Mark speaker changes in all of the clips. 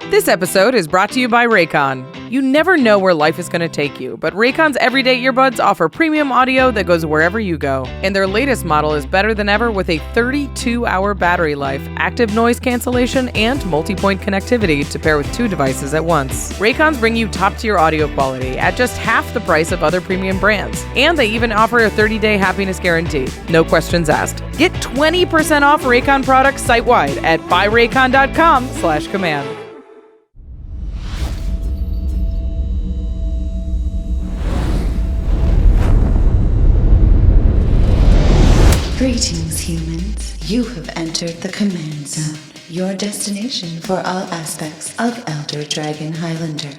Speaker 1: This episode is brought to you by RAYCON. You never know where life is going to take you, but RAYCON's everyday earbuds offer premium audio that goes wherever you go. And their latest model is better than ever with a 32-hour battery life, active noise cancellation, and multi-point connectivity to pair with 2 devices at once. RAYCONs bring you top-tier audio quality at just half the price of other premium brands. And they even offer a 30-day happiness guarantee. No questions asked. Get 20% off RAYCON products site-wide at buyraycon.com/command.
Speaker 2: Greetings, humans. You have entered the Command Zone, your destination for all aspects of Elder Dragon Highlander.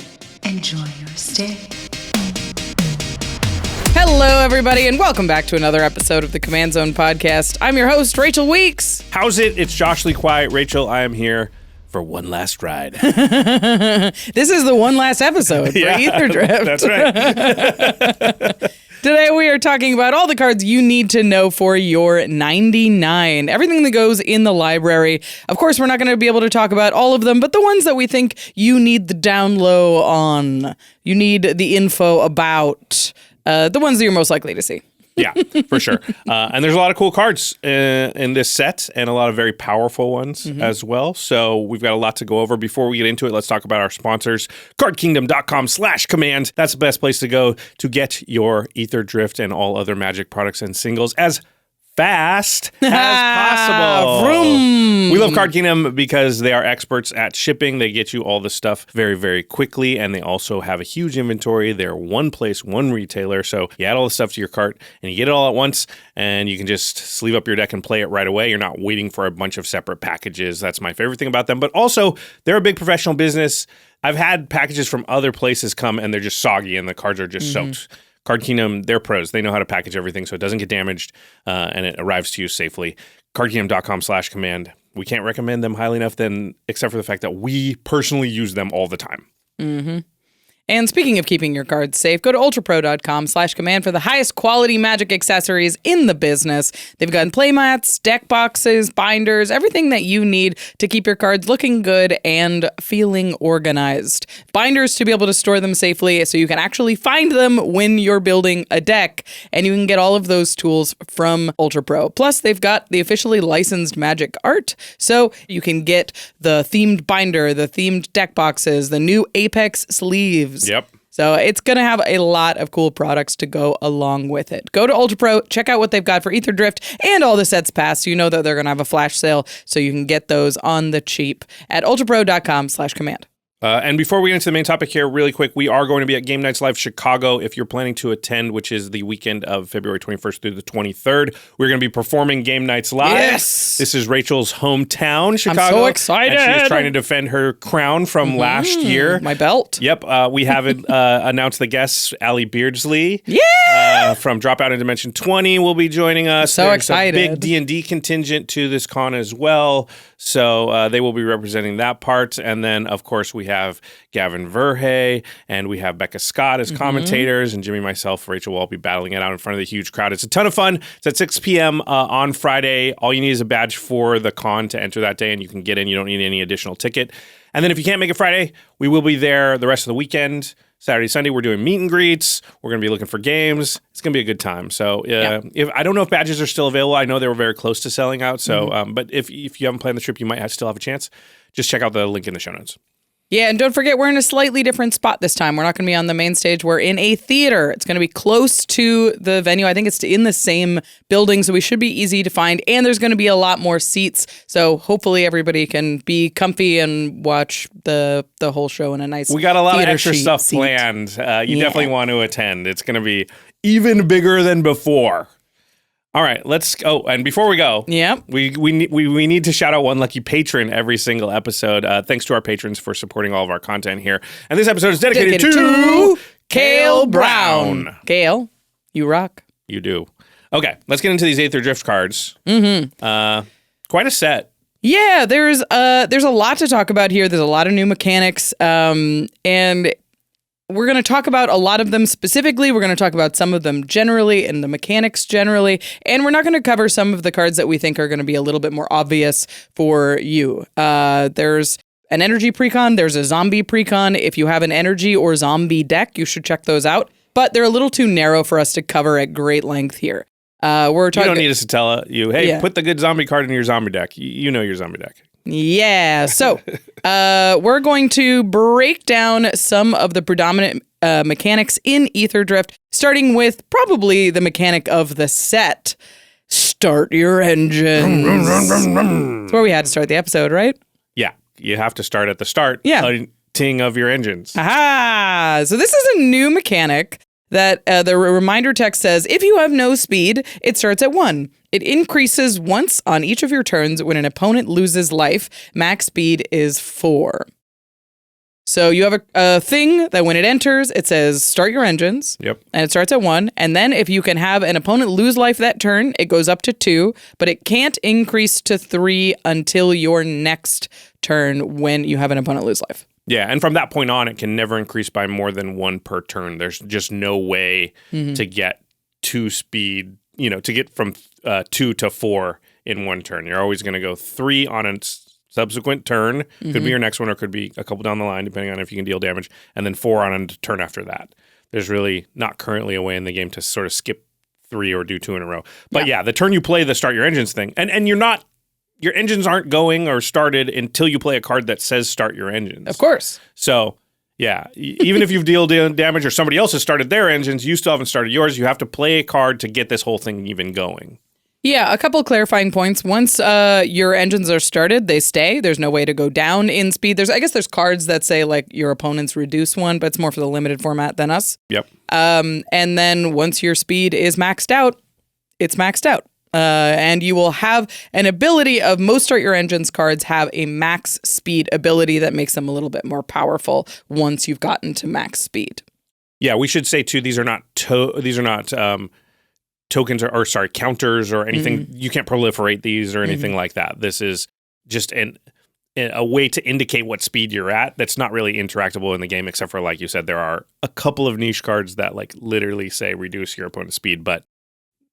Speaker 2: Enjoy your stay.
Speaker 1: Hello, everybody, and welcome back to another episode of the Command Zone podcast. I'm your host, Rachel Weeks.
Speaker 3: How's it? It's Josh Lee Quiet. Rachel, I am here for one last ride.
Speaker 1: This is the one last episode for Aetherdrift.
Speaker 3: That's right.
Speaker 1: Today we are talking about all the cards you need to know for your 99. Everything that goes in the library. Of course, we're not going to be able to talk about all of them, but the ones that we think you need the down low on, you need the info about, the ones that you're most likely to see.
Speaker 3: Yeah, for sure. And there's a lot of cool cards in this set and a lot of very powerful ones as well. So we've got a lot to go over. Before we get into it, let's talk about our sponsors. CardKingdom.com/command. That's the best place to go to get your Aetherdrift and all other Magic products and singles as fast as possible.
Speaker 1: Vroom.
Speaker 3: We love Card Kingdom because they are experts at shipping. They get you all the stuff very, very quickly, and they also have a huge inventory. They're one place, one retailer, so you add all the stuff to your cart, and you get it all at once, and you can just sleeve up your deck and play it right away. You're not waiting for a bunch of separate packages. That's my favorite thing about them, but also, they're a big professional business. I've had packages from other places come, and they're just soggy, and the cards are just soaked. Card Kingdom, they're pros. They know how to package everything so it doesn't get damaged and it arrives to you safely. CardKingdom.com/command. We can't recommend them highly enough, except for the fact that we personally use them all the time.
Speaker 1: And speaking of keeping your cards safe, go to ultrapro.com/command for the highest quality Magic accessories in the business. They've got playmats, deck boxes, binders, everything that you need to keep your cards looking good and feeling organized. Binders to be able to store them safely so you can actually find them when you're building a deck, and you can get all of those tools from Ultra Pro. Plus, they've got the officially licensed Magic art, so you can get the themed binder, the themed deck boxes, the new Apex sleeves.
Speaker 3: Yep.
Speaker 1: So it's going to have a lot of cool products to go along with it. Go to Ultra Pro, check out what they've got for Aetherdrift and all the sets past. You know that they're going to have a flash sale, so you can get those on the cheap at ultrapro.com/command.
Speaker 3: And before we get into the main topic here, really quick, we are going to be at Game Nights Live Chicago. If you're planning to attend, which is the weekend of February 21st through the 23rd, we're going to be performing Game Nights Live.
Speaker 1: Yes!
Speaker 3: This is Rachel's hometown, Chicago.
Speaker 1: I'm so excited!
Speaker 3: And she's trying to defend her crown from last year.
Speaker 1: My belt.
Speaker 3: Yep. We have announced the guests. Allie Beardsley from Dropout in Dimension 20 will be joining us.
Speaker 1: So
Speaker 3: There's
Speaker 1: excited.
Speaker 3: a big D&D contingent to this con as well. So they will be representing that part. And then, of course, we have Gavin Verhey and we have Becca Scott as commentators, and Jimmy, myself, Rachel will all be battling it out in front of the huge crowd. It's a ton of fun. It's at 6 p.m. On Friday. All you need is a badge for the con to enter that day, and you can get in. You don't need any additional ticket. And then if you can't make it Friday, we will be there the rest of the weekend. Saturday, Sunday, we're doing meet and greets. We're going to be looking for games. It's going to be a good time. So if I don't know if badges are still available. I know they were very close to selling out. So, but if you haven't planned the trip, you might still have a chance. Just check out the link in the show notes.
Speaker 1: Yeah, and don't forget, we're in a slightly different spot this time. We're not going to be on the main stage. We're in a theater. It's going to be close to the venue. I think it's in the same building, so we should be easy to find. And there's going to be a lot more seats, so hopefully everybody can be comfy and watch the whole show in a nice
Speaker 3: We got a lot of extra stuff
Speaker 1: seat.
Speaker 3: planned. You definitely want to attend. It's going to be even bigger than before. All right, let's go. And before we go, we need to shout out one lucky patron every single episode. Thanks to our patrons for supporting all of our content here. And this episode is dedicated to
Speaker 1: Kale Brown. Kale, you rock.
Speaker 3: You do. Okay, let's get into these Aetherdrift cards. Quite a set.
Speaker 1: Yeah, there's a lot to talk about here. There's a lot of new mechanics, and we're going to talk about a lot of them specifically. We're going to talk about some of them generally and the mechanics generally. And we're not going to cover some of the cards that we think are going to be a little bit more obvious for you. There's an energy precon. There's a zombie precon. If you have an energy or zombie deck, you should check those out. But they're a little too narrow for us to cover at great length here. We're talking.
Speaker 3: You don't need us to tell you, hey, put the good zombie card in your zombie deck. You know your zombie deck.
Speaker 1: Yeah. So we're going to break down some of the predominant mechanics in Aetherdrift, starting with probably the mechanic of the set. Start your engines. That's where we had to start the episode, right?
Speaker 3: Yeah. You have to start at the start.
Speaker 1: Yeah.
Speaker 3: Of your engines.
Speaker 1: Aha! So this is a new mechanic that the reminder text says, if you have no speed, it starts at 1. It increases once on each of your turns when an opponent loses life. Max speed is 4. So you have a thing that when it enters, it says start your engines.
Speaker 3: Yep.
Speaker 1: And it starts at 1. And then if you can have an opponent lose life that turn, it goes up to 2. But it can't increase to 3 until your next turn when you have an opponent lose life.
Speaker 3: Yeah, and from that point on, it can never increase by more than 1 per turn. There's just no way to get 2 speed, to get from 2 to 4 in 1 turn. You're always going to go 3 on a subsequent turn. Could be your next one or could be a couple down the line, depending on if you can deal damage, and then 4 on a turn after that. There's really not currently a way in the game to sort of skip 3 or do 2 in a row. But yeah, the turn you play the start your engines thing, and you're not. Your engines aren't going or started until you play a card that says start your engines.
Speaker 1: Of course.
Speaker 3: So, yeah, even if you've dealt damage or somebody else has started their engines, you still haven't started yours. You have to play a card to get this whole thing even going.
Speaker 1: Yeah, a couple of clarifying points. Once your engines are started, they stay. There's no way to go down in speed. I guess there's cards that say like your opponents reduce 1, but it's more for the limited format than us.
Speaker 3: Yep.
Speaker 1: And then once your speed is maxed out, it's maxed out. And you will have an ability of most Start Your Engines cards have a max speed ability that makes them a little bit more powerful once you've gotten to max speed.
Speaker 3: Yeah, we should say too, these are not tokens or counters or anything. You can't proliferate these or anything like that. This is just a way to indicate what speed you're at. That's not really interactable in the game, except for, like you said, there are a couple of niche cards that like literally say reduce your opponent's speed, but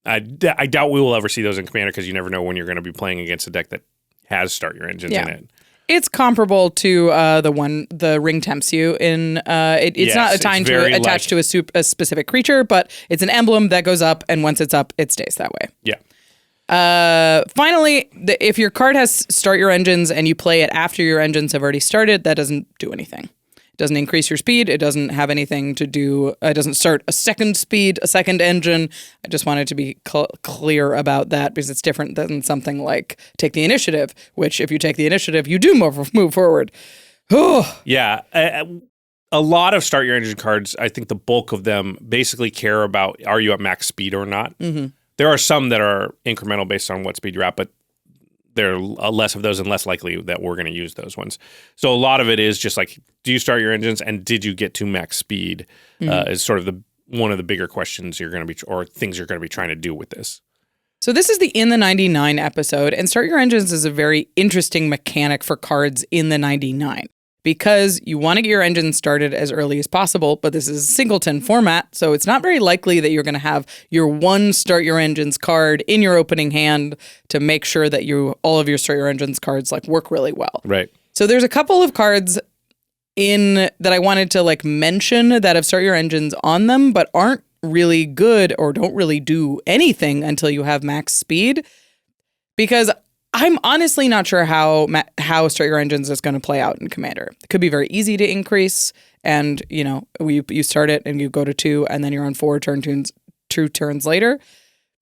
Speaker 3: I doubt we will ever see those in Commander because you never know when you're going to be playing against a deck that has Start Your Engines in it.
Speaker 1: It's comparable to the Ring Tempts You in it's not a time to attach to a specific creature, but it's an emblem that goes up, and once it's up, it stays that way.
Speaker 3: Yeah.
Speaker 1: Finally, if your card has Start Your Engines and you play it after your engines have already started, that doesn't do anything. It doesn't increase your speed. It doesn't have anything to do. It doesn't start a second speed, a second engine. I just wanted to be clear about that because it's different than something like take the initiative, which if you take the initiative, you do move forward.
Speaker 3: Yeah. A lot of Start Your Engine cards, I think the bulk of them basically care about are you at max speed or not. There are some that are incremental based on what speed you're at, but there are less of those and less likely that we're going to use those ones. So a lot of it is just like, do you start your engines and did you get to max speed is sort of one of the bigger questions you're going to be, or things you're going to be trying to do with this.
Speaker 1: So this is the In the 99 episode, and Start Your Engines is a very interesting mechanic for cards in the 99. Because you want to get your engine started as early as possible, but this is a singleton format, so it's not very likely that you're going to have your one Start Your Engines card in your opening hand to make sure that all of your Start Your Engines cards like work really well.
Speaker 3: Right.
Speaker 1: So there's a couple of cards that I wanted to like mention that have Start Your Engines on them, but aren't really good or don't really do anything until you have max speed. Because I'm honestly not sure how Start Your Engines is going to play out in Commander. It could be very easy to increase, and you start it and you go to 2, and then you're on 4 2 turns later.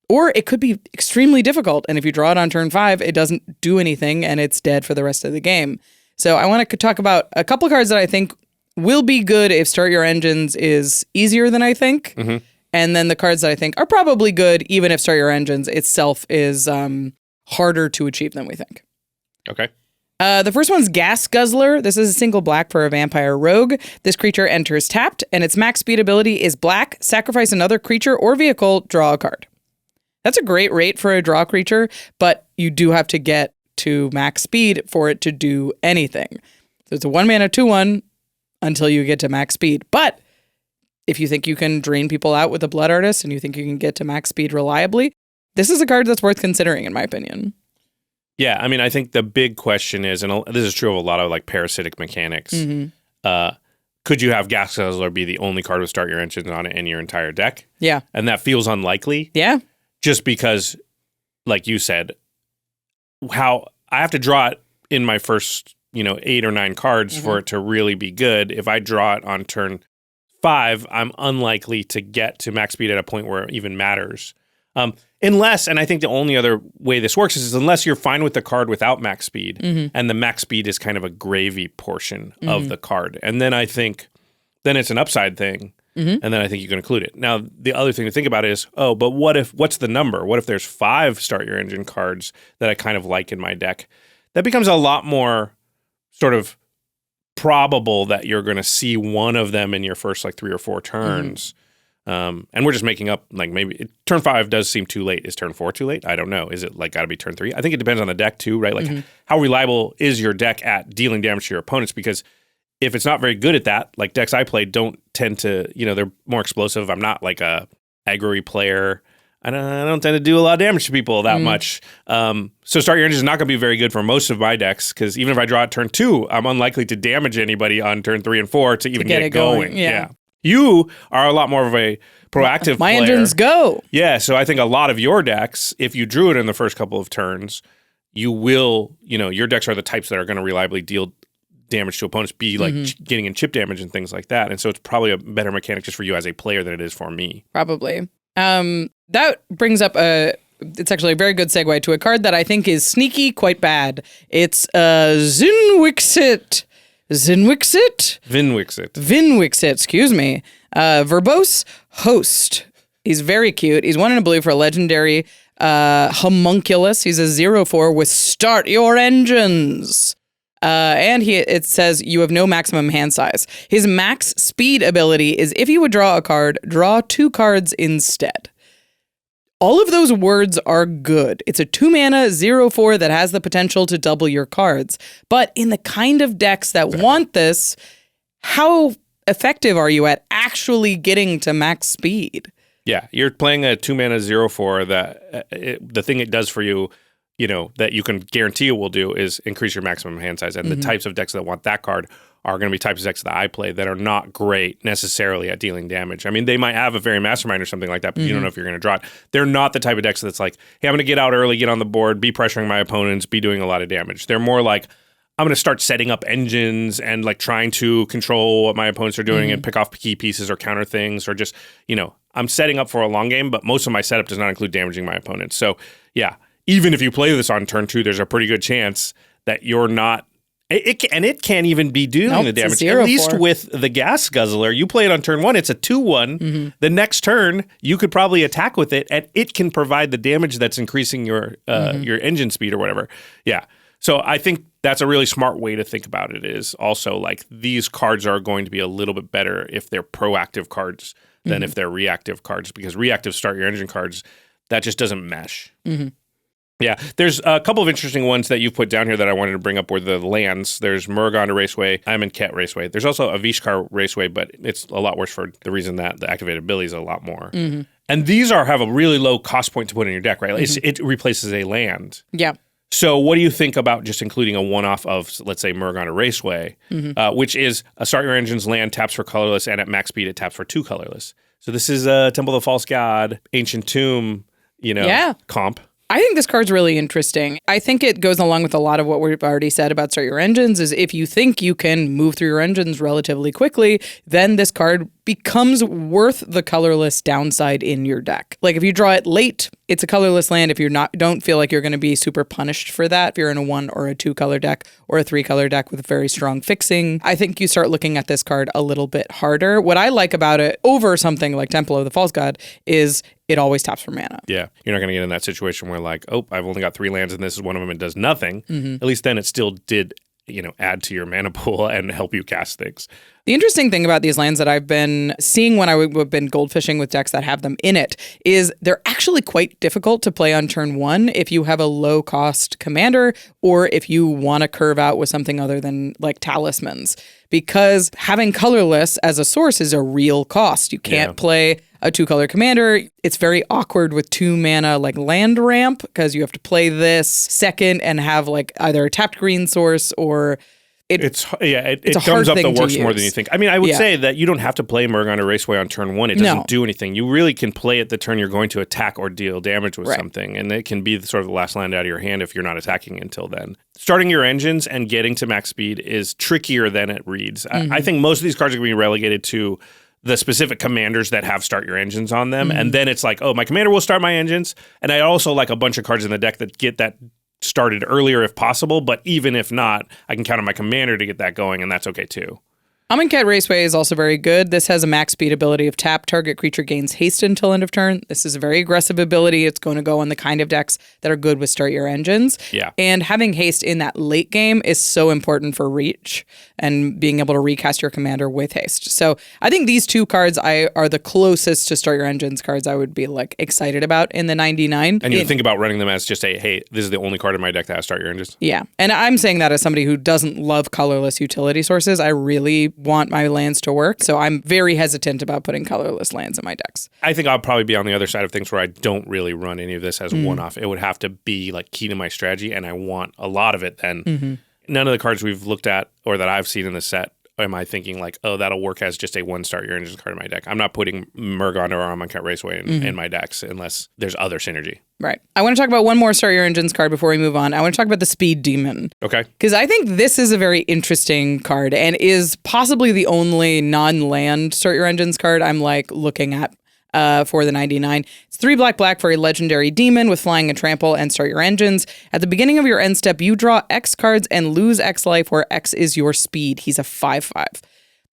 Speaker 1: Or it could be extremely difficult, and if you draw it on turn 5, it doesn't do anything, and it's dead for the rest of the game. So I want to talk about a couple cards that I think will be good if Start Your Engines is easier than I think, and then the cards that I think are probably good even if Start Your Engines itself is harder to achieve than we think.
Speaker 3: Okay.
Speaker 1: The first one's Gas Guzzler. This is a single black for a vampire rogue. This creature enters tapped, and its max speed ability is black. Sacrifice another creature or vehicle, draw a card. That's a great rate for a draw creature, but you do have to get to max speed for it to do anything. So it's a 1-mana 2/1 until you get to max speed. But if you think you can drain people out with a Blood Artist and you think you can get to max speed reliably, this is a card that's worth considering, in my opinion.
Speaker 3: Yeah, I mean, I think the big question is, and this is true of a lot of like parasitic mechanics, could you have Gas Guzzler be the only card with Start Your Engines on it in your entire deck?
Speaker 1: Yeah.
Speaker 3: And that feels unlikely.
Speaker 1: Yeah.
Speaker 3: Just because, like you said, how I have to draw it in my first, 8 or 9 cards for it to really be good. If I draw it on turn 5, I'm unlikely to get to max speed at a point where it even matters. Unless, and I think the only other way this works is unless you're fine with the card without max speed, and the max speed is kind of a gravy portion of the card. And then I think, then it's an upside thing, and then I think you can include it. Now, the other thing to think about is, but what's the number? What if there's 5 Start Your Engine cards that I kind of like in my deck? That becomes a lot more sort of probable that you're going to see one of them in your first like 3 or 4 turns. And we're just making up, like maybe turn 5 does seem too late. Is turn 4 too late? I don't know. Is it like got to be turn 3? I think it depends on the deck too, right? Like how reliable is your deck at dealing damage to your opponents? Because if it's not very good at that, like decks I play don't tend to, they're more explosive. I'm not like a aggro player. I don't tend to do a lot of damage to people that much. So Start Your Engine is not going to be very good for most of my decks because even if I draw at turn 2, I'm unlikely to damage anybody on turn 3 and 4 to even get it going. Yeah. You are a lot more of a proactive
Speaker 1: My
Speaker 3: player.
Speaker 1: engines go.
Speaker 3: Yeah, so I think a lot of your decks, if you drew it in the first couple of turns, you will, your decks are the types that are going to reliably deal damage to opponents, be like getting in chip damage and things like that. And so it's probably a better mechanic just for you as a player than it is for me.
Speaker 1: Probably. That brings up it's actually a very good segue to a card that I think is sneaky quite bad. It's Vinwixit, excuse me. Verbose Host. He's very cute. He's 1 in a blue for a legendary homunculus. He's a 0/4 with Start Your Engines. And it says you have no maximum hand size. His max speed ability is if you would draw a card, draw 2 cards instead. All of those words are good. It's a 2-mana 0/4 that has the potential to double your cards. But in the kind of decks that want this, how effective are you at actually getting to max speed?
Speaker 3: Yeah, you're playing a 2-mana 0/4 that the thing it does for you, that you can guarantee it will do is increase your maximum hand size. And the types of decks that want that card are going to be types of decks that I play that are not great necessarily at dealing damage. I mean, they might have a Fairy Mastermind or something like that, but you don't know if you're going to draw it. They're not the type of decks that's like, hey, I'm going to get out early, get on the board, be pressuring my opponents, be doing a lot of damage. They're more like, I'm going to start setting up engines and like trying to control what my opponents are doing and pick off key pieces or counter things or just, I'm setting up for a long game, but most of my setup does not include damaging my opponents. So yeah, even if you play this on turn 2, there's a pretty good chance that you're not. It can't even be doing the damage. At least with the Gas Guzzler, you play it on turn 1, it's a 2/1. The next turn, you could probably attack with it, and it can provide the damage that's increasing your engine speed or whatever. Yeah. So I think that's a really smart way to think about it is also like these cards are going to be a little bit better if they're proactive cards than if they're reactive cards, because reactive Start Your Engine cards, that just doesn't mesh. Yeah, there's a couple of interesting ones that you've put down here that I wanted to bring up were the lands. There's Muruganda Raceway, Amonkhet Raceway. There's also a Vishkar Raceway, but it's a lot worse for the reason that the activated ability is a lot more. And these have a really low cost point to put in your deck, right? It replaces a land.
Speaker 1: Yeah.
Speaker 3: So what do you think about just including a one-off of, let's say, Muruganda Raceway, which is a Start Your Engine's land taps for colorless, and at max speed it taps for 2 colorless. So this is a Temple of the False God, Ancient Tomb, comp.
Speaker 1: I think this card's really interesting. I think it goes along with a lot of what we've already said about Start Your Engines, is if you think you can move through your engines relatively quickly, then this card becomes worth the colorless downside in your deck. Like if you draw it late, it's a colorless land. If you're don't feel like you're going to be super punished for that, if you're in a 1 or a 2 color deck or a 3 color deck with very strong fixing, I think you start looking at this card a little bit harder. What I like about it over something like Temple of the False God is it always taps for mana.
Speaker 3: Yeah. You're not going to get in that situation where like, oh, I've only got 3 lands and this is one of them and does nothing. At least then it still did, add to your mana pool and help you cast things.
Speaker 1: The interesting thing about these lands that I've been seeing when I've been goldfishing with decks that have them in it is they're actually quite difficult to play on turn 1 if you have a low cost commander or if you want to curve out with something other than like talismans. Because having colorless as a source is a real cost. You can't play a 2-color commander. It's very awkward with 2 mana like land ramp because you have to play this second and have like either a tapped green source or it
Speaker 3: comes up the works more than you think. I mean, I would say that you don't have to play Murgon or Raceway on turn 1. It doesn't do anything. You really can play it the turn you're going to attack or deal damage with something, and it can be sort of the last land out of your hand if you're not attacking until then. Starting your engines and getting to max speed is trickier than it reads. I think most of these cards are going to be relegated to the specific commanders that have start your engines on them, and then it's like, oh, my commander will start my engines, and I also like a bunch of cards in the deck that get that started earlier if possible, but even if not, I can count on my commander to get that going, and that's okay too.
Speaker 1: Amonkhet Raceway is also very good. This has a max speed ability of tap. Target creature gains haste until end of turn. This is a very aggressive ability. It's going to go on the kind of decks that are good with start your engines.
Speaker 3: Yeah.
Speaker 1: And having haste in that late game is so important for reach and being able to recast your commander with haste. So I think these 2 cards are the closest to start your engines cards I would be like excited about in the 99.
Speaker 3: And you think about running them as just hey, this is the only card in my deck that has start your engines.
Speaker 1: Yeah. And I'm saying that as somebody who doesn't love colorless utility sources. I really want my lands to work. So I'm very hesitant about putting colorless lands in my decks.
Speaker 3: I think I'll probably be on the other side of things where I don't really run any of this as one-off. It would have to be like key to my strategy, and I want a lot of it then. None of the cards we've looked at or that I've seen in the set am I thinking like, oh, that'll work as just a 1 start your engines card in my deck. I'm not putting Murgon or Amonkhet Raceway in my decks unless there's other synergy.
Speaker 1: Right. I want to talk about one more start your engines card before we move on. I want to talk about the Speed Demon.
Speaker 3: Okay.
Speaker 1: Because I think this is a very interesting card and is possibly the only non-land start your engines card I'm like looking at for the 99. It's 3 black for a legendary demon with flying and trample and start your engines. At the beginning of your end step, you draw X cards and lose X life where X is your speed. He's a 5/5.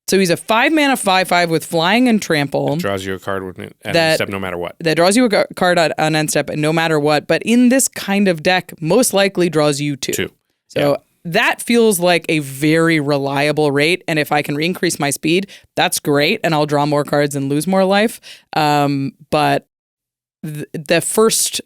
Speaker 1: So he's a 5-mana 5/5 with flying and trample.
Speaker 3: It draws you a card at end step no matter what.
Speaker 1: That draws you a card on end step no matter what. But in this kind of deck, most likely draws you 2. So that feels like a very reliable rate. And if I can increase my speed, that's great. And I'll draw more cards and lose more life. But the first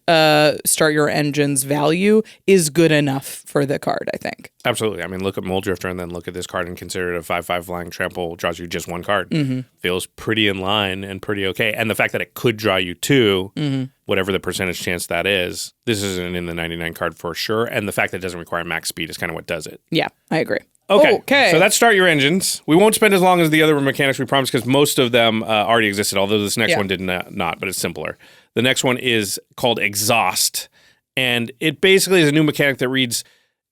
Speaker 1: start your engines value is good enough for the card, I think.
Speaker 3: Absolutely. I mean, look at Multiverse and then look at this card and consider it a 5/5 flying trample draws you just 1 card. Feels pretty in line and pretty okay. And the fact that it could draw you 2, whatever the percentage chance that is, this isn't in the 99 card for sure. And the fact that it doesn't require max speed is kind of what does it.
Speaker 1: Yeah, I agree.
Speaker 3: Okay. So that's start your engines. We won't spend as long as the other mechanics we promised because most of them already existed, although this next one did not, but it's simpler. The next one is called Exhaust. And it basically is a new mechanic that reads,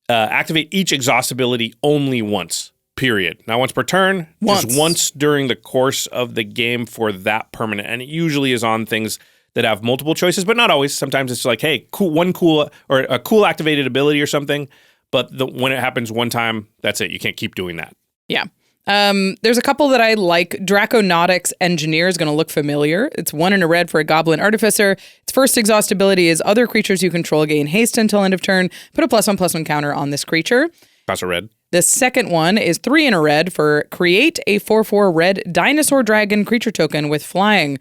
Speaker 3: activate each exhaust ability only once, period. Not once per turn, just once during the course of the game for that permanent. And it usually is on things that have multiple choices, but not always. Sometimes it's like, hey, a cool activated ability or something. But when it happens one time, that's it. You can't keep doing that.
Speaker 1: Yeah. There's a couple that I like. Draconautics Engineer is going to look familiar. It's 1 in a red for a Goblin Artificer. Its first exhaust ability is other creatures you control gain haste until end of turn. Put a +1/+1 counter on this creature.
Speaker 3: Cost a red.
Speaker 1: The second one is 3 in a red for create a 4/4 red Dinosaur Dragon creature token with flying.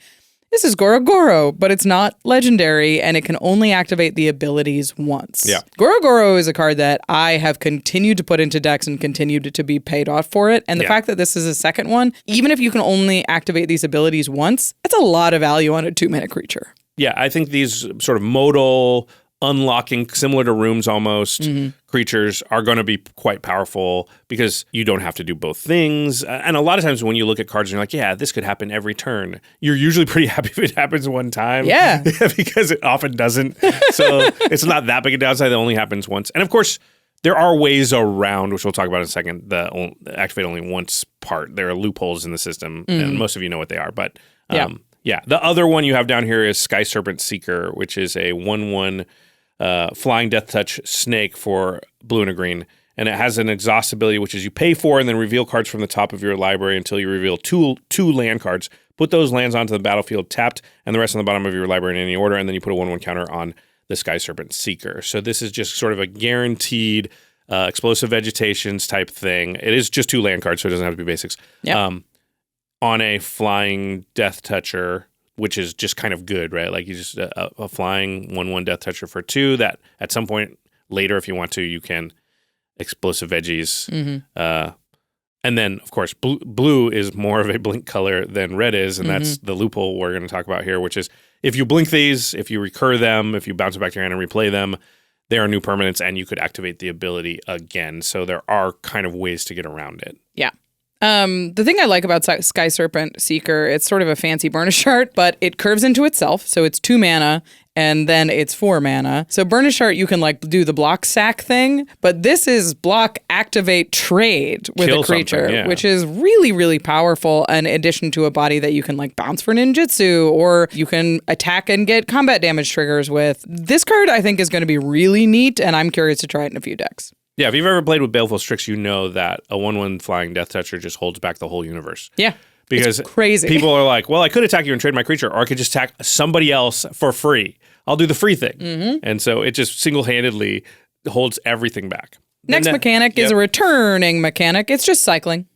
Speaker 1: This is Goro, but it's not legendary, and it can only activate the abilities once.
Speaker 3: Yeah.
Speaker 1: Goro is a card that I have continued to put into decks and continued to be paid off for it. And the fact that this is a second one, even if you can only activate these abilities once, that's a lot of value on a 2-minute creature.
Speaker 3: Yeah, I think these sort of modal unlocking, similar to rooms almost, creatures are going to be quite powerful because you don't have to do both things. And a lot of times when you look at cards and you're like, yeah, this could happen every turn, you're usually pretty happy if it happens one time.
Speaker 1: Yeah.
Speaker 3: Because it often doesn't. So it's not that big a downside. It only happens once. And of course, there are ways around, which we'll talk about in a second, the activate only once part. There are loopholes in the system, and most of you know what they are. But yeah, the other one you have down here is Sky Serpent Seeker, which is a 1/1 flying death touch snake for blue and a green. And it has an exhaust ability, which is you pay for and then reveal cards from the top of your library until you reveal two land cards. Put those lands onto the battlefield tapped and the rest on the bottom of your library in any order. And then you put a 1/1 counter on the Sky Serpent Seeker. So this is just sort of a guaranteed explosive vegetations type thing. It is just 2 land cards, so it doesn't have to be basics.
Speaker 1: Yep.
Speaker 3: On a flying death toucher, which is just kind of good, right? Like you just a flying 1/1 death toucher for 2 that at some point later, if you want to, you can explosive veggies And then, of course, blue is more of a blink color than red is, and that's the loophole we're going to talk about here, which is if you blink these, if you recur them, if you bounce them back to your hand and replay them, they are new permanents, and you could activate the ability again. So there are kind of ways to get around it.
Speaker 1: Yeah. The thing I like about Sky Serpent Seeker, it's sort of a fancy burnish art, but it curves into itself. So it's 2 mana and then it's 4 mana. So burnish art, you can like do the block sack thing, but this is block, activate, trade with
Speaker 3: Kill
Speaker 1: a creature,
Speaker 3: something,
Speaker 1: which is really, really powerful in addition to a body that you can like bounce for ninjutsu or you can attack and get combat damage triggers with. This card I think is going to be really neat and I'm curious to try it in a few decks.
Speaker 3: Yeah, if you've ever played with Baleful Strix, you know that a 1/1 flying Death Toucher just holds back the whole universe.
Speaker 1: Yeah.
Speaker 3: Because
Speaker 1: it's crazy.
Speaker 3: People are like, well, I could attack you and trade my creature, or I could just attack somebody else for free. I'll do the free thing. And so it just single-handedly holds everything back.
Speaker 1: Next mechanic is a returning mechanic. It's just cycling.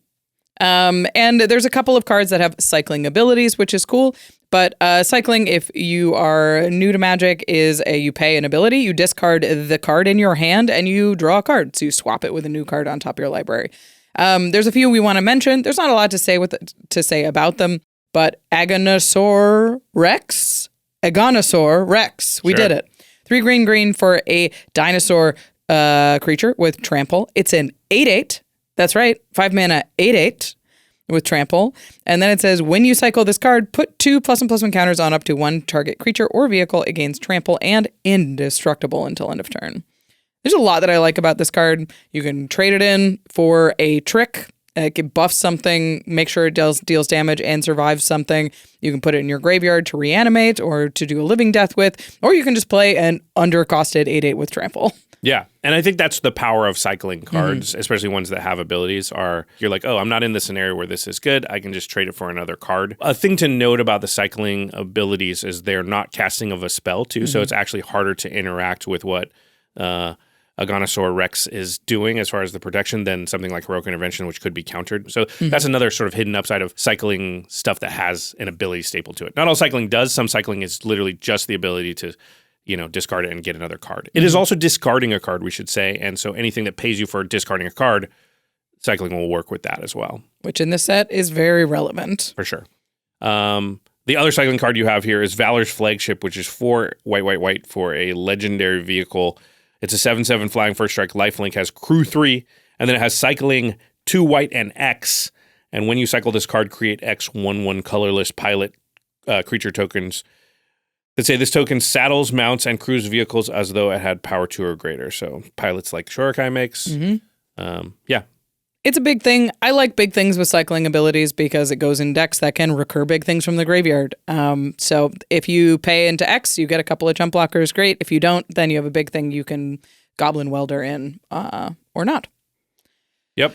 Speaker 1: And there's a couple of cards that have cycling abilities, which is cool. But cycling, if you are new to Magic, is you pay an ability, you discard the card in your hand, and you draw a card. So you swap it with a new card on top of your library. There's a few we want to mention. There's not a lot to say about them, but Aganosaur Rex. We did it. 3 green for a dinosaur creature with trample. It's an 8/8. That's right, 5 mana 8/8 with trample. And then it says, when you cycle this card, put 2 +1/+1 counters on up to 1 target creature or vehicle. It gains trample and indestructible until end of turn. There's a lot that I like about this card. You can trade it in for a trick. It can buff something, make sure it deals damage and survives something. You can put it in your graveyard to reanimate or to do a living death with, or you can just play an undercosted 8/8 with trample.
Speaker 3: Yeah, and I think that's the power of cycling cards, especially ones that have abilities, you're like, oh, I'm not in the scenario where this is good. I can just trade it for another card. A thing to note about the cycling abilities is they're not casting of a spell, too, so it's actually harder to interact with what Aganosaur Rex is doing as far as the protection than something like Heroic Intervention, which could be countered. So that's another sort of hidden upside of cycling stuff that has an ability staple to it. Not all cycling does. Some cycling is literally just the ability to discard it and get another card. It is also discarding a card, we should say. And so anything that pays you for discarding a card, cycling will work with that as well.
Speaker 1: Which in this set is very relevant.
Speaker 3: For sure. The other cycling card you have here is Valor's Flagship, which is 4 white for a legendary vehicle. It's a 7/7 flying first strike lifelink, has crew 3, and then it has cycling 2 white and X. And when you cycle this card, create X 1/1 colorless pilot creature tokens that say this token saddles, mounts, and crews vehicles as though it had power 2 or greater. So pilots like Shurikai makes. Yeah.
Speaker 1: It's a big thing. I like big things with cycling abilities because it goes in decks that can recur big things from the graveyard. So if you pay into X, you get a couple of jump blockers. Great. If you don't, then you have a big thing you can Goblin Welder in or not.
Speaker 3: Yep.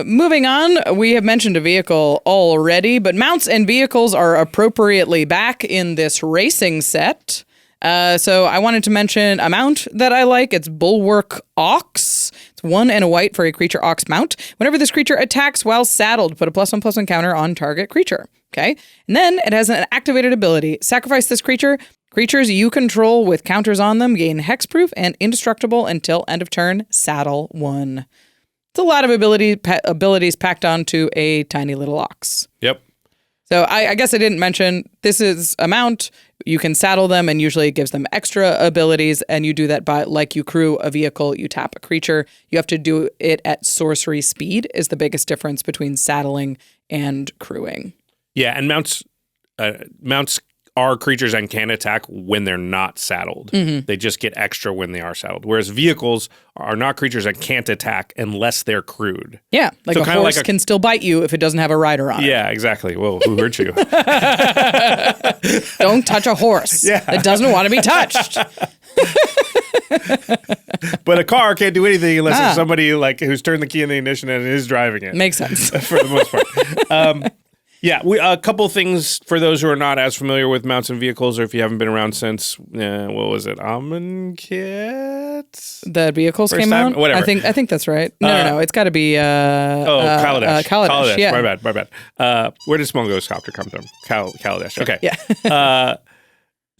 Speaker 1: Moving on, we have mentioned a vehicle already, but mounts and vehicles are appropriately back in this racing set. So I wanted to mention a mount that I like. It's Bulwark Ox. It's 1 and a white for a creature Ox mount. Whenever this creature attacks while saddled, put a +1/+1 counter on target creature. Okay? And then it has an activated ability. Sacrifice this creature. Creatures you control with counters on them gain hexproof and indestructible until end of turn. Saddle 1. It's a lot of abilities packed onto a tiny little ox.
Speaker 3: Yep.
Speaker 1: So I guess I didn't mention, this is a mount. You can saddle them, and usually it gives them extra abilities, and you do that by, like you crew a vehicle, you tap a creature. You have to do it at sorcery speed is the biggest difference between saddling and crewing.
Speaker 3: Yeah, and mounts are creatures and can attack when they're not saddled. They just get extra when they are saddled. Whereas vehicles are not creatures and can't attack unless they're crewed.
Speaker 1: Yeah, like
Speaker 3: so
Speaker 1: a horse can still bite you if it doesn't have a rider on it.
Speaker 3: Yeah, exactly. Well, who hurt you?
Speaker 1: Don't touch a horse. It doesn't want to be touched.
Speaker 3: But a car can't do anything unless there's somebody like who's turned the key in the ignition and is driving it.
Speaker 1: Makes sense.
Speaker 3: For the most part. Yeah, a couple things for those who are not as familiar with mounts and vehicles, or if you haven't been around since, what was it, Amonkhet?
Speaker 1: The vehicles
Speaker 3: First
Speaker 1: came
Speaker 3: time?
Speaker 1: out?
Speaker 3: Whatever.
Speaker 1: I think that's right. No. It's got to be...
Speaker 3: Kaladesh.
Speaker 1: Kaladesh, yeah.
Speaker 3: My bad. Where did Small Ghost Copter come from? Kaladesh. Okay.
Speaker 1: Yeah.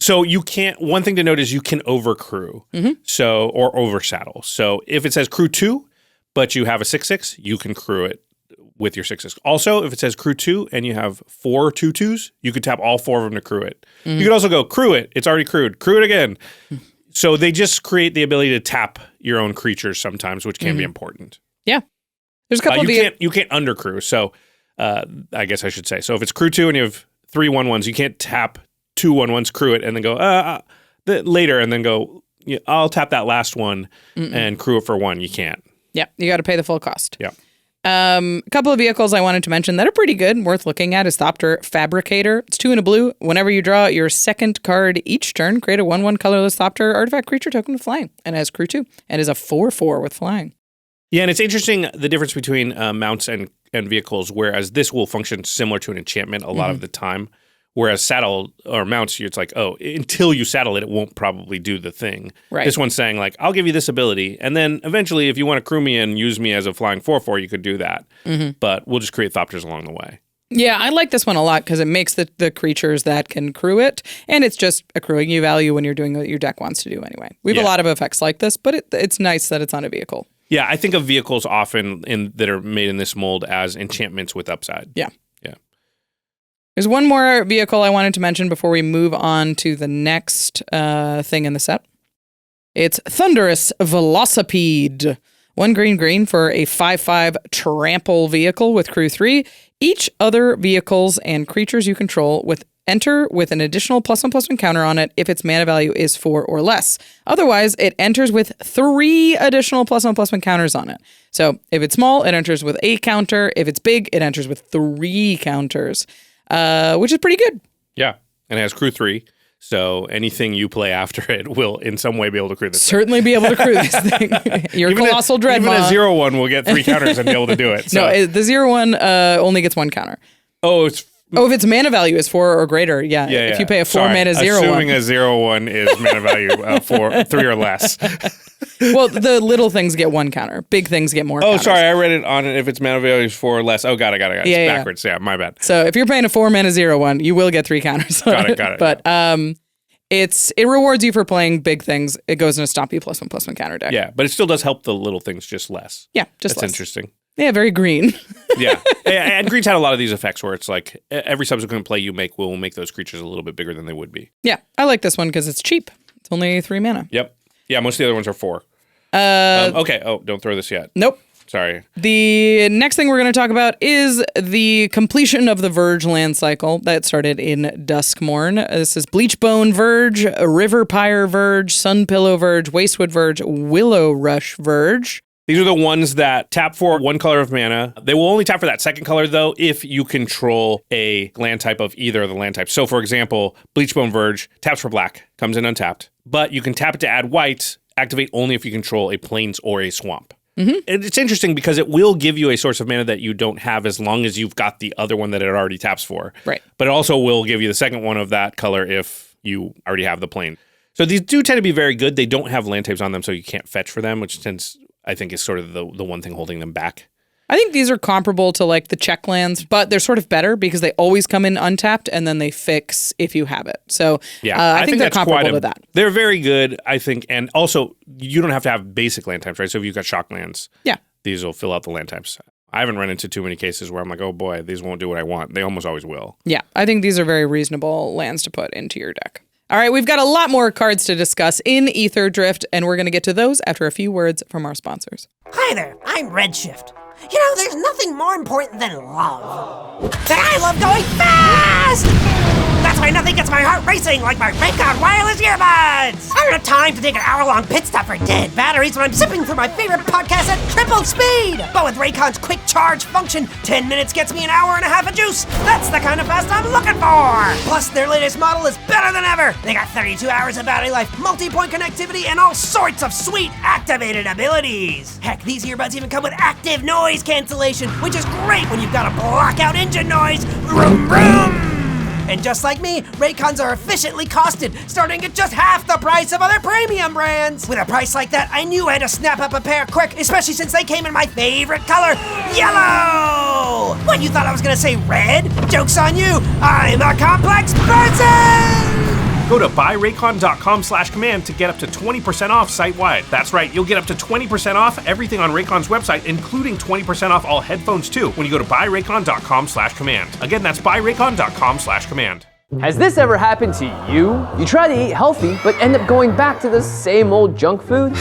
Speaker 3: So you can't, one thing to note is you can overcrew, or oversaddle. So if it says crew 2, but you have a 6/6, you can crew it with your 6s. Also, if it says crew 2 and you have 4 2/2s, you could tap all 4 of them to crew it. You could also go crew it. It's already crewed. Crew it again. So they just create the ability to tap your own creatures sometimes, which can be important.
Speaker 1: Yeah. There's a couple of
Speaker 3: you can't undercrew. So I guess I should say. So if it's crew 2 and you have 3 1/1s, you can't tap 2 1/1s, crew it, and then go later, and then go, I'll tap that last one and crew it for 1. You can't.
Speaker 1: Yeah, you got to pay the full cost.
Speaker 3: Yeah.
Speaker 1: A couple of vehicles I wanted to mention that are pretty good, worth looking at, is Thopter Fabricator. It's 2 and a blue. Whenever you draw your second card each turn, create a 1/1 colorless Thopter artifact creature token with flying, and has crew 2, and is a 4/4 with flying.
Speaker 3: Yeah, and it's interesting the difference between mounts and vehicles, whereas this will function similar to an enchantment a lot of the time. Whereas saddle or mounts, it's like, until you saddle it, it won't probably do the thing.
Speaker 1: Right.
Speaker 3: This one's saying, like, I'll give you this ability, and then eventually, if you want to crew me and use me as a flying 4/4, you could do that. But we'll just create Thopters along the way.
Speaker 1: Yeah, I like this one a lot because it makes the creatures that can crew it, and it's just accruing you value when you're doing what your deck wants to do anyway. We have a lot of effects like this, but it's nice that it's on a vehicle.
Speaker 3: Yeah, I think of vehicles often that are made in this mold as enchantments with upside.
Speaker 1: Yeah. There's one more vehicle I wanted to mention before we move on to the next thing in the set. It's Thunderous Velocipede. 1 green for a 5/5 trample vehicle with crew 3. Each other vehicles and creatures you control enter with an additional +1/+1 counter on it if its mana value is 4 or less. Otherwise, it enters with 3 additional +1/+1 counters on it. So if it's small, it enters with a counter. If it's big, it enters with 3 counters. Which is pretty good.
Speaker 3: Yeah, and it has crew 3, so anything you play after it will in some way be able to crew this
Speaker 1: Certainly be able to crew this thing. Your Colossal Dreadmaw.
Speaker 3: Even a 0/1 will get 3 counters and be able to do it. So.
Speaker 1: No, the 0/1 only gets 1 counter. If its mana value is 4 or greater, yeah. If you pay a 4 mana 0/1.
Speaker 3: Assuming a 0/1 is mana value 3 or less.
Speaker 1: Well, the little things get 1 counter. Big things get more counters.
Speaker 3: Sorry, I read it on it. If its mana value is 4 or less. Oh, got it. It's backwards. Yeah, my bad.
Speaker 1: So if you're paying a 4 mana 0/1, you will get 3 counters.
Speaker 3: Got it.
Speaker 1: But it rewards you for playing big things. It goes in a stop you +1/+1 counter deck.
Speaker 3: Yeah, but it still does help the little things just less.
Speaker 1: Yeah, just
Speaker 3: That's
Speaker 1: less.
Speaker 3: interesting.
Speaker 1: Yeah, very green.
Speaker 3: Yeah. And green's had a lot of these effects where it's like every subsequent play you make will make those creatures a little bit bigger than they would be.
Speaker 1: Yeah, I like this one because it's cheap. It's only 3 mana.
Speaker 3: Yep. Yeah, most of the other ones are 4. Okay. Oh, don't throw this yet.
Speaker 1: Nope.
Speaker 3: Sorry.
Speaker 1: The next thing we're going to talk about is the completion of the Verge land cycle that started in Duskmorn. This is Bleachbone Verge, Riverpire Verge, Sunpillow Verge, Wastewood Verge, Willow Rush Verge.
Speaker 3: These are the ones that tap for 1 color of mana. They will only tap for that second color, though, if you control a land type of either of the land types. So, for example, Bleachbone Verge taps for black, comes in untapped, but you can tap it to add white, activate only if you control a plains or a swamp. And it's interesting because it will give you a source of mana that you don't have as long as you've got the other one that it already taps for.
Speaker 1: Right.
Speaker 3: But it also will give you the second one of that color if you already have the plain. So these do tend to be very good. They don't have land types on them, so you can't fetch for them, which tends, I think, is sort of the one thing holding them back.
Speaker 1: I think these are comparable to like the check lands, but they're sort of better because they always come in untapped and then they fix if you have it. So
Speaker 3: yeah,
Speaker 1: I think they're comparable to that.
Speaker 3: They're very good, I think. And also, you don't have to have basic land types, right? So if you've got shock lands, these will fill out the land types. I haven't run into too many cases where I'm like, oh boy, these won't do what I want. They almost always will.
Speaker 1: Yeah, I think these are very reasonable lands to put into your deck. All right, we've got a lot more cards to discuss in Aetherdrift, and we're going to get to those after a few words from our sponsors.
Speaker 4: Hi there, I'm Redshift. You know, there's nothing more important than love. And I love going fast! That's why nothing gets my heart racing like my RAYCON wireless earbuds! I don't have time to take an hour-long pit stop for dead batteries when I'm zipping through my favorite podcast at triple speed! But with RAYCON's quick charge function, 10 minutes gets me an hour and a half of juice! That's the kind of fast I'm looking for! Plus, their latest model is better than ever! They got 32 hours of battery life, multi-point connectivity, and all sorts of sweet activated abilities! Heck, these earbuds even come with active noise cancellation, which is great when you've got to block out engine noise! Vroom, vroom! And just like me, RAYCONs are efficiently costed, starting at just half the price of other premium brands. With a price like that, I knew I had to snap up a pair quick, especially since they came in my favorite color, yellow! What, you thought I was gonna say red? Joke's on you, I'm a complex person!
Speaker 3: Go to buyraycon.com/command to get up to 20% off site-wide. That's right, you'll get up to 20% off everything on Raycon's website, including 20% off all headphones too, when you go to buyraycon.com/command. Again, that's buyraycon.com/command.
Speaker 5: Has this ever happened to you? You try to eat healthy, but end up going back to the same old junk food?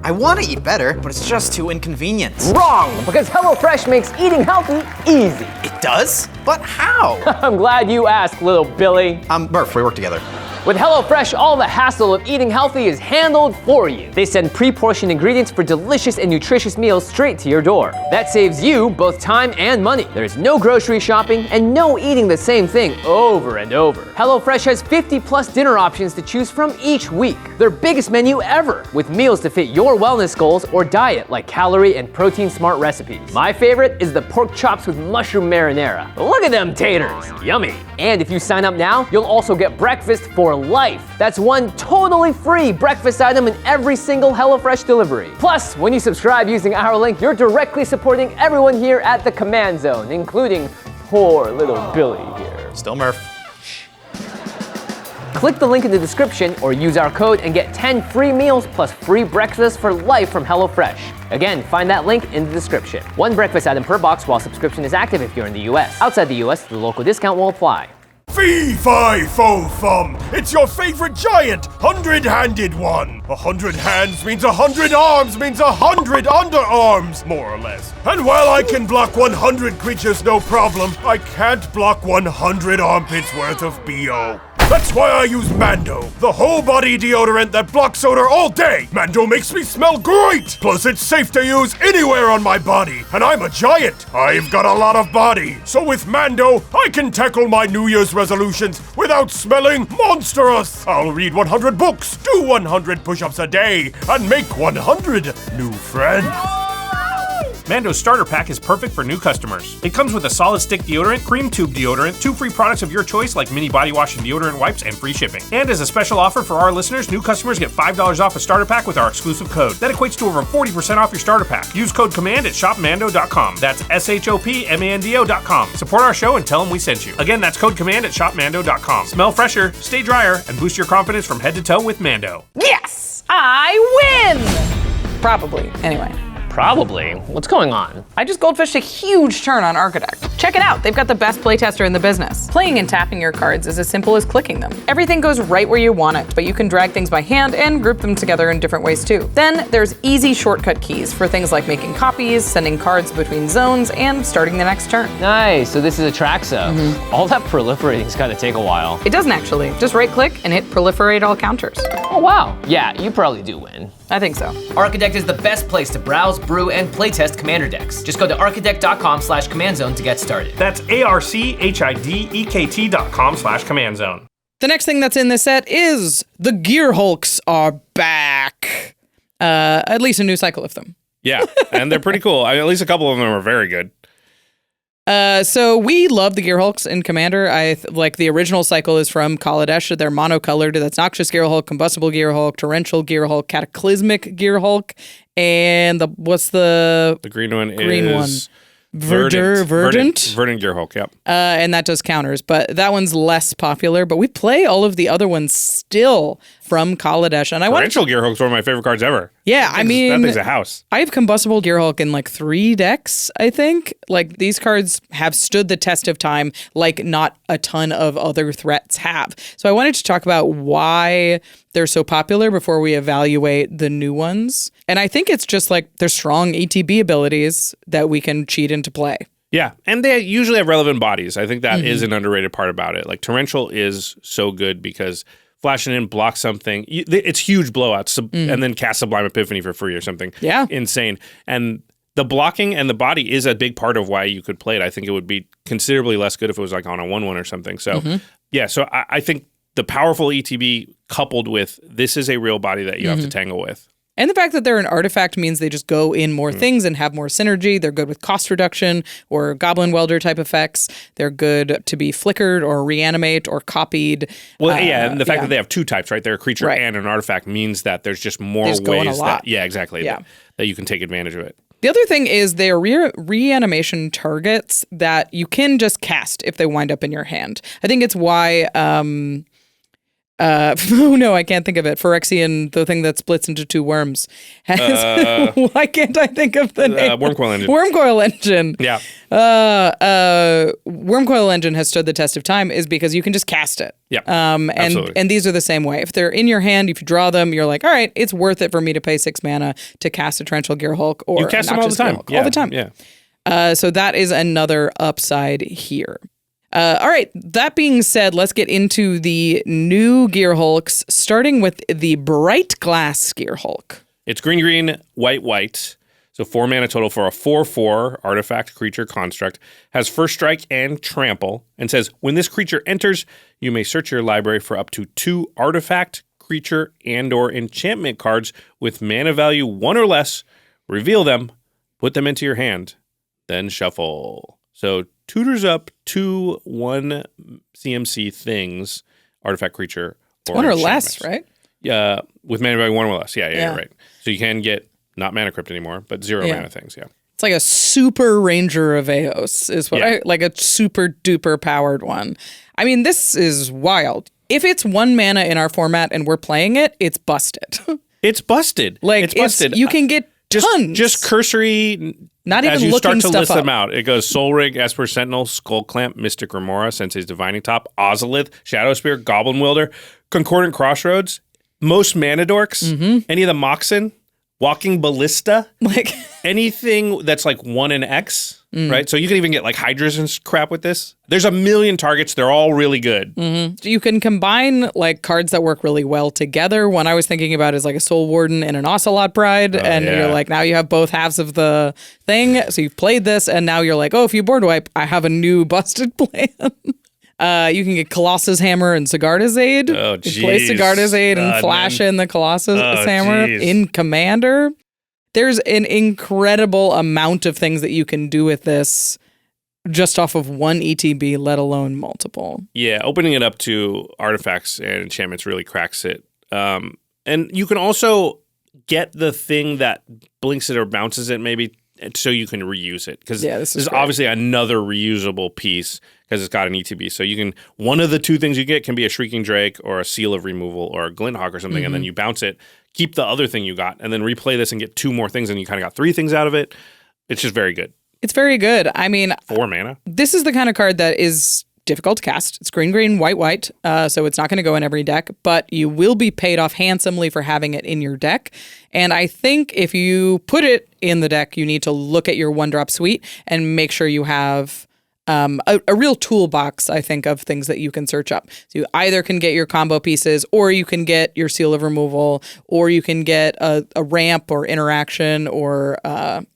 Speaker 6: I want to eat better, but it's just too inconvenient.
Speaker 5: Wrong! Because HelloFresh makes eating healthy easy.
Speaker 6: It does? But how?
Speaker 5: I'm glad you asked, little Billy.
Speaker 6: Murph, we work together.
Speaker 5: With HelloFresh, all the hassle of eating healthy is handled for you. They send pre-portioned ingredients for delicious and nutritious meals straight to your door. That saves you both time and money. There's no grocery shopping and no eating the same thing over and over. HelloFresh has 50+ dinner options to choose from each week. Their biggest menu ever, with meals to fit your wellness goals or diet, like calorie and protein smart recipes. My favorite is the pork chops with mushroom marinara. Look at them taters, yummy. And if you sign up now, you'll also get breakfast for life. That's one totally free breakfast item in every single HelloFresh delivery. Plus, when you subscribe using our link, you're directly supporting everyone here at the Command Zone, including poor little Billy here.
Speaker 6: Still Murph.
Speaker 5: Click the link in the description or use our code and get 10 free meals plus free breakfast for life from HelloFresh. Again, find that link in the description. One breakfast item per box while subscription is active if you're in the US. Outside the US, the local discount will apply.
Speaker 7: Fee-fi-fo-fum! It's your favorite giant, 100-handed one! 100 hands means 100 arms means 100 underarms, more or less. And while I can block 100 creatures no problem, I can't block 100 armpits worth of BO. That's why I use MANDO, the whole body deodorant that blocks odor all day. MANDO makes me smell great! Plus it's safe to use anywhere on my body, and I'm a giant. I've got a lot of body. So with MANDO, I can tackle my New Year's resolutions without smelling monstrous. I'll read 100 books, do 100 push-ups a day, and make 100 new friends.
Speaker 3: Mando's starter pack is perfect for new customers. It comes with a solid stick deodorant, cream tube deodorant, 2 free products of your choice like mini body wash and deodorant wipes, and free shipping. And as a special offer for our listeners, new customers get $5 off a starter pack with our exclusive code. That equates to over 40% off your starter pack. Use code COMMAND at shopmando.com. That's SHOPMANDO.com. Support our show and tell them we sent you. Again, that's code COMMAND at shopmando.com. Smell fresher, stay drier, and boost your confidence from head to toe with Mando.
Speaker 1: Yes, I win! Probably, anyway.
Speaker 5: Probably. What's going on?
Speaker 1: I just goldfished a huge turn on ARCHIDEKT. Check it out, they've got the best playtester in the business. Playing and tapping your cards is as simple as clicking them. Everything goes right where you want it, but you can drag things by hand and group them together in different ways too. Then there's easy shortcut keys for things like making copies, sending cards between zones, and starting the next turn.
Speaker 5: Nice, so this is a Traxa. All that proliferating's gotta take a while.
Speaker 1: It doesn't actually. Just right click and hit proliferate all counters.
Speaker 5: Oh wow, yeah, you probably do win.
Speaker 1: I think so.
Speaker 5: ARCHIDEKT is the best place to browse, brew, and playtest commander decks. Just go to archidekt.com/command-zone to get started.
Speaker 3: That's ARCHIDEKT.com/command-zone.
Speaker 1: The next thing that's in this set is the Gearhulks are back. At least a new cycle of them.
Speaker 3: Yeah, and they're pretty cool. At least a couple of them are very good.
Speaker 1: So we love the Gearhulks in Commander. Like the original cycle is from Kaladesh. They're monocolored. That's Noxious Gearhulk, Combustible Gearhulk, Torrential Gearhulk, Cataclysmic Gearhulk, and the
Speaker 3: green one
Speaker 1: is
Speaker 3: Verdant Gearhulk, yep.
Speaker 1: And that does counters, but that one's less popular. But we play all of the other ones still from Kaladesh. And
Speaker 3: Torrential Gearhulk's one of my favorite cards ever.
Speaker 1: Yeah,
Speaker 3: that thing's a house.
Speaker 1: I have Combustible Gearhulk in like 3 decks, I think. Like these cards have stood the test of time like not a ton of other threats have. So I wanted to talk about why they're so popular before we evaluate the new ones. And I think it's just like their strong ETB abilities that we can cheat into play.
Speaker 3: Yeah, and they usually have relevant bodies. I think that is an underrated part about it. Like Torrential is so good because flashing in, block something. It's huge blowouts, and then cast Sublime Epiphany for free or something.
Speaker 1: Yeah.
Speaker 3: Insane. And the blocking and the body is a big part of why you could play it. I think it would be considerably less good if it was like on a 1/1 or something. So, yeah, so I think the powerful ETB coupled with this is a real body that you have to tangle with.
Speaker 1: And the fact that they're an artifact means they just go in more things and have more synergy. They're good with cost reduction or Goblin Welder type effects. They're good to be flickered or reanimate or copied.
Speaker 3: Well, yeah, and the fact that they have 2 types, right? They're a creature and an artifact means that there's just more ways that you can take advantage of it.
Speaker 1: The other thing is they are reanimation targets that you can just cast if they wind up in your hand. I think it's why Oh no, I can't think of it. Phyrexian, the thing that splits into two worms. Why can't I think of the name?
Speaker 3: Wormcoil Engine.
Speaker 1: Wormcoil Engine.
Speaker 3: Yeah.
Speaker 1: Wormcoil Engine has stood the test of time is because you can just cast it.
Speaker 3: Yeah.
Speaker 1: And these are the same way. If they're in your hand, if you draw them, you're like, all right, it's worth it for me to pay 6 mana to cast a Torrential Gearhulk or
Speaker 3: you cast them all the time.
Speaker 1: All the time.
Speaker 3: Yeah.
Speaker 1: So that is another upside here. All right, that being said, let's get into the new Gearhulks, starting with the Brightglass Gearhulk.
Speaker 3: It's green, white. So 4 mana total for a 4/4 artifact creature construct. Has first strike and trample, and says, when this creature enters, you may search your library for up to 2 artifact, creature, and/or enchantment cards with mana value 1 or less. Reveal them, put them into your hand, then shuffle. So tutors up 2 1 CMC things, artifact, creature, or
Speaker 1: 1 or less, right?
Speaker 3: Yeah, with mana value 1 or less. Yeah,
Speaker 1: Yeah.
Speaker 3: you're right. So you can get not mana crypt anymore, but 0 mana things. Yeah.
Speaker 1: It's like a super Ranger of Eos is what like a super duper powered one. I mean, this is wild. If it's 1 mana in our format and we're playing it, it's busted.
Speaker 3: It's busted.
Speaker 1: Like
Speaker 3: it's busted.
Speaker 1: You can get tons.
Speaker 3: Just cursory.
Speaker 1: Not even
Speaker 3: as you
Speaker 1: looking
Speaker 3: start to
Speaker 1: stuff
Speaker 3: list
Speaker 1: up.
Speaker 3: them out, it goes Soul Ring, Esper Sentinel, Skull Clamp, Mystic Remora, Sensei's Divining Top, Ozolith, Shadow Spear, Goblin Wielder, Concordant Crossroads, most Mana Dorks, any of the Moxen, Walking Ballista,
Speaker 1: like
Speaker 3: anything that's like 1 in X, right? So you can even get like Hydras and crap with this. There's a million targets. They're all really good.
Speaker 1: you can combine like cards that work really well together. One I was thinking about is like a Soul Warden and an Ocelot Bride, and
Speaker 3: yeah.
Speaker 1: you're like, now you have both halves of the thing. So you've played this, and now you're like, oh, if you board wipe, I have a new busted plan. You can get Colossus Hammer and Sigarda's Aid.
Speaker 3: Oh,
Speaker 1: You play
Speaker 3: jeez.
Speaker 1: Sigarda's Aid and flash in the Colossus Hammer
Speaker 3: jeez.
Speaker 1: in Commander. There's an incredible amount of things that you can do with this just off of 1 ETB, let alone multiple.
Speaker 3: Yeah, opening it up to artifacts and enchantments really cracks it. And you can also get the thing that blinks it or bounces it maybe so you can reuse it. Because
Speaker 1: this is
Speaker 3: there's obviously another reusable piece because it's got an ETB. So you can, one of the 2 things you get can be a Shrieking Drake or a Seal of Removal or a Glinthawk or something, and then you bounce it, keep the other thing you got, and then replay this and get 2 more things, and you kind of got 3 things out of it. It's just very good.
Speaker 1: It's very good. I mean,
Speaker 3: 4 mana.
Speaker 1: this is the kind of card that is difficult to cast. It's green, white, so it's not going to go in every deck, but you will be paid off handsomely for having it in your deck. And I think if you put it in the deck, you need to look at your 1-drop suite and make sure you have a real toolbox, I think, of things that you can search up. So you either can get your combo pieces, or you can get your Seal of Removal, or you can get a ramp or interaction, or,
Speaker 3: The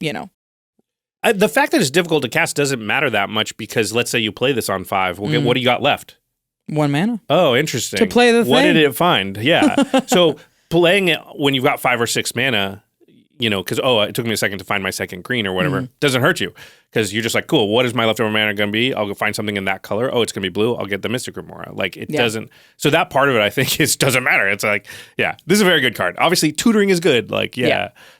Speaker 3: fact that it's difficult to cast doesn't matter that much because let's say you play this on 5. Well, what do you got left?
Speaker 1: 1 mana.
Speaker 3: Oh, interesting.
Speaker 1: To play the
Speaker 3: What
Speaker 1: thing.
Speaker 3: did it find? Yeah. So playing it when you've got 5 or 6 mana, because, it took me a second to find my second green or whatever, doesn't hurt you because you're just like, cool, what is my leftover mana going to be? I'll go find something in that color. Oh, it's going to be blue. I'll get the Mystic Remora. Like, it doesn't. So that part of it, I think, doesn't matter. It's like, this is a very good card. Obviously, tutoring is good. Like,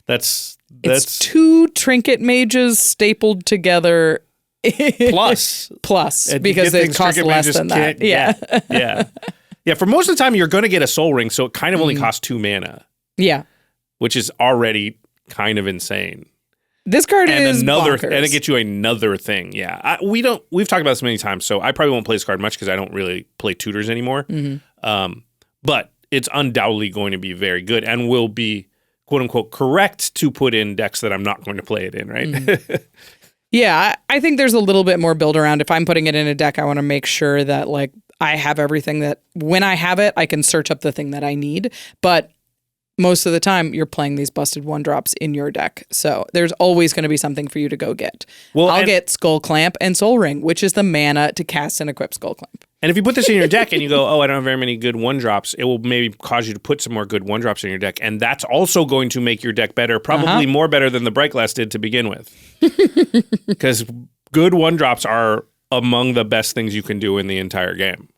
Speaker 3: that's
Speaker 1: It's 2 trinket mages stapled together.
Speaker 3: plus.
Speaker 1: Plus,
Speaker 3: And
Speaker 1: because
Speaker 3: you get
Speaker 1: it
Speaker 3: things
Speaker 1: costs
Speaker 3: Trinket
Speaker 1: less
Speaker 3: Mages
Speaker 1: than that.
Speaker 3: can't
Speaker 1: Yeah.
Speaker 3: get. Yeah. For most of the time, you're going to get a Soul Ring, so it kind of only costs 2 mana,
Speaker 1: Yeah.
Speaker 3: which is already kind of insane.
Speaker 1: This card
Speaker 3: And
Speaker 1: is
Speaker 3: another,
Speaker 1: bonkers.
Speaker 3: and it gets you another thing. Yeah, we've talked about this many times, so I probably won't play this card much because I don't really play tutors anymore. But it's undoubtedly going to be very good and will be quote unquote correct to put in decks that I'm not going to play it in. Right?
Speaker 1: Yeah, I think there's a little bit more build around. If I'm putting it in a deck, I want to make sure that like I have everything that when I have it, I can search up the thing that I need. But most of the time, you're playing these busted 1-drops in your deck. So there's always going to be something for you to go get.
Speaker 3: Well,
Speaker 1: I'll get Skull Clamp and Soul Ring, which is the mana to cast and equip Skull Clamp.
Speaker 3: And if you put this in your deck and you go, oh, I don't have very many good 1-drops, it will maybe cause you to put some more good 1-drops in your deck. And that's also going to make your deck better, probably more better than the Brightglass did to begin with. Because good 1-drops are among the best things you can do in the entire game.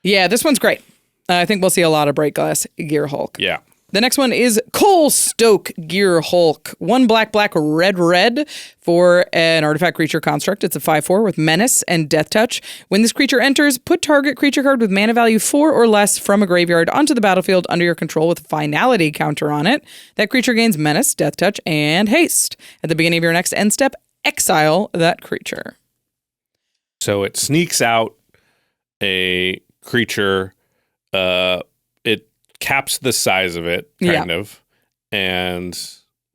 Speaker 1: Yeah, this one's great. I think we'll see a lot of Brightglass Gearhulk.
Speaker 3: Yeah.
Speaker 1: The next one is Coalstoke Gearhulk. 1 black, red for an artifact creature construct. It's a 5/4 with Menace and Death Touch. When this creature enters, put target creature card with mana value 4 or less from a graveyard onto the battlefield under your control with a finality counter on it. That creature gains Menace, Death Touch, and Haste. At the beginning of your next end step, exile that creature.
Speaker 3: So it sneaks out a creature. It caps the size of it, kind of. And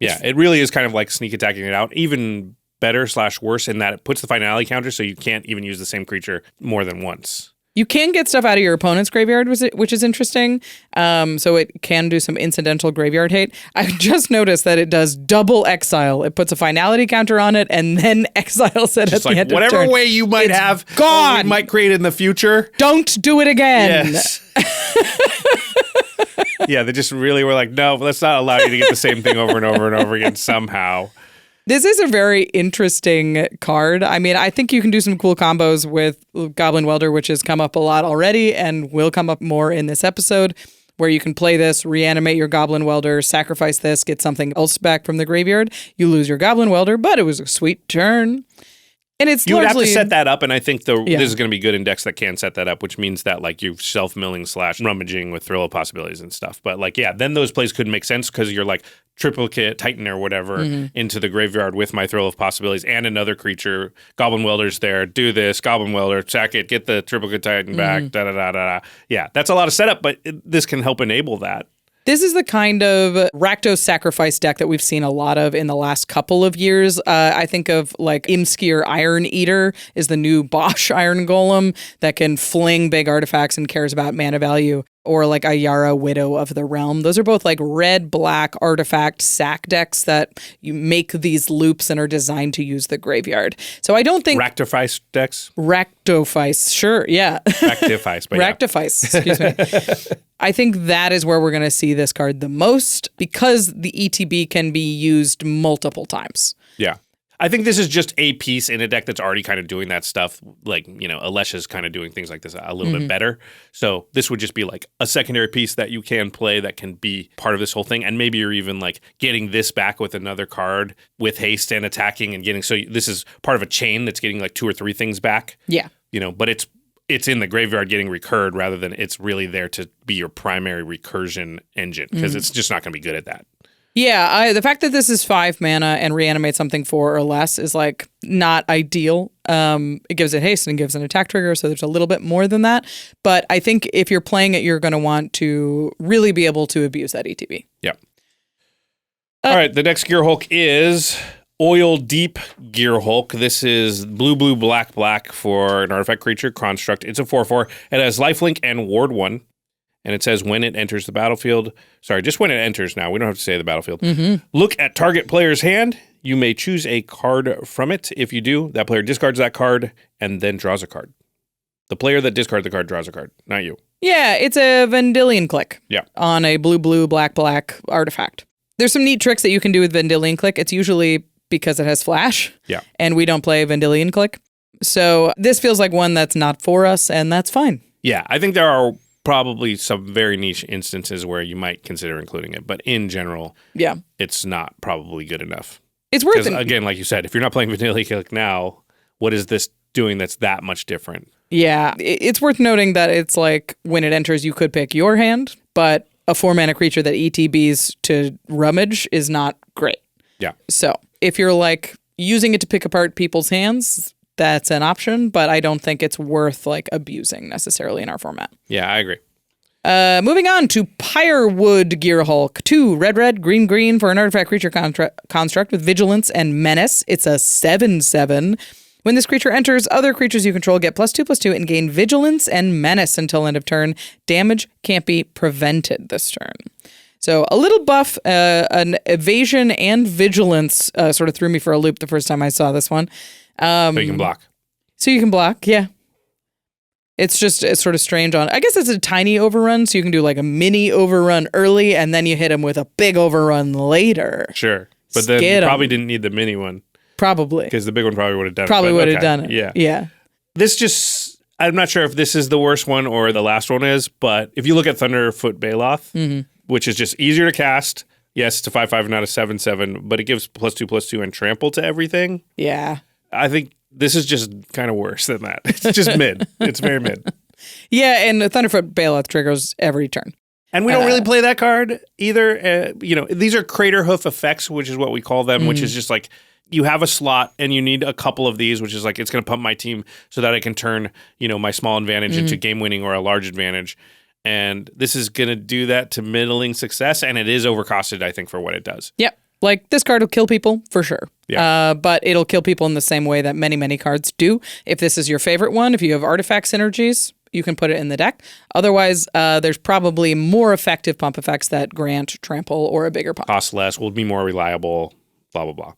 Speaker 3: yeah, it really is kind of like sneak attacking it out. Even better / worse in that it puts the finality counter so you can't even use the same creature more than once.
Speaker 1: You can get stuff out of your opponent's graveyard, which is interesting. So it can do some incidental graveyard hate. I just noticed that it does double exile. It puts a finality counter on it and then exiles it
Speaker 3: Just
Speaker 1: at the end of
Speaker 3: whatever
Speaker 1: turn.
Speaker 3: way you might
Speaker 1: It's
Speaker 3: have,
Speaker 1: gone.
Speaker 3: or you might create in the future.
Speaker 1: Don't do it again.
Speaker 3: Yes. Yeah, they just really were like, no, let's not allow you to get the same thing over and over and over again somehow.
Speaker 1: This is a very interesting card. I mean, I think you can do some cool combos with Goblin Welder, which has come up a lot already and will come up more in this episode, where you can play this, reanimate your Goblin Welder, sacrifice this, get something else back from the graveyard. You lose your Goblin Welder, but it was a sweet turn. And it's
Speaker 3: You would have
Speaker 1: largely
Speaker 3: to set that up, and I think this is going to be good in decks that can set that up, which means that like you're self-milling / rummaging with Thrill of Possibilities and stuff. But like, yeah, then those plays could make sense because you're like triplicate Titan or whatever into the graveyard with my Thrill of Possibilities and another creature. Goblin Welder's there. Do this. Goblin Welder. Sack it. Get the triplicate Titan back. Da da da da. Yeah, that's a lot of setup, but this can help enable that.
Speaker 1: This is the kind of Rakdos sacrifice deck that we've seen a lot of in the last couple of years. I think of like Imskir Iron Eater is the new Bosch Iron Golem that can fling big artifacts and cares about mana value. Or like Ayara Widow of the Realm. Those are both like red-black artifact sack decks that you make these loops and are designed to use the graveyard. So I don't think...
Speaker 3: Rectifice decks?
Speaker 1: Rectifice, sure, yeah.
Speaker 3: Rectifice, but
Speaker 1: Rectifice, excuse me. I think that is where we're going to see this card the most because the ETB can be used multiple times.
Speaker 3: Yeah. I think this is just a piece in a deck that's already kind of doing that stuff. Like, you know, Alesha's kind of doing things like this a little bit better. So this would just be like a secondary piece that you can play that can be part of this whole thing. And maybe you're even like getting this back with another card with haste and attacking and getting. So this is part of a chain that's getting like 2 or 3 things back.
Speaker 1: Yeah.
Speaker 3: You know, but it's in the graveyard getting recurred rather than it's really there to be your primary recursion engine because it's just not going to be good at that.
Speaker 1: Yeah, the fact that this is 5 mana and reanimate something 4 or less is like not ideal. It gives it haste and it gives an attack trigger, so there's a little bit more than that. But I think if you're playing it, you're going to want to really be able to abuse that ETB.
Speaker 3: Yeah. All right, the next Gearhulk is Oildeep Gearhulk. This is blue, black for an artifact creature construct. It's a 4/4. It has lifelink and ward 1. And it says when it enters the battlefield. Sorry, just when it enters now. We don't have to say the battlefield. Look at target player's hand. You may choose a card from it. If you do, that player discards that card and then draws a card. The player that discards the card draws a card, not you.
Speaker 1: Yeah, it's a Vendilion Click on a blue, black artifact. There's some neat tricks that you can do with Vendilion Click. It's usually because it has flash.
Speaker 3: Yeah.
Speaker 1: And we don't play Vendilion Click. So this feels like one that's not for us, and that's fine.
Speaker 3: Yeah, I think there are probably some very niche instances where you might consider including it, but in general, it's not probably good enough.
Speaker 1: It's worth it.
Speaker 3: Again, like you said, if you're not playing Vanilla Click now, what is this doing that's that much different?
Speaker 1: Yeah, it's worth noting that it's like when it enters, you could pick your hand, but a 4-mana creature that ETBs to rummage is not great.
Speaker 3: Yeah.
Speaker 1: So if you're like using it to pick apart people's hands, that's an option, but I don't think it's worth like abusing necessarily in our format.
Speaker 3: Yeah, I agree.
Speaker 1: Moving on to Pyrewood Gearhulk. 2 red, green for an artifact creature construct with vigilance and menace. It's a 7/7. When this creature enters, other creatures you control get +2/+2 and gain vigilance and menace until end of turn. Damage can't be prevented this turn. So a little buff, an evasion and vigilance sort of threw me for a loop the first time I saw this one.
Speaker 3: So you can block.
Speaker 1: So you can block, yeah. It's sort of strange I guess it's a tiny overrun, so you can do like a mini overrun early, and then you hit him with a big overrun later.
Speaker 3: Sure. But then you probably didn't need the mini one.
Speaker 1: Probably.
Speaker 3: Because the big one probably would have done it.
Speaker 1: Probably would have done it.
Speaker 3: Yeah.
Speaker 1: Yeah.
Speaker 3: I'm not sure if this is the worst one or the last one is, but if you look at Thunderfoot Baloth, which is just easier to cast. Yes, it's a 5/5 not a 7/7, but it gives +2/+2 and trample to everything.
Speaker 1: Yeah.
Speaker 3: I think this is just kind of worse than that. It's just mid. It's very mid.
Speaker 1: Yeah, and the Thunderfoot Baloth triggers every turn.
Speaker 3: And we don't really play that card either. These are Crater Hoof effects, which is what we call them, which is just like you have a slot and you need a couple of these, which is like it's going to pump my team so that I can turn, my small advantage into game winning or a large advantage. And this is going to do that to middling success, and it is overcosted, I think, for what it does.
Speaker 1: Yep. Like, this card will kill people, for sure.
Speaker 3: Yeah.
Speaker 1: But it'll kill people in the same way that many, many cards do. If this is your favorite one, if you have artifact synergies, you can put it in the deck. Otherwise, there's probably more effective pump effects that grant trample or a bigger pump.
Speaker 3: Cost less, will be more reliable, blah, blah, blah.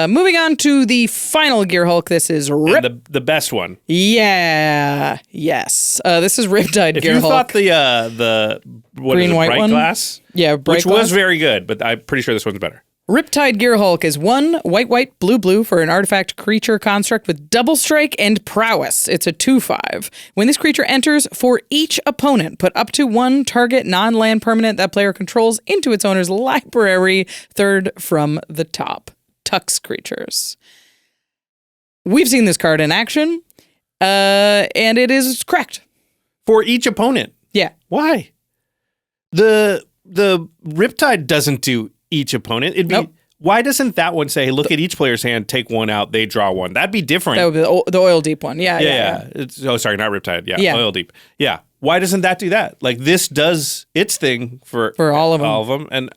Speaker 1: Moving on to the final Gearhulk. This is
Speaker 3: the best one.
Speaker 1: Yeah. Yes. This is Riptide Gearhulk.
Speaker 3: If you thought the
Speaker 1: green white one,
Speaker 3: Brightglass,
Speaker 1: Brightglass,
Speaker 3: which was very good, but I'm pretty sure this one's better.
Speaker 1: Riptide Gearhulk is 1 white, blue for an artifact creature construct with double strike and prowess. It's a 2/5. When this creature enters, for each opponent, put up to 1 target non-land permanent that player controls into its owner's library, third from the top. Tux creatures. We've seen this card in action, and it is correct.
Speaker 3: For each opponent?
Speaker 1: Yeah.
Speaker 3: Why? The Riptide doesn't do each opponent. It'd be
Speaker 1: Nope.
Speaker 3: Why doesn't that one say, look at each player's hand, take one out, they draw one? That'd be different.
Speaker 1: That would be the Oildeep one. Yeah.
Speaker 3: Sorry, not Riptide. Yeah,
Speaker 1: Yeah.
Speaker 3: Oildeep. Yeah. Why doesn't that do that? Like, this does its thing for
Speaker 1: all of them.
Speaker 3: All of them. And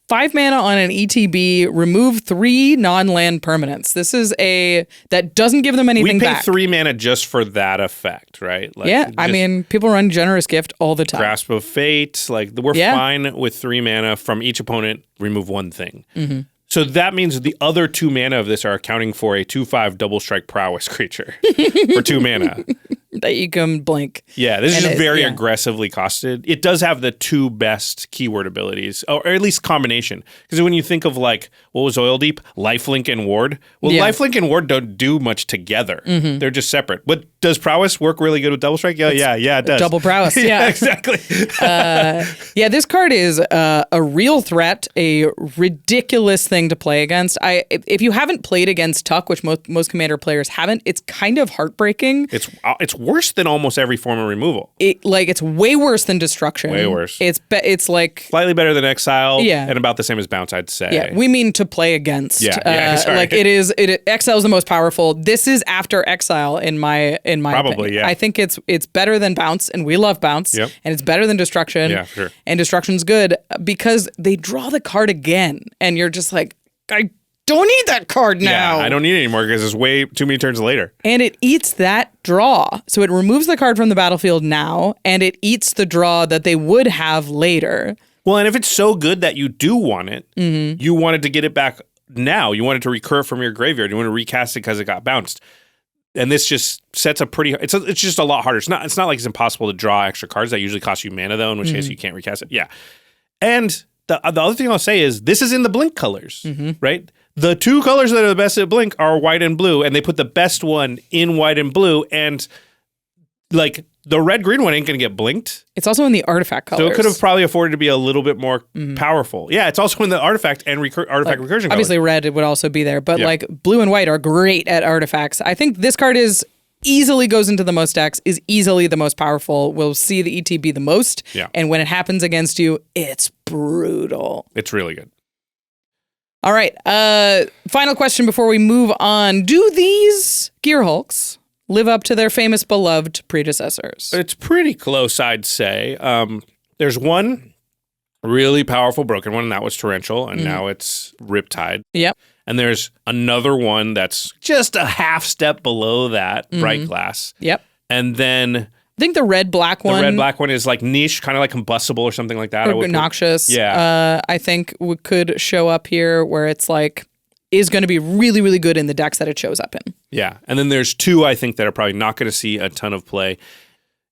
Speaker 1: 5 mana on an ETB, remove 3 non-land permanents. This is that doesn't give them anything
Speaker 3: we pay
Speaker 1: back.
Speaker 3: 3 mana just for that effect, right? Like,
Speaker 1: Yeah, I mean, people run Generous Gift all the time.
Speaker 3: Grasp of Fate, like we're fine with 3 mana from each opponent, remove 1 thing.
Speaker 1: Mm-hmm.
Speaker 3: So that means the other 2 mana of this are accounting for a 2/5 double strike prowess creature for 2 mana.
Speaker 1: That you can blink.
Speaker 3: Yeah, this is very aggressively costed. It does have the 2 best keyword abilities, or at least combination. Because when you think of like, what was Oildeep? Lifelink and Ward. Well, Lifelink and Ward don't do much together.
Speaker 1: Mm-hmm.
Speaker 3: They're just separate. But does prowess work really good with double strike? Yeah, it does.
Speaker 1: Double prowess, yeah.
Speaker 3: Exactly.
Speaker 1: This card is a real threat, a ridiculous thing to play against. If you haven't played against Tuck, which most Commander players haven't, it's kind of heartbreaking.
Speaker 3: It's worse than almost every form of removal.
Speaker 1: It's way worse than Destruction.
Speaker 3: Way worse.
Speaker 1: It's like
Speaker 3: slightly better than Exile.
Speaker 1: Yeah.
Speaker 3: And about the same as Bounce, I'd say.
Speaker 1: Yeah, we mean to play against.
Speaker 3: Sorry.
Speaker 1: Like Exile is the most powerful. This is after Exile in my
Speaker 3: Probably,
Speaker 1: opinion.
Speaker 3: yeah.
Speaker 1: I think it's better than Bounce, and we love Bounce.
Speaker 3: Yep.
Speaker 1: And it's better than Destruction.
Speaker 3: Yeah, sure.
Speaker 1: And Destruction's good because they draw the card again, and you're just like, I don't need that card now.
Speaker 3: Yeah, I don't need it anymore because it's way too many turns later.
Speaker 1: And it eats that draw. So it removes the card from the battlefield now, and it eats the draw that they would have later.
Speaker 3: Well, and if it's so good that you do want it, you wanted to get it back now. You wanted to recur from your graveyard. You want to recast it because it got bounced. And this just sets a pretty. It's just a lot harder. It's not like it's impossible to draw extra cards that usually cost you mana though, in which case you can't recast it. Yeah, and the other thing I'll say is this is in the Blink colors, right? The 2 colors that are the best at Blink are white and blue, and they put the best one in white and blue, and like the red-green one ain't gonna get blinked.
Speaker 1: It's also in the artifact colors.
Speaker 3: So it could have probably afforded to be a little bit more powerful. Yeah, it's also in the artifact and artifact recursion
Speaker 1: Obviously,
Speaker 3: colors.
Speaker 1: red would also be there, but like blue and white are great at artifacts. I think this card easily goes into the most decks, is easily the most powerful, will see the ETB the most, and when it happens against you, it's brutal.
Speaker 3: It's really good.
Speaker 1: All right, final question before we move on. Do these Gearhulks live up to their famous beloved predecessors?
Speaker 3: It's pretty close, I'd say. There's one really powerful broken one, and that was Torrential, and now it's Riptide.
Speaker 1: Yep.
Speaker 3: And there's another one that's just a half step below that, Brightglass.
Speaker 1: Yep.
Speaker 3: And then
Speaker 1: I think the red-black one.
Speaker 3: The red-black one is like niche, kind of like combustible or something like that.
Speaker 1: Or noxious.
Speaker 3: Yeah.
Speaker 1: I think could show up here where it's like, is going to be really, really good in the decks that it shows up in.
Speaker 3: Yeah. And then there's 2, I think, that are probably not going to see a ton of play.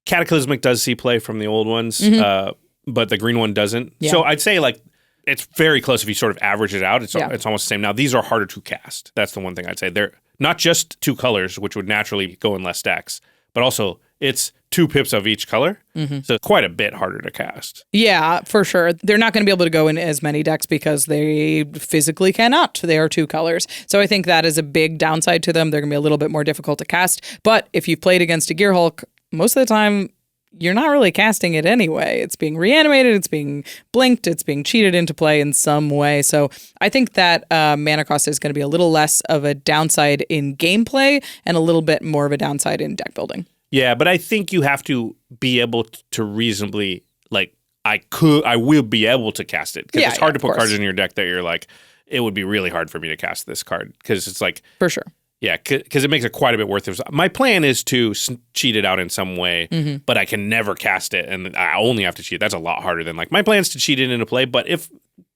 Speaker 3: Cataclysmic does see play from the old ones, but the green one doesn't.
Speaker 1: Yeah.
Speaker 3: So I'd say like it's very close if you sort of average it out. It's almost the same. Now, these are harder to cast. That's the one thing I'd say. They're not just 2 colors, which would naturally go in less decks, but also it's 2 pips of each color. So quite a bit harder to cast.
Speaker 1: Yeah, for sure. They're not going to be able to go in as many decks because they physically cannot. They are 2 colors. So I think that is a big downside to them. They're going to be a little bit more difficult to cast. But if you've played against a Gearhulk, most of the time, you're not really casting it anyway. It's being reanimated, it's being blinked, it's being cheated into play in some way. So I think that mana cost is going to be a little less of a downside in gameplay and a little bit more of a downside in deck building.
Speaker 3: Yeah, but I think you have to be able to reasonably, like, I will be able to cast it. Because it's hard to put cards in your deck that you're like, it would be really hard for me to cast this card. Because it's like...
Speaker 1: For sure.
Speaker 3: Yeah, because it makes it quite a bit worth it. My plan is to cheat it out in some way, but I can never cast it, and I only have to cheat. That's a lot harder than, like, my plan is to cheat it into play, but if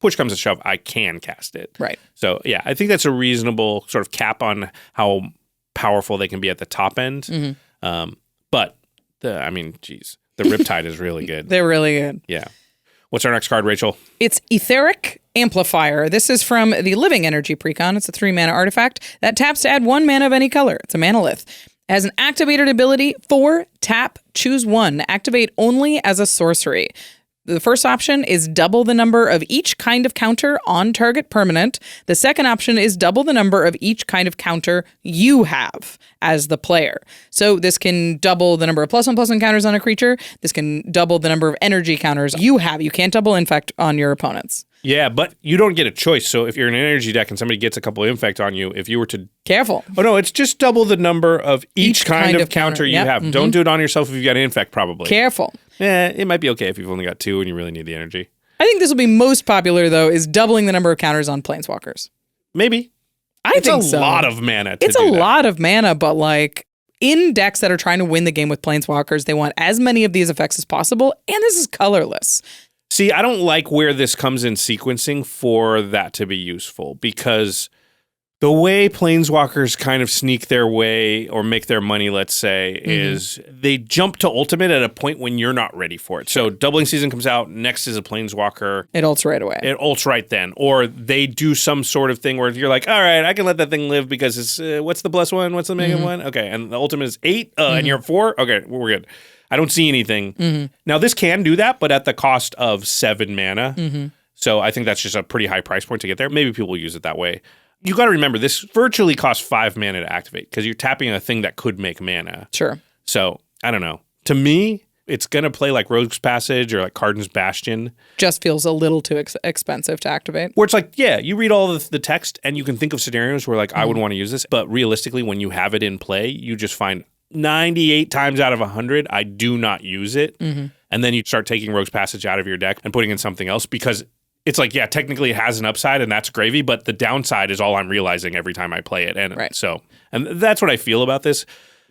Speaker 3: push comes to shove, I can cast it.
Speaker 1: Right.
Speaker 3: So, yeah, I think that's a reasonable sort of cap on how powerful they can be at the top end. But, the Riptide is really good.
Speaker 1: They're really good.
Speaker 3: Yeah. What's our next card, Rachel?
Speaker 1: It's Aetheric Amplifier. This is from the Living Energy precon. It's a 3-mana artifact that taps to add 1 mana of any color. It's a manalith. It has an activated ability, 4, tap, choose 1. Activate only as a sorcery. The first option is double the number of each kind of counter on target permanent. The second option is double the number of each kind of counter you have as the player. So this can double the number of +1/+1 counters on a creature. This can double the number of energy counters you have. You can't double infect on your opponents.
Speaker 3: Yeah, but you don't get a choice. So if you're in an energy deck and somebody gets a couple of infect on you, if you were to...
Speaker 1: Careful.
Speaker 3: Oh, no, it's just double the number of each kind of counter you have. Don't do it on yourself if you've got an infect, probably.
Speaker 1: Careful.
Speaker 3: It might be okay if you've only got 2 and you really need the energy.
Speaker 1: I think this will be most popular, though, is doubling the number of counters on Planeswalkers.
Speaker 3: Maybe.
Speaker 1: I think so.
Speaker 3: It's a lot of mana
Speaker 1: It's a lot of mana, but, like, in decks that are trying to win the game with Planeswalkers, they want as many of these effects as possible, and this is colorless.
Speaker 3: See, I don't like where this comes in sequencing for that to be useful, because the way Planeswalkers kind of sneak their way or make their money, let's say, is they jump to ultimate at a point when you're not ready for it. So doubling season comes out, next is a Planeswalker.
Speaker 1: It ults right away.
Speaker 3: It ults right then. Or they do some sort of thing where you're like, all right, I can let that thing live because it's, what's the +1? What's the mega one? Okay, and the ultimate is 8 and you're 4? Okay, we're good. I don't see anything. Now, this can do that, but at the cost of 7 mana. So I think that's just a pretty high price point to get there. Maybe people will use it that way. You got to remember, this virtually costs 5 mana to activate because you're tapping a thing that could make mana.
Speaker 1: Sure.
Speaker 3: So, I don't know. To me, it's going to play like Rogue's Passage or like Cardin's Bastion.
Speaker 1: Just feels a little too expensive to activate.
Speaker 3: Where it's like, yeah, you read all the text and you can think of scenarios where like, I would want to use this. But realistically, when you have it in play, you just find 98 times out of 100, I do not use it. And then you start taking Rogue's Passage out of your deck and putting in something else because it's like, yeah, technically it has an upside and that's gravy, but the downside is all I'm realizing every time I play it. And so, and that's what I feel about this.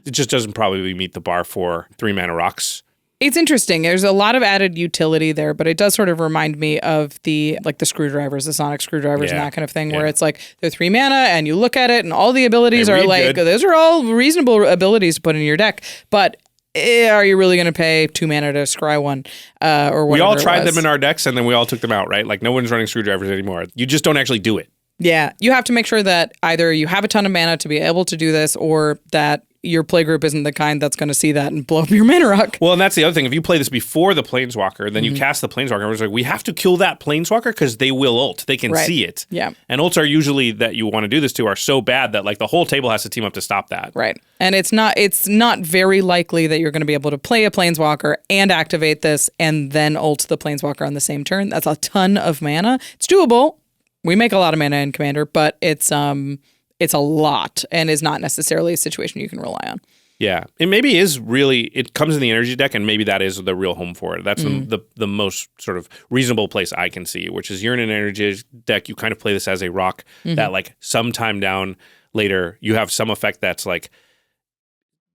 Speaker 3: It just doesn't probably meet the bar for 3-mana rocks.
Speaker 1: It's interesting. There's a lot of added utility there, but it does sort of remind me of the screwdrivers, the sonic screwdrivers and that kind of thing, where it's like they're 3 mana and you look at it and all the abilities are like, those are all reasonable abilities to put in your deck, but are you really going to pay 2 mana to scry one or whatever?
Speaker 3: We all tried them in our decks and then we all took them out, right? Like no one's running screwdrivers anymore. You just don't actually do it.
Speaker 1: Yeah. You have to make sure that either you have a ton of mana to be able to do this or that your playgroup isn't the kind that's going to see that and blow up your mana rock.
Speaker 3: Well, and that's the other thing. If you play this before the Planeswalker, then you cast the Planeswalker. It's like, we have to kill that Planeswalker because they will ult. They can see it.
Speaker 1: Yeah.
Speaker 3: And ults are usually that you want to do this to are so bad that like the whole table has to team up to stop that.
Speaker 1: Right. And it's not very likely that you're going to be able to play a Planeswalker and activate this and then ult the Planeswalker on the same turn. That's a ton of mana. It's doable. We make a lot of mana in Commander, but it's a lot and is not necessarily a situation you can rely on.
Speaker 3: Yeah. It maybe is really, it comes in the energy deck and maybe that is the real home for it. That's the most sort of reasonable place I can see, which is you're in an energy deck, you kind of play this as a rock that like sometime down later you have some effect that's like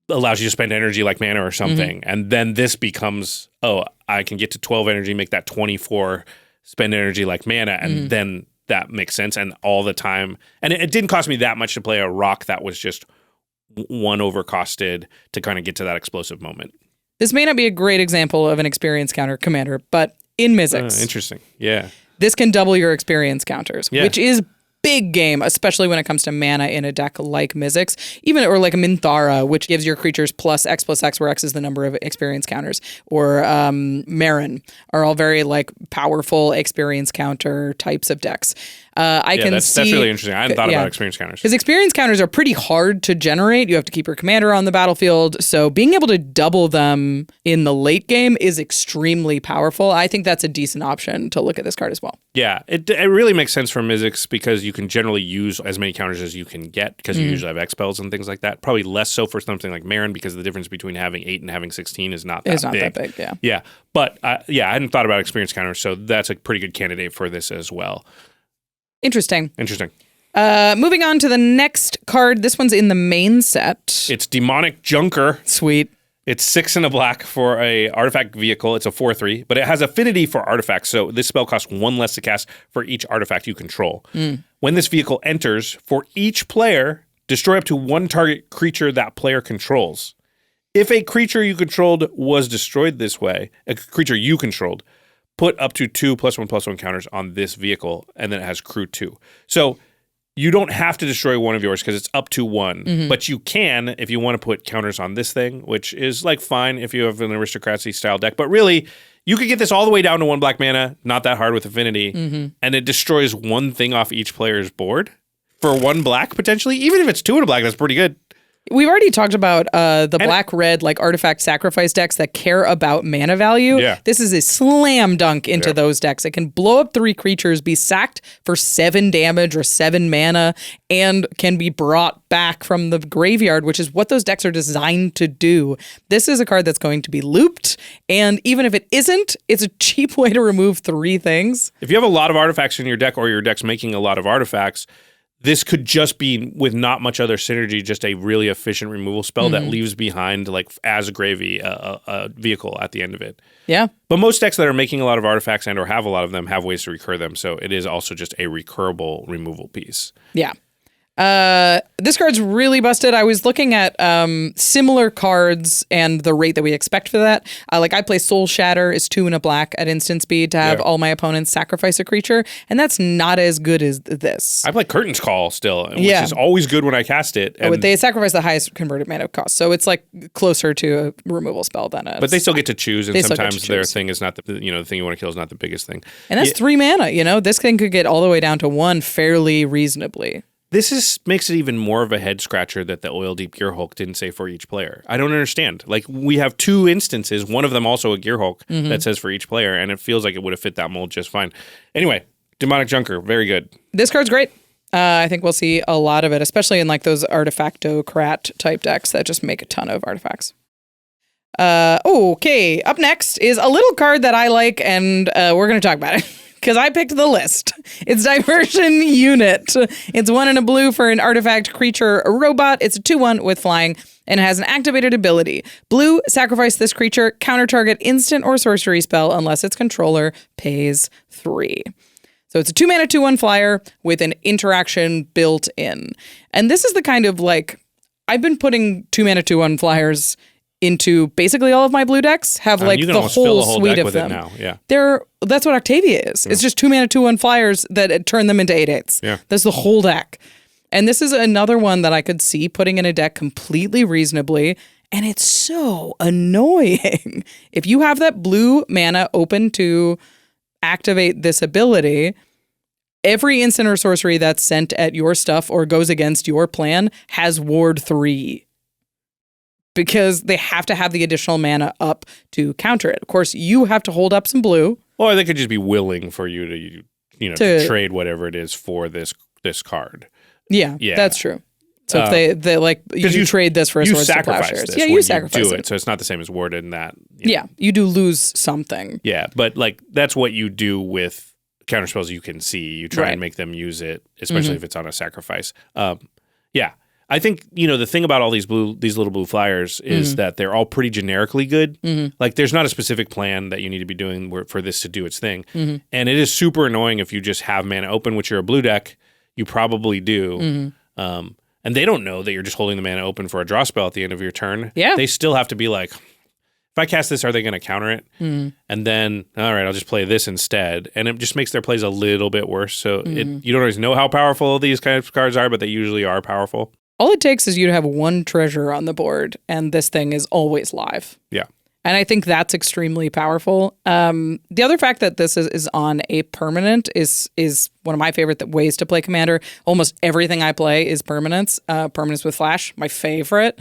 Speaker 3: allows you to spend energy like mana or something. And then this becomes, oh, I can get to 12 energy, make that 24, spend energy like mana, and then that makes sense. And all the time, and it didn't cost me that much to play a rock that was just one overcosted to kind of get to that explosive moment.
Speaker 1: This may not be a great example of an experience counter Commander, but in Mizzix.
Speaker 3: Interesting. Yeah.
Speaker 1: This can double your experience counters, which is big game, especially when it comes to mana in a deck like Mizzix, even or like a Minthara, which gives your creatures +X, where X is the number of experience counters, or Marin are all very like powerful experience counter types of decks.
Speaker 3: That's really interesting. I hadn't thought about experience counters.
Speaker 1: Because experience counters are pretty hard to generate. You have to keep your commander on the battlefield. So being able to double them in the late game is extremely powerful. I think that's a decent option to look at this card as well.
Speaker 3: Yeah, it really makes sense for Mizzix because you can generally use as many counters as you can get because you usually have X-Spells and things like that. Probably less so for something like Marin because the difference between having 8 and having 16 is not that big.
Speaker 1: It's not that big, yeah.
Speaker 3: Yeah, but I hadn't thought about experience counters, so that's a pretty good candidate for this as well.
Speaker 1: Interesting.
Speaker 3: Moving
Speaker 1: on to the next card. This one's in the main set.
Speaker 3: It's Demonic Junker.
Speaker 1: Sweet.
Speaker 3: It's 6 and a black for a artifact vehicle. It's a 4/3, but it has affinity for artifacts. So this spell costs 1 less to cast for each artifact you control. When this vehicle enters, for each player, destroy up to 1 target creature that player controls. If a creature you controlled was destroyed this way, a creature you controlled, put up to 2 +1/+1 counters on this vehicle, and then it has crew 2. So you don't have to destroy one of yours because it's up to 1, but you can if you want to put counters on this thing, which is like fine if you have an aristocracy style deck. But really, you could get this all the way down to 1 black mana, not that hard with affinity, and it destroys 1 thing off each player's board for 1 black potentially. Even if it's 2 and a black, that's pretty good.
Speaker 1: We've already talked about the black-red like artifact sacrifice decks that care about mana value.
Speaker 3: Yeah.
Speaker 1: This is a slam dunk into those decks. It can blow up 3 creatures, be sacked for 7 damage or 7 mana, and can be brought back from the graveyard, which is what those decks are designed to do. This is a card that's going to be looped, and even if it isn't, it's a cheap way to remove 3 things.
Speaker 3: If you have a lot of artifacts in your deck or your deck's making a lot of artifacts, this could just be, with not much other synergy, just a really efficient removal spell that leaves behind, like as gravy, a vehicle at the end of it.
Speaker 1: Yeah.
Speaker 3: But most decks that are making a lot of artifacts and or have a lot of them have ways to recur them, so it is also just a recurable removal piece.
Speaker 1: Yeah. This card's really busted. I was looking at similar cards and the rate that we expect for that. Like I play Soul Shatter is 2 and a black at instant speed to have all my opponents sacrifice a creature, and that's not as good as this.
Speaker 3: I play Curtain's Call still, which is always good when I cast it. And
Speaker 1: they sacrifice the highest converted mana cost, so it's like closer to a removal spell than a.
Speaker 3: But they still get to choose, and sometimes their thing is not the thing you want to kill is not the biggest thing.
Speaker 1: And that's 3 mana. This thing could get all the way down to 1 fairly reasonably.
Speaker 3: This makes it even more of a head scratcher that the Oildeep Gearhulk didn't say for each player. I don't understand. Like, we have 2 instances, one of them also a Gearhulk that says for each player, and it feels like it would have fit that mold just fine. Anyway, Demonic Junker, very good.
Speaker 1: This card's great. I think we'll see a lot of it, especially in like those Artifactocrat type decks that just make a ton of artifacts. Okay, up next is a little card that I like, and we're going to talk about it. Because I picked the list. It's Diversion Unit. It's 1 and a blue for an artifact creature robot. It's a 2/1 with flying and has an activated ability. Blue, sacrifice this creature, counter target instant or sorcery spell unless its controller pays 3. So it's a 2 mana 2/1 flyer with an interaction built in. And this is the kind of like, I've been putting 2 mana 2/1 flyers into basically all of my blue decks, have like the whole suite of them.
Speaker 3: Now. Yeah.
Speaker 1: That's what Octavia is. It's just 2 mana 2/1 flyers that turn them into 8/8s.
Speaker 3: Yeah.
Speaker 1: That's the whole deck. And this is another one that I could see putting in a deck completely reasonably, and it's so annoying. If you have that blue mana open to activate this ability, every instant or sorcery that's sent at your stuff or goes against your plan has ward 3. Because they have to have the additional mana up to counter it. Of course, you have to hold up some blue.
Speaker 3: Or they could just be willing for you to trade whatever it is for this card.
Speaker 1: Yeah, that's true. So if they like you trade this for a Swords to Plowshares. Yeah, you sacrifice it.
Speaker 3: So it's not the same as warded in that.
Speaker 1: Yeah, you do lose something.
Speaker 3: Yeah, but like that's what you do with counterspells you can see. You try and make them use it, especially if it's on a sacrifice. Yeah. I think, the thing about all these little blue flyers is that they're all pretty generically good. Like, there's not a specific plan that you need to be doing for this to do its thing. And it is super annoying if you just have mana open, which you're a blue deck. You probably do. And they don't know that you're just holding the mana open for a draw spell at the end of your turn.
Speaker 1: Yeah.
Speaker 3: They still have to be like, if I cast this, are they going to counter it? And then, all right, I'll just play this instead. And it just makes their plays a little bit worse. So you don't always know how powerful these kind of cards are, but they usually are powerful.
Speaker 1: All it takes is you to have one treasure on the board, and this thing is always live.
Speaker 3: Yeah.
Speaker 1: And I think that's extremely powerful. The other fact that this is on a permanent is one of my favorite ways to play Commander. Almost everything I play is permanents. Permanents with Flash, my favorite.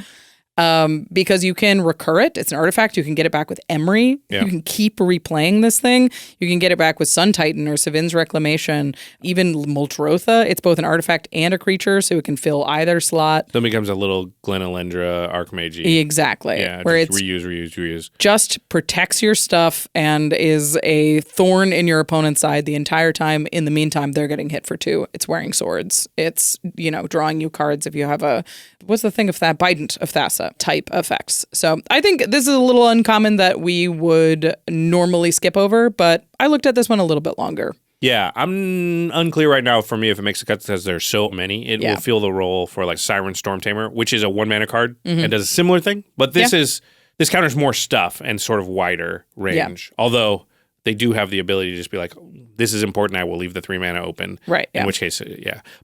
Speaker 1: Because you can recur it. It's an artifact. You can get it back with Emery.
Speaker 3: Yeah.
Speaker 1: You can keep replaying this thing. You can get it back with Sun Titan or Savin's Reclamation. Even Muldrotha, it's both an artifact and a creature, so it can fill either slot.
Speaker 3: Then it becomes a little Glenelendra Archmage.
Speaker 1: Exactly.
Speaker 3: Yeah,
Speaker 1: where
Speaker 3: just
Speaker 1: it's
Speaker 3: reuse.
Speaker 1: just protects your stuff and is a thorn in your opponent's side the entire time. In the meantime, they're getting hit for 2. It's wearing swords. It's, drawing you cards if you have what's the thing of that? Bident of Thassa type effects. So I think this is a little uncommon that we would normally skip over, but I looked at this one a little bit longer.
Speaker 3: Yeah, I'm unclear right now for me if it makes the cut because there's so many. It will fill the role for like Siren Stormtamer, which is a 1-mana card and does a similar thing. But this counters more stuff and sort of wider range. Although they do have the ability to just be like, this is important, I will leave the 3-mana open.
Speaker 1: Right.
Speaker 3: In which case,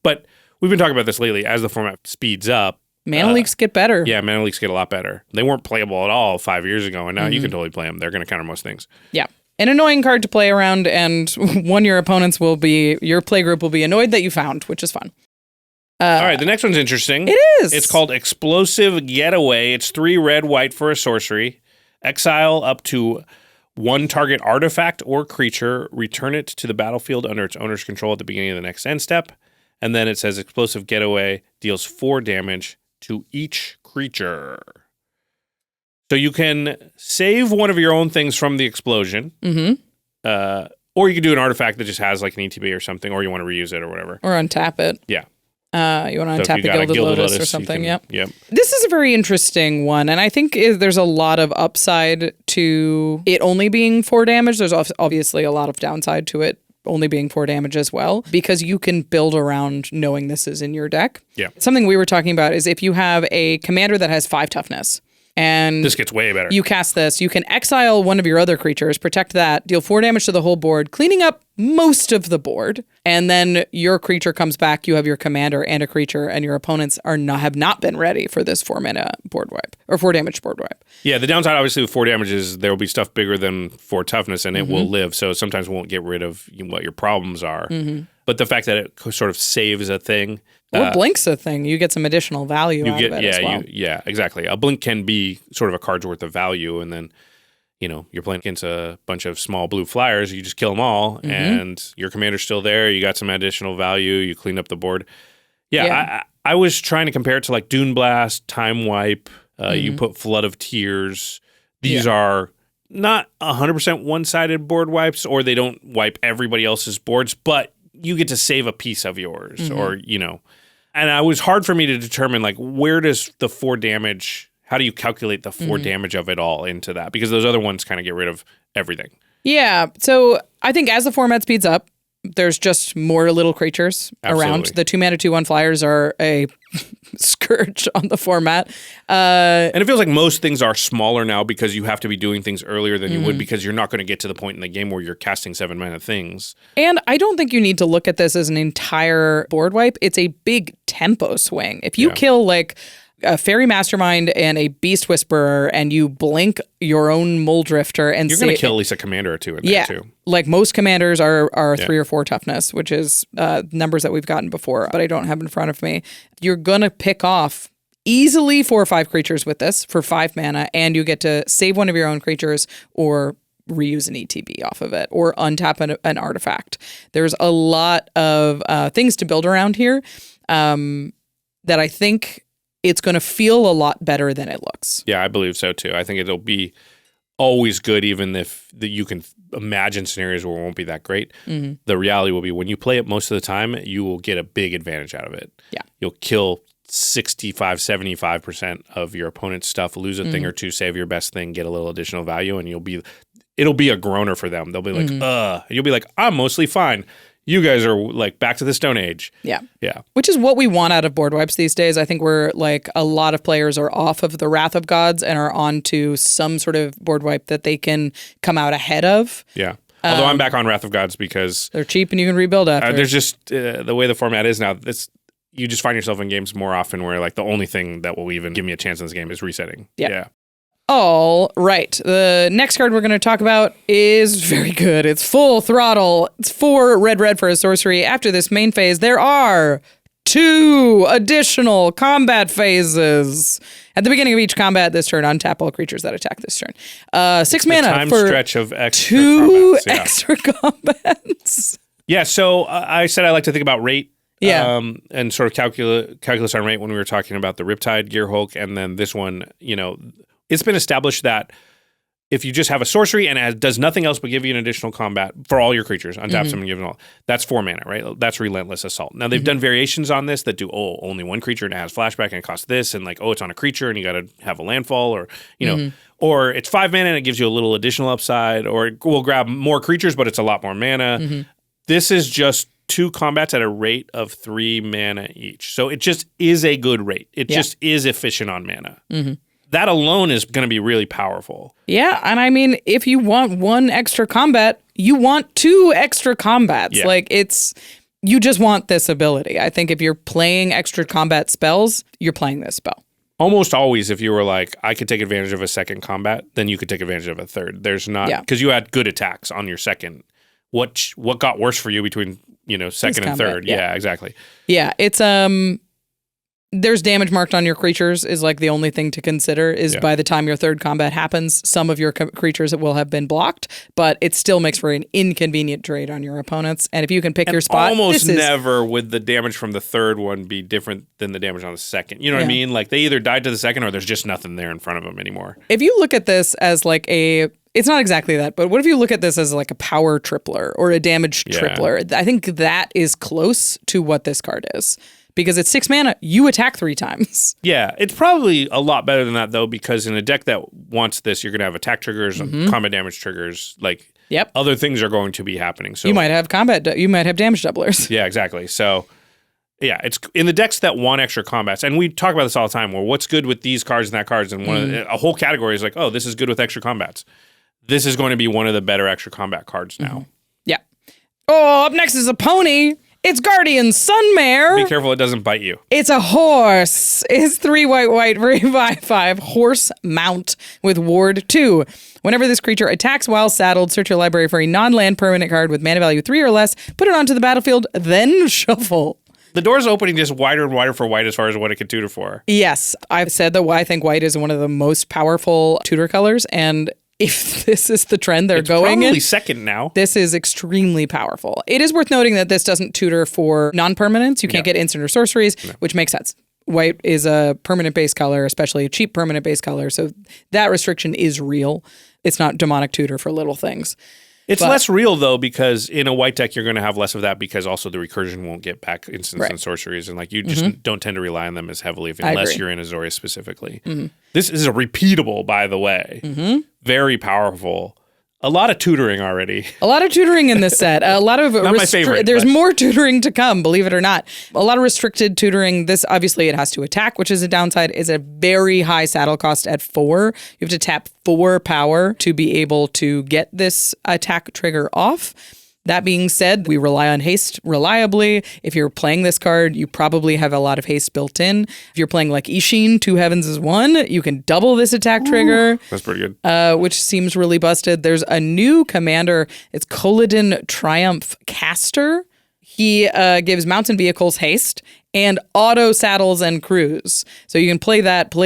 Speaker 3: But we've been talking about this lately. As the format speeds up,
Speaker 1: Mana leaks get better.
Speaker 3: Yeah, mana leaks get a lot better. They weren't playable at all 5 years ago, and now you can totally play them. They're going to counter most things.
Speaker 1: Yeah. An annoying card to play around, and your opponents your playgroup will be annoyed that you found, which is fun.
Speaker 3: All right, the next one's interesting.
Speaker 1: It is.
Speaker 3: It's called Explosive Getaway. It's 3 red, white for a sorcery. Exile up to 1 target artifact or creature. Return it to the battlefield under its owner's control at the beginning of the next end step. And then it says Explosive Getaway deals 4 damage to each creature. So you can save one of your own things from the explosion. Or you can do an artifact that just has like an ETB or something, or you want to reuse it or whatever.
Speaker 1: Or untap it.
Speaker 3: Yeah.
Speaker 1: You want to untap the Gilded Lotus or something. Yep. This is a very interesting one, and I think there's a lot of upside to it only being 4 damage. There's obviously a lot of downside to it only being 4 damage as well, because you can build around knowing this is in your deck.
Speaker 3: Yeah.
Speaker 1: Something we were talking about is if you have a commander that has 5 toughness, and
Speaker 3: this gets way better.
Speaker 1: You cast this, you can exile one of your other creatures, protect that, deal 4 damage to the whole board, cleaning up most of the board, and then your creature comes back, you have your commander and a creature, and your opponents have not been ready for this 4-mana board wipe, or 4 damage board wipe.
Speaker 3: Yeah, the downside obviously with 4 damage is there will be stuff bigger than 4 toughness, and it will live, so sometimes we won't get rid of what your problems are. But the fact that it sort of saves a thing...
Speaker 1: Or blinks a thing. You get some additional value out of it as well.
Speaker 3: Yeah, exactly. A blink can be sort of a card's worth of value, and then, you're playing against a bunch of small blue flyers, you just kill them all, and your commander's still there, you got some additional value, you clean up the board. I was trying to compare it to like Dune Blast, Time Wipe, you put Flood of Tears. These are not 100% one-sided board wipes, or they don't wipe everybody else's boards, but you get to save a piece of yours, or, And it was hard for me to determine, like, where does the 4 damage, how do you calculate the 4 damage of it all into that? Because those other ones kind of get rid of everything.
Speaker 1: Yeah, so I think as the format speeds up, there's just more little creatures around. The 2-mana 2/1 flyers are a scourge on the format.
Speaker 3: And it feels like most things are smaller now because you have to be doing things earlier than you would, because you're not going to get to the point in the game where you're casting 7-mana things.
Speaker 1: And I don't think you need to look at this as an entire board wipe. It's a big tempo swing. If you kill like a Fairy Mastermind and a Beast Whisperer and you blink your own Muldrifter and
Speaker 3: you're going to kill at least a commander or 2 in there too.
Speaker 1: Like most commanders are 3 or 4 toughness, which is numbers that we've gotten before, but I don't have in front of me. You're going to pick off easily 4 or 5 creatures with this for 5 mana, and you get to save one of your own creatures or reuse an ETB off of it or untap an artifact. There's a lot of things to build around here that I think it's going to feel a lot better than it looks.
Speaker 3: Yeah, I believe so too. I think it'll be always good, even if you can imagine scenarios where it won't be that great. The reality will be when you play it most of the time, you will get a big advantage out of it.
Speaker 1: Yeah.
Speaker 3: You'll kill 65, 75% of your opponent's stuff, lose a thing or 2, save your best thing, get a little additional value, and it'll be a groaner for them. They'll be like, and you'll be like, I'm mostly fine. You guys are like back to the Stone Age.
Speaker 1: Yeah.
Speaker 3: Yeah.
Speaker 1: Which is what we want out of board wipes these days. I think we're like a lot of players are off of the Wrath of Gods and are on to some sort of board wipe that they can come out ahead of.
Speaker 3: Yeah. Although I'm back on Wrath of Gods because
Speaker 1: they're cheap and you can rebuild after.
Speaker 3: there's just the way the format is now. You just find yourself in games more often where like the only thing that will even give me a chance in this game is resetting. Yeah.
Speaker 1: All right. The next card we're going to talk about is very good. It's Full Throttle. It's 4 red for a sorcery. After this main phase, there are 2 additional combat phases. At the beginning of each combat this turn, untap all creatures that attack this turn. 6 mana
Speaker 3: time
Speaker 1: for
Speaker 3: stretch of extra
Speaker 1: 2
Speaker 3: combats,
Speaker 1: extra combats.
Speaker 3: Yeah, so I said I like to think about rate.
Speaker 1: Yeah.
Speaker 3: And sort of calculus on rate when we were talking about the Riptide Gearhulk, and then this one, it's been established that if you just have a sorcery and it does nothing else but give you an additional combat for all your creatures, untap them and give them all, that's 4 mana, right? That's Relentless Assault. Now, they've done variations on this that do, only 1 creature and it has flashback and it costs this, and like, it's on a creature and you got to have a landfall, or, or it's 5 mana and it gives you a little additional upside, or we'll grab more creatures, but it's a lot more mana. This is just 2 combats at a rate of 3 mana each. So it just is a good rate. It just is efficient on mana. That alone is going to be really powerful.
Speaker 1: Yeah, and I mean, if you want 1 extra combat, you want 2 extra combats.
Speaker 3: Yeah.
Speaker 1: Like, you just want this ability. I think if you're playing extra combat spells, you're playing this spell.
Speaker 3: Almost always, if you were like, I could take advantage of a second combat, then you could take advantage of a third. There's not, because you had good attacks on your second. What got worse for you between, second and third? Yeah, exactly.
Speaker 1: Yeah, it's there's damage marked on your creatures is like the only thing to consider is by the time your third combat happens, some of your creatures will have been blocked, but it still makes for an inconvenient trade on your opponents. And if you can pick your spot,
Speaker 3: almost never would the damage from the third one be different than the damage on the second. You know what I mean? Like they either died to the second or there's just nothing there in front of them anymore.
Speaker 1: If you look at this as like it's not exactly that, but what if you look at this as like a power tripler or a damage tripler? I think that is close to what this card is. Because it's 6 mana, you attack 3 times.
Speaker 3: Yeah, it's probably a lot better than that, though, because in a deck that wants this, you're going to have attack triggers, combat damage triggers, like other things are going to be happening. So
Speaker 1: you might have you might have damage doublers.
Speaker 3: Yeah, exactly. So, yeah, it's in the decks that want extra combats, and we talk about this all the time, where what's good with these cards and that cards, and a whole category is like, this is good with extra combats. This is going to be one of the better extra combat cards now.
Speaker 1: Yeah. Oh, up next is a pony. It's Guardian Sunmare.
Speaker 3: Be careful it doesn't bite you.
Speaker 1: It's a horse. It's 3 white, 5/5 horse mount with ward 2. Whenever this creature attacks while saddled, search your library for a non-land permanent card with mana value 3 or less, put it onto the battlefield, then shuffle.
Speaker 3: The door's opening just wider and wider for white as far as what it can tutor for.
Speaker 1: Yes. I've said that I think white is one of the most powerful tutor colors, and if this is the trend they're going in.
Speaker 3: It's probably second now.
Speaker 1: This is extremely powerful. It is worth noting that this doesn't tutor for non-permanents. You can't get instant or sorceries, which makes sense. White is a permanent-based color, especially a cheap permanent-based color, so that restriction is real. It's not demonic tutor for little things.
Speaker 3: It's less real, though, because in a white deck, you're going to have less of that because also the recursion won't get back instants and sorceries. And like you just don't tend to rely on them as heavily unless you're in Azorius specifically. This is a repeatable, by the way. Very powerful. A lot of tutoring already.
Speaker 1: A lot of tutoring in this set. A lot of
Speaker 3: Not my favorite.
Speaker 1: There's more tutoring to come, believe it or not. A lot of restricted tutoring. This obviously it has to attack, which is a downside. Is a very high saddle cost at 4. You have to tap 4 power to be able to get this attack trigger off. That being said, we rely on haste reliably. If you're playing this card, you probably have a lot of haste built in. If you're playing like Ishin, 2 Heavens is 1, you can double this attack trigger.
Speaker 3: That's pretty good.
Speaker 1: Which seems really busted. There's a new commander. It's Koladin Triumph Caster. He gives mounts and vehicles haste and auto saddles and cruise. So you can play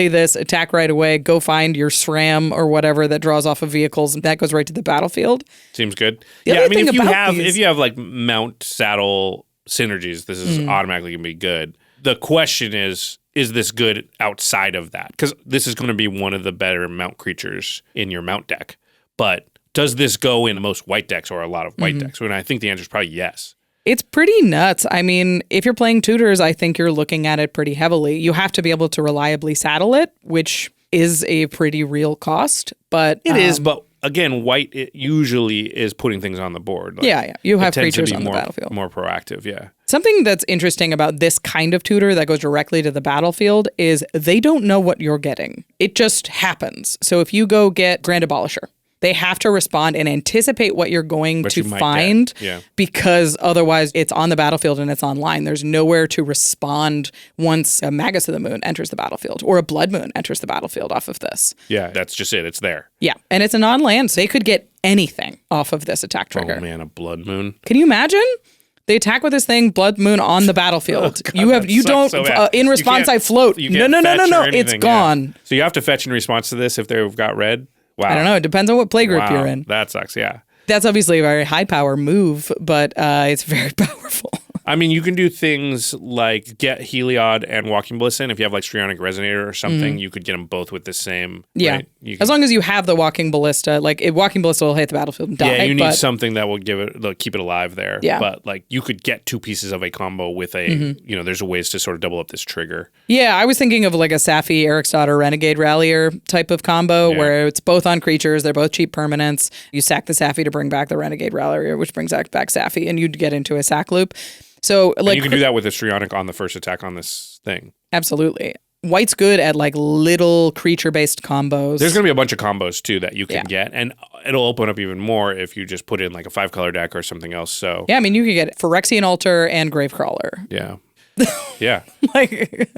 Speaker 1: this, attack right away, go find your SRAM or whatever that draws off of vehicles, and that goes right to the battlefield.
Speaker 3: Seems good.
Speaker 1: Yeah, I mean,
Speaker 3: if you have like mount saddle synergies, this is automatically going to be good. The question is this good outside of that? Because this is going to be one of the better mount creatures in your mount deck. But does this go in most white decks or a lot of white decks? And I think the answer is probably yes.
Speaker 1: It's pretty nuts. I mean, if you're playing tutors, I think you're looking at it pretty heavily. You have to be able to reliably saddle it, which is a pretty real cost. But
Speaker 3: it is, but again, white it usually is putting things on the board. Like,
Speaker 1: yeah. You have
Speaker 3: it tends to
Speaker 1: creatures
Speaker 3: be
Speaker 1: on the battlefield.
Speaker 3: More proactive, yeah.
Speaker 1: Something that's interesting about this kind of tutor that goes directly to the battlefield is they don't know what you're getting. It just happens. So if you go get Grand Abolisher, they have to respond and anticipate what you're going to find because otherwise it's on the battlefield and it's online. There's nowhere to respond once a Magus of the Moon enters the battlefield or a Blood Moon enters the battlefield off of this.
Speaker 3: Yeah, that's just it. It's there.
Speaker 1: Yeah, and it's a non-land, so they could get anything off of this attack trigger.
Speaker 3: Oh man, a Blood Moon.
Speaker 1: Can you imagine? They attack with this thing, Blood Moon on the battlefield.
Speaker 3: Oh, God,
Speaker 1: you don't.
Speaker 3: So
Speaker 1: in response, I float. No. It's gone.
Speaker 3: Yeah. So you have to fetch in response to this if they've got red. Wow.
Speaker 1: I don't know. It depends on what play group you're in.
Speaker 3: That sucks. Yeah.
Speaker 1: That's obviously a very high power move, but it's very powerful.
Speaker 3: I mean, you can do things like get Heliod and Walking Ballista, and if you have like Strionic Resonator or something, you could get them both with the same.
Speaker 1: Yeah.
Speaker 3: Right?
Speaker 1: As long as you have the Walking Ballista, like if Walking Ballista will hit the battlefield and die.
Speaker 3: Yeah, you need something that will keep it alive there.
Speaker 1: Yeah.
Speaker 3: But like you could get two pieces of a combo with a, there's ways to sort of double up this trigger.
Speaker 1: Yeah, I was thinking of like a Safi, Eric's Daughter, Renegade Rallier type of combo where it's both on creatures, they're both cheap permanents. You sack the Safi to bring back the Renegade Rallier, which brings back Safi, and you'd get into a sack loop. So like
Speaker 3: and you can do that with a Strionic on the first attack on this thing.
Speaker 1: Absolutely. White's good at like little creature-based combos.
Speaker 3: There's going to be a bunch of combos too that you can get, and it'll open up even more if you just put in like a 5-color deck or something else. So
Speaker 1: yeah, I mean you could get Phyrexian Altar and Gravecrawler.
Speaker 3: Yeah. Yeah.
Speaker 1: Like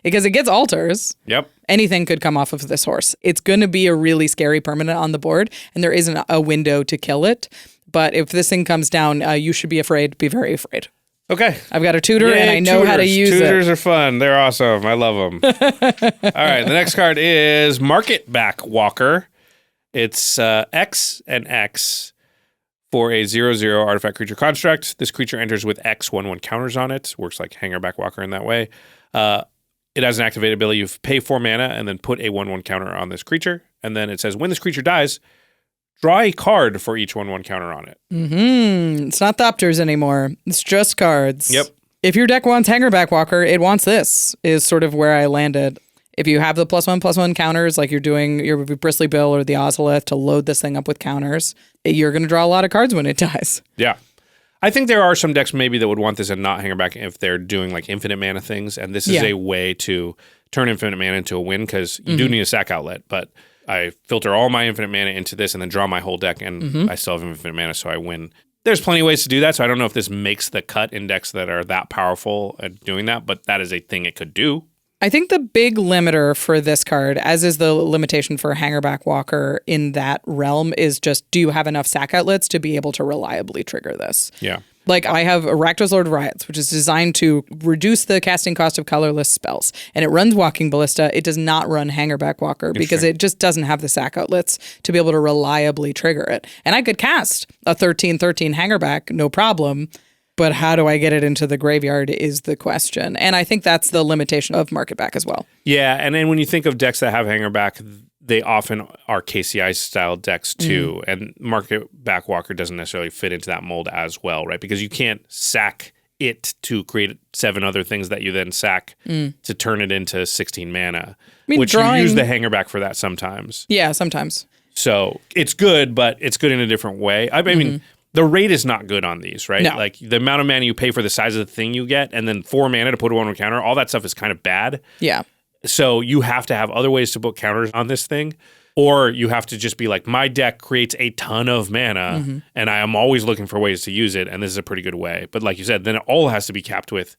Speaker 1: because it gets altars.
Speaker 3: Yep.
Speaker 1: Anything could come off of this horse. It's going to be a really scary permanent on the board, and there isn't a window to kill it. But if this thing comes down, you should be afraid. Be very afraid.
Speaker 3: Okay.
Speaker 1: I've got a tutor and I know how to use it.
Speaker 3: Tutors are fun. They're awesome. I love them. All right. The next card is Marketback Walker. It's X and X for a 0/0 artifact creature construct. This creature enters with X 1/1 counters on it. Works like Hangerback Walker in that way. It has an activated ability. You pay 4 mana and then put a 1/1 counter on this creature. And then it says when this creature dies, draw a card for each 1/1 counter on it.
Speaker 1: It's not Thopters anymore. It's just cards.
Speaker 3: Yep.
Speaker 1: If your deck wants Hangerback Walker, it wants this, is sort of where I landed. If you have the +1/+1 counters, like you're doing your Bristly Bill or the Ozolith to load this thing up with counters, you're going to draw a lot of cards when it dies.
Speaker 3: Yeah. I think there are some decks maybe that would want this and not Hangerback if they're doing like infinite mana things. And this is a way to turn infinite mana into a win because you do need a sack outlet, but I filter all my infinite mana into this and then draw my whole deck, and I still have infinite mana, so I win. There's plenty of ways to do that, so I don't know if this makes the cut in decks that are that powerful at doing that, but that is a thing it could do.
Speaker 1: I think the big limiter for this card, as is the limitation for Hangerback Walker in that realm, is just do you have enough sack outlets to be able to reliably trigger this?
Speaker 3: Yeah.
Speaker 1: Like I have Rakdos Lord of Riots, which is designed to reduce the casting cost of colorless spells. And it runs Walking Ballista. It does not run Hangerback Walker because it just doesn't have the sack outlets to be able to reliably trigger it. And I could cast a 13/13 Hangerback, no problem. But how do I get it into the graveyard is the question. And I think that's the limitation of Marketback as well.
Speaker 3: Yeah, and then when you think of decks that have Hangerback, they often are KCI-style decks too, and Marketback Walker doesn't necessarily fit into that mold as well, right? Because you can't sack it to create 7 other things that you then sack to turn it into 16 mana, which you use the Hangerback for that sometimes.
Speaker 1: Yeah, sometimes.
Speaker 3: So it's good, but it's good in a different way. I mean, the rate is not good on these, right?
Speaker 1: No.
Speaker 3: Like the amount of mana you pay for the size of the thing you get, and then 4 mana to put a 1/1 counter, all that stuff is kind of bad.
Speaker 1: Yeah.
Speaker 3: So you have to have other ways to put counters on this thing, or you have to just be like, my deck creates a ton of mana, and I am always looking for ways to use it, and this is a pretty good way. But like you said, then it all has to be capped with,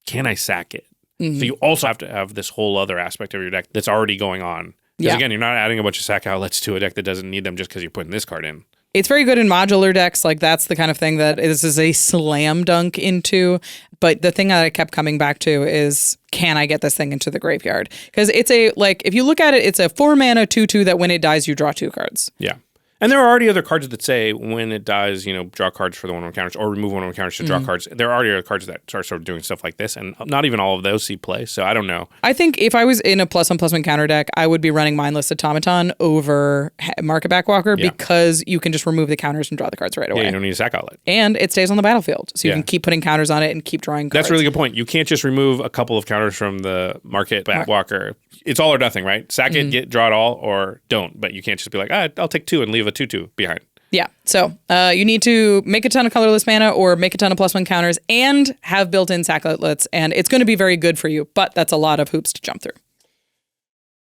Speaker 3: can I sack it? So you also have to have this whole other aspect of your deck that's already going on. Because again, you're not adding a bunch of sack outlets to a deck that doesn't need them just because you're putting this card in.
Speaker 1: It's very good in modular decks. Like that's the kind of thing that this is a slam dunk into. But the thing that I kept coming back to is, can I get this thing into the graveyard? Because it's a, like, if you look at it, it's a 4 mana 2/2 that when it dies, you draw 2 cards.
Speaker 3: Yeah. And there are already other cards that say when it dies, draw cards for the 1/1 counters or remove 1/1 counters to draw cards. There are already other cards that are sort of doing stuff like this, and not even all of those see play. So I don't know.
Speaker 1: I think if I was in a +1/+1 counter deck, I would be running Mindless Automaton over Marketback Walker because you can just remove the counters and draw the cards right away.
Speaker 3: Yeah, you don't need a sack outlet.
Speaker 1: And it stays on the battlefield. So you can keep putting counters on it and keep drawing cards.
Speaker 3: That's a really good point. You can't just remove a couple of counters from the Marketback Walker. It's all or nothing, right? Sack it, draw it all, or don't. But you can't just be like, I'll take 2 and leave leave a 2/2 behind.
Speaker 1: Yeah. So you need to make a ton of colorless mana or make a ton of +1 counters and have built-in sack outlets. And it's going to be very good for you, but that's a lot of hoops to jump through.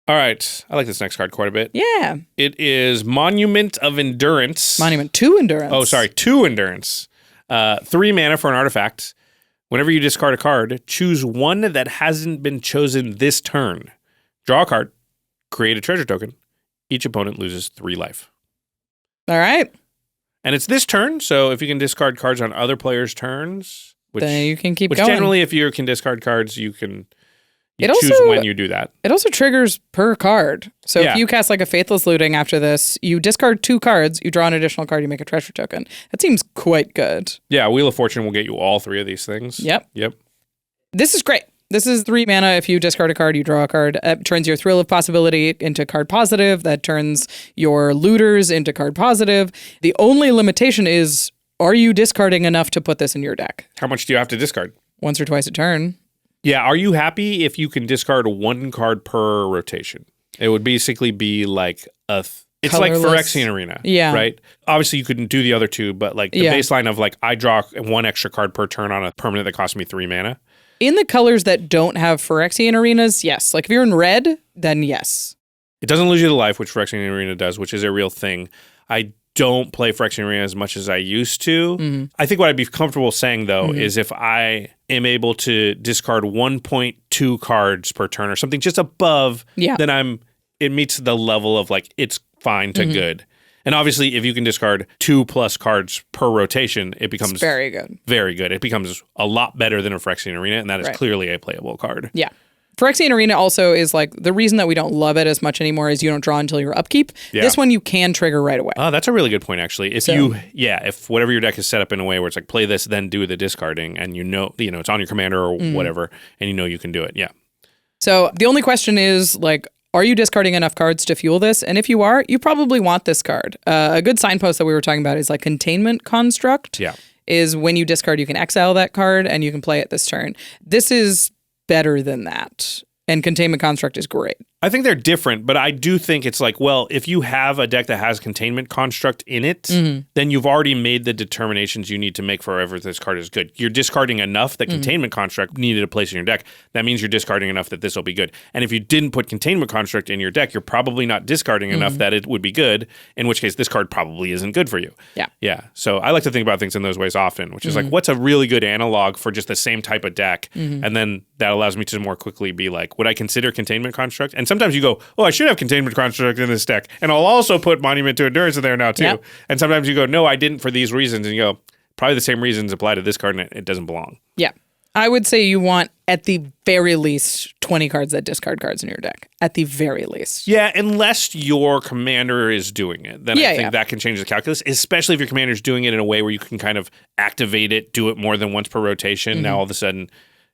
Speaker 3: All right. I like this next card quite a bit.
Speaker 1: Yeah.
Speaker 3: It is Monument of Endurance.
Speaker 1: Monument to Endurance.
Speaker 3: Oh, sorry. 2 Endurance. 3 mana for an artifact. Whenever you discard a card, choose one that hasn't been chosen this turn. Draw a card. Create a treasure token. Each opponent loses 3 life.
Speaker 1: All right.
Speaker 3: And it's this turn, so if you can discard cards on other players' turns,
Speaker 1: then you can keep
Speaker 3: which
Speaker 1: going.
Speaker 3: generally, if you can discard cards, you can choose when you do that.
Speaker 1: It also triggers per card. So if you cast like a Faithless Looting after this, you discard 2 cards, you draw an additional card, you make a treasure token. That seems quite good.
Speaker 3: Yeah, Wheel of Fortune will get you all 3 of these things.
Speaker 1: Yep.
Speaker 3: Yep.
Speaker 1: This is great. This is 3 mana. If you discard a card, you draw a card. It turns your Thrill of Possibility into card positive. That turns your Looters into card positive. The only limitation is, are you discarding enough to put this in your deck?
Speaker 3: How much do you have to discard?
Speaker 1: Once or twice a turn.
Speaker 3: Yeah, are you happy if you can discard 1 card per rotation? It would basically be like it's like Phyrexian Arena, right? Obviously, you couldn't do the other 2, but like the baseline of like I draw 1 extra card per turn on a permanent that costs me 3 mana.
Speaker 1: In the colors that don't have Phyrexian Arenas, yes. Like if you're in red, then yes.
Speaker 3: It doesn't lose you to life, which Phyrexian Arena does, which is a real thing. I don't play Phyrexian Arena as much as I used to. Mm-hmm. I think what I'd be comfortable saying, though, is if I am able to discard 1.2 cards per turn or something just above, then it meets the level of like it's fine to good. And obviously, if you can discard 2+ cards per rotation, it becomes
Speaker 1: very good.
Speaker 3: Very good. It becomes a lot better than a Phyrexian Arena, and that is clearly a playable card.
Speaker 1: Yeah. Phyrexian Arena also is like the reason that we don't love it as much anymore is you don't draw until your upkeep. Yeah. This one you can trigger right away.
Speaker 3: Oh, that's a really good point, actually. If whatever your deck is set up in a way where it's like play this, then do the discarding, and you know it's on your commander or whatever, and you know you can do it. Yeah.
Speaker 1: So the only question is like, are you discarding enough cards to fuel this? And if you are, you probably want this card. A good signpost that we were talking about is like Containment Construct.
Speaker 3: Yeah.
Speaker 1: Is when you discard, you can exile that card and you can play it this turn. This is better than that. And Containment Construct is great.
Speaker 3: I think they're different, but I do think it's like, well, if you have a deck that has Containment Construct in it, then you've already made the determinations you need to make for wherever this card is good. You're discarding enough that Containment Construct needed a place in your deck. That means you're discarding enough that this will be good. And if you didn't put Containment Construct in your deck, you're probably not discarding enough that it would be good, in which case this card probably isn't good for you.
Speaker 1: Yeah.
Speaker 3: Yeah. So I like to think about things in those ways often, which is like, what's a really good analog for just the same type of deck? And then that allows me to more quickly be like, would I consider Containment Construct? And sometimes you go, oh, I should have Containment Construct in this deck. And I'll also put Monument to Endurance in there now, too. Yep. And sometimes you go, no, I didn't for these reasons. And you go, probably the same reasons apply to this card, and it doesn't belong.
Speaker 1: Yeah. I would say you want, at the very least, 20 cards that discard cards in your deck. At the very least.
Speaker 3: Yeah, unless your commander is doing it. Then I think that can change the calculus, especially if your commander is doing it in a way where you can kind of activate it, do it more than once per rotation. Now, all of a sudden...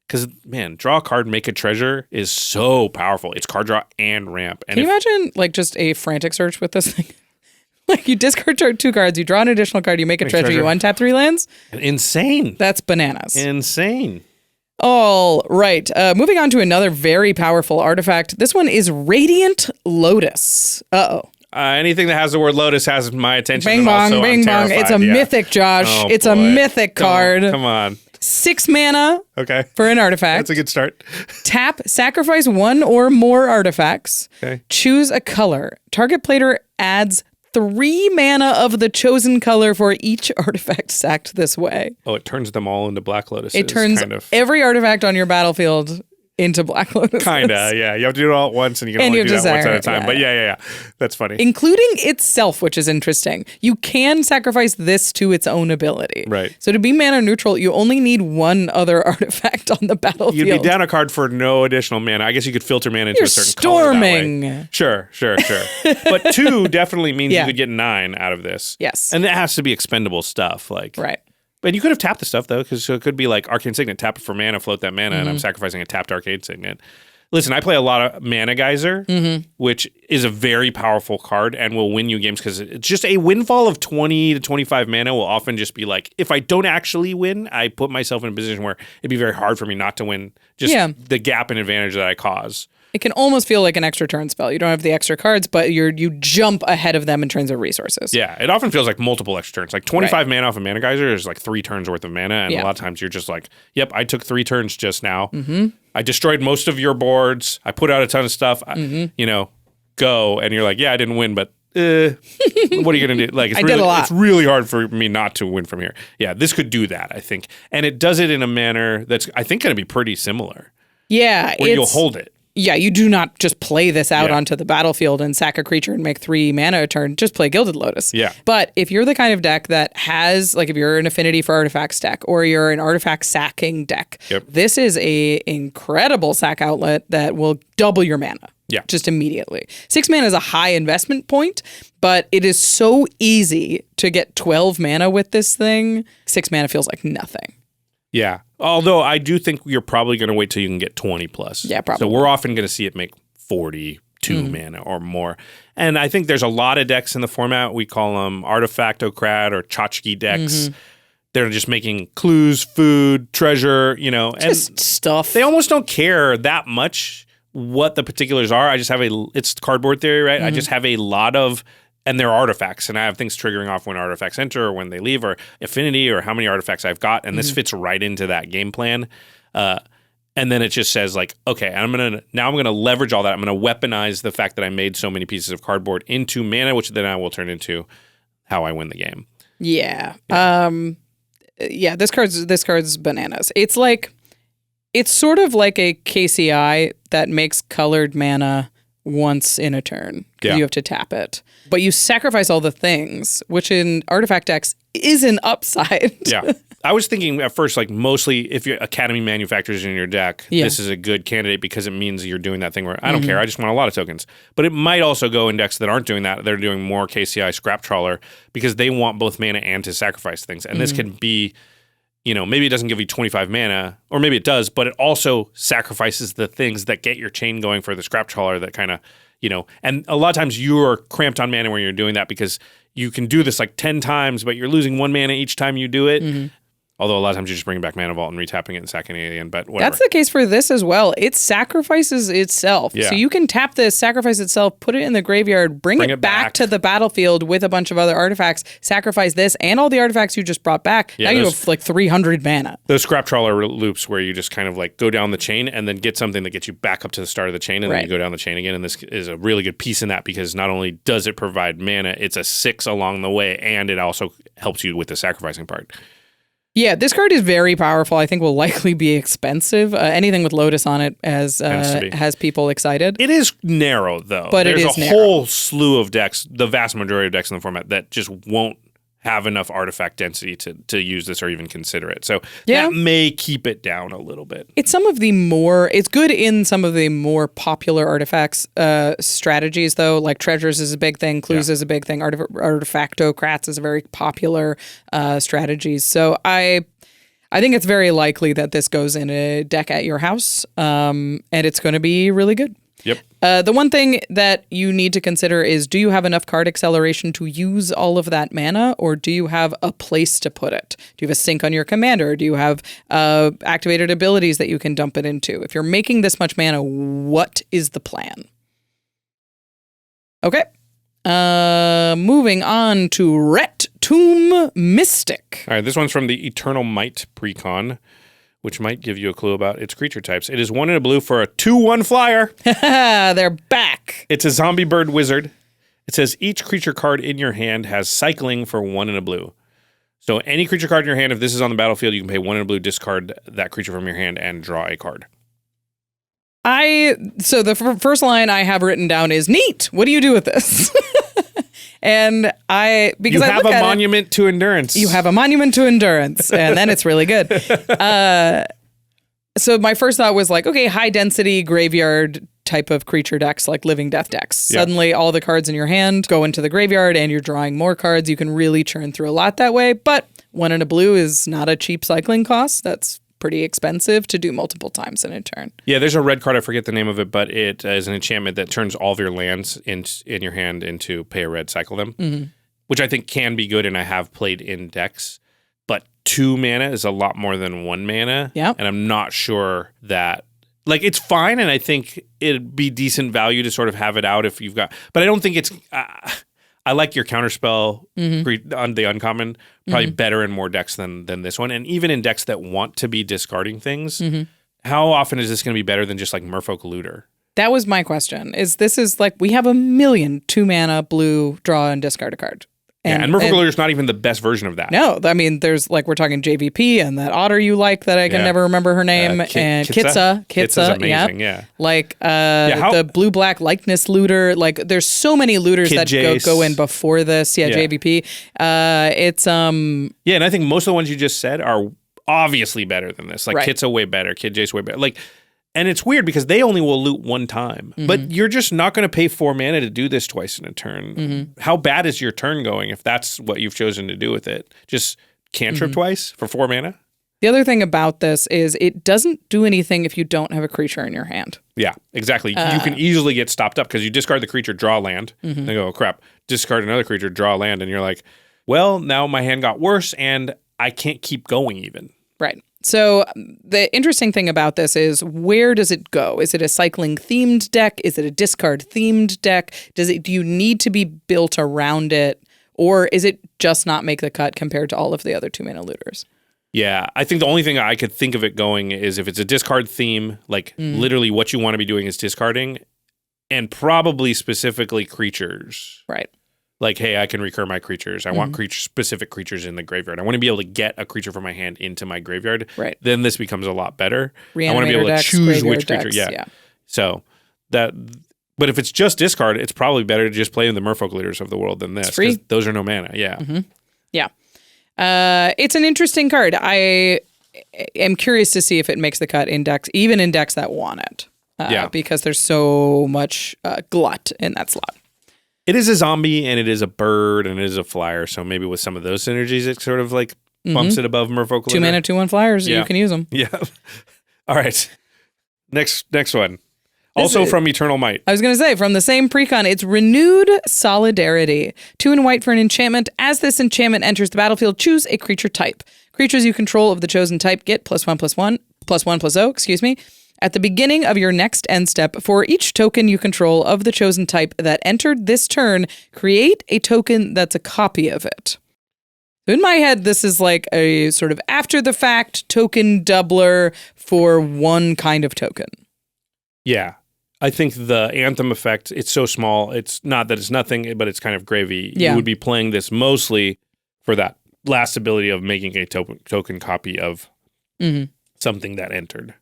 Speaker 3: Because, man, draw a card, make a treasure is so powerful. It's card draw and ramp. And
Speaker 1: can you imagine, like, just a frantic search with this thing? Like, you discard 2 cards, you draw an additional card, you make a treasure, you untap 3 lands?
Speaker 3: Insane.
Speaker 1: That's bananas.
Speaker 3: Insane.
Speaker 1: All right. Moving on to another very powerful artifact. This one is Radiant Lotus. Uh-oh.
Speaker 3: Anything that has the word Lotus has my attention.
Speaker 1: Bing bong, bing bong. It's a mythic, Josh.
Speaker 3: Oh,
Speaker 1: it's a mythic card.
Speaker 3: Come on.
Speaker 1: 6 mana for an artifact.
Speaker 3: That's a good start.
Speaker 1: Tap, sacrifice 1 or more artifacts.
Speaker 3: Okay.
Speaker 1: Choose a color. Target player adds 3 mana of the chosen color for each artifact sacked this way.
Speaker 3: Oh, it turns them all into Black Lotuses.
Speaker 1: It turns every artifact on your battlefield into Black Lotus.
Speaker 3: Kinda, yeah. You have to do it all at once, and you can only do that once at a time. But yeah. That's funny.
Speaker 1: Including itself, which is interesting. You can sacrifice this to its own ability.
Speaker 3: Right.
Speaker 1: So to be mana neutral, you only need 1 other artifact on the battlefield.
Speaker 3: You'd be down a card for no additional mana. I guess you could filter mana into a certain color that way. Sure. But 2 definitely means you could get 9 out of this.
Speaker 1: Yes.
Speaker 3: And that has to be expendable stuff.
Speaker 1: Right.
Speaker 3: But you could have tapped the stuff, though, because it could be like Arcane Signet, tap it for mana, float that mana, and I'm sacrificing a tapped Arcane Signet. Listen, I play a lot of Mana Geyser, which is a very powerful card and will win you games because it's just a windfall of 20 to 25 mana will often just be like, if I don't actually win, I put myself in a position where it'd be very hard for me not to win, just the gap and advantage that I cause.
Speaker 1: It can almost feel like an extra turn spell. You don't have the extra cards, but you jump ahead of them in terms of resources.
Speaker 3: Yeah, it often feels like multiple extra turns. Like 25 mana off a Mana Geyser is like 3 turns worth of mana, and a lot of times you're just like, yep, I took 3 turns just now. I destroyed most of your boards. I put out a ton of stuff. Go, and you're like, yeah, I didn't win, but what are you going to do? Like, it's really hard for me not to win from here. Yeah, this could do that, I think. And it does it in a manner that's, I think, going to be pretty similar.
Speaker 1: Yeah.
Speaker 3: Where you'll hold it.
Speaker 1: Yeah, you do not just play this out onto the battlefield and sack a creature and make 3 mana a turn. Just play Gilded Lotus.
Speaker 3: Yeah.
Speaker 1: But if you're the kind of deck that has, like if you're an Affinity for Artifacts deck or you're an Artifact sacking deck, this is a incredible sack outlet that will double your mana.
Speaker 3: Yeah.
Speaker 1: Just immediately. 6 mana is a high investment point, but it is so easy to get 12 mana with this thing. 6 mana feels like nothing.
Speaker 3: Yeah. Although I do think you're probably going to wait till you can get 20 plus.
Speaker 1: Yeah, probably.
Speaker 3: So we're often going to see it make 42 mana or more. And I think there's a lot of decks in the format. We call them Artifactocrat or Tchotchke decks. They're just making clues, food, treasure, and
Speaker 1: just stuff.
Speaker 3: They almost don't care that much what the particulars are. I just have it's cardboard theory, right? I just have a lot of, and they're artifacts, and I have things triggering off when artifacts enter or when they leave, or affinity, or how many artifacts I've got, and this fits right into that game plan. And then it just says like, okay, I'm gonna leverage all that. I'm gonna weaponize the fact that I made so many pieces of cardboard into mana, which then I will turn into how I win the game.
Speaker 1: Yeah. This card's bananas. It's sort of like a KCI that makes colored mana once in a turn. You have to tap it. But you sacrifice all the things, which in artifact decks is an upside.
Speaker 3: Yeah. I was thinking at first, like mostly if you're Academy manufacturers in your deck, this is a good candidate because it means you're doing that thing where I don't care, I just want a lot of tokens. But it might also go in decks that aren't doing that. They're doing more KCI Scrap Trawler because they want both mana and to sacrifice things. And this can be, maybe it doesn't give you 25 mana, or maybe it does, but it also sacrifices the things that get your chain going for the Scrap Trawler that kind of, and a lot of times you're cramped on mana when you're doing that because you can do this like 10 times, but you're losing 1 mana each time you do it. Although a lot of times you're just bringing back Mana Vault and retapping it and sacking it again, but whatever.
Speaker 1: That's the case for this as well. It sacrifices itself.
Speaker 3: Yeah.
Speaker 1: So you can tap this, sacrifice itself, put it in the graveyard, bring it back to the battlefield with a bunch of other artifacts, sacrifice this and all the artifacts you just brought back. Now you have like 300 mana.
Speaker 3: Those Scrap Trawler loops where you just kind of like go down the chain and then get something that gets you back up to the start of the chain, and then you go down the chain again. And this is a really good piece in that because not only does it provide mana, it's a 6 along the way, and it also helps you with the sacrificing part.
Speaker 1: Yeah, this card is very powerful. I think will likely be expensive. Anything with Lotus on it has people excited.
Speaker 3: It is narrow, though.
Speaker 1: But
Speaker 3: there's
Speaker 1: it is
Speaker 3: a whole slew of decks, the vast majority of decks in the format, that just won't have enough artifact density to use this or even consider it. So that may keep it down a little bit. It's
Speaker 1: good in some of the more popular artifacts strategies, though. Like Treasures is a big thing, Clues is a big thing, Artifactocrats is a very popular strategy. So I think it's very likely that this goes in a deck at your house, and it's going to be really good.
Speaker 3: Yep.
Speaker 1: The one thing that you need to consider is, do you have enough card acceleration to use all of that mana, or do you have a place to put it? Do you have a sink on your commander? Do you have activated abilities that you can dump it into? If you're making this much mana, what is the plan? Okay. Moving on to Rhet-Tomb Mystic.
Speaker 3: All right, this one's from the Eternal Might Precon, which might give you a clue about its creature types. It is 1 and a blue for a 2/1 flyer.
Speaker 1: They're back.
Speaker 3: It's a zombie bird wizard. It says each creature card in your hand has cycling for 1 and a blue. So any creature card in your hand, if this is on the battlefield, you can pay 1 and a blue, discard that creature from your hand, and draw a card.
Speaker 1: So the first line I have written down is, neat. What do you do with this? And because I have a
Speaker 3: monument to endurance.
Speaker 1: You have a monument to endurance, and then it's really good. So my first thought was like, okay, high density graveyard type of creature decks, like Living Death decks. Yeah. Suddenly all the cards in your hand go into the graveyard and you're drawing more cards. You can really churn through a lot that way. But 1 and a blue is not a cheap cycling cost. That's pretty expensive to do multiple times in a turn.
Speaker 3: Yeah, there's a red card, I forget the name of it, but it is an enchantment that turns all of your lands in your hand into pay a red, cycle them, which I think can be good, and I have played in decks. But 2 mana is a lot more than 1 mana, and I'm not sure that Like, it's fine, and I think it'd be decent value to sort of have it out if you've got... But I don't think it's... I like your counterspell on the uncommon probably better in more decks than this one. And even in decks that want to be discarding things, how often is this going to be better than just like Merfolk Looter?
Speaker 1: That was my question. This is like, we have a million 2-mana blue draw and discard a card.
Speaker 3: And Merfolk Looter is not even the best version of that.
Speaker 1: No, I mean, there's like, we're talking JVP and that otter you like that I can never remember her name, and Kitsa.
Speaker 3: Kitsa's amazing, yeah.
Speaker 1: Like the blue-black likeness looter. Like, there's so many looters
Speaker 3: Kid
Speaker 1: that
Speaker 3: Jace.
Speaker 1: go in before this. Yeah, JVP. It's
Speaker 3: Yeah, and I think most of the ones you just said are obviously better than this. Like,
Speaker 1: Right.
Speaker 3: Kitsa way better, Kid Jace way better. Like, and it's weird because they only will loot one time. But you're just not going to pay 4 mana to do this twice in a turn. How bad is your turn going if that's what you've chosen to do with it? Just cantrip twice for 4 mana?
Speaker 1: the other thing about this is it doesn't do anything if you don't have a creature in your hand.
Speaker 3: Yeah, exactly. You can easily get stopped up because you discard the creature, draw land. They go, oh, crap, discard another creature, draw land. And you're like, well, now my hand got worse and I can't keep going even.
Speaker 1: Right. So the interesting thing about this is, where does it go? Is it a cycling themed deck? Is it a discard themed deck? Do you need to be built around it? Or is it just not make the cut compared to all of the other 2-mana looters?
Speaker 3: Yeah, I think the only thing I could think of it going is if it's a discard theme, like literally what you want to be doing is discarding, and probably specifically creatures.
Speaker 1: Right.
Speaker 3: Like, hey, I can recur my creatures. I want specific creatures in the graveyard. I want to be able to get a creature from my hand into my graveyard.
Speaker 1: Right.
Speaker 3: Then this becomes a lot better. I want to be
Speaker 1: Reanimator
Speaker 3: able to
Speaker 1: decks,
Speaker 3: choose which
Speaker 1: graveyard
Speaker 3: creature.
Speaker 1: decks,
Speaker 3: Yeah. So that, but if it's just discard, it's probably better to just play in the Merfolk Leaders of the world than this.
Speaker 1: It's free.
Speaker 3: 'Cause those are no mana. Yeah.
Speaker 1: Yeah. It's an interesting card. I am curious to see if it makes the cut in decks, even in decks that want it. Because there's so much glut in that slot.
Speaker 3: It is a zombie and it is a bird and it is a flyer. So maybe with some of those synergies, it sort of like bumps it above Merfolk Leader.
Speaker 1: 2-mana, 2/1 flyers.
Speaker 3: Yeah.
Speaker 1: You can use them.
Speaker 3: Yeah. All right. Next one. Also from Eternal Might.
Speaker 1: I was going to say, from the same precon, it's Renewed Solidarity. 2 and white for an enchantment. As this enchantment enters the battlefield, choose a creature type. Creatures you control of the chosen type get +1/+1 at the beginning of your next end step. For each token you control of the chosen type that entered this turn, create a token that's a copy of it. So in my head, this is like a sort of after-the-fact token doubler for one kind of token.
Speaker 3: Yeah. I think the Anthem effect, it's so small. It's not that it's nothing, but it's kind of gravy.
Speaker 1: Yeah.
Speaker 3: You would be playing this mostly for that last ability of making a token copy of something that entered.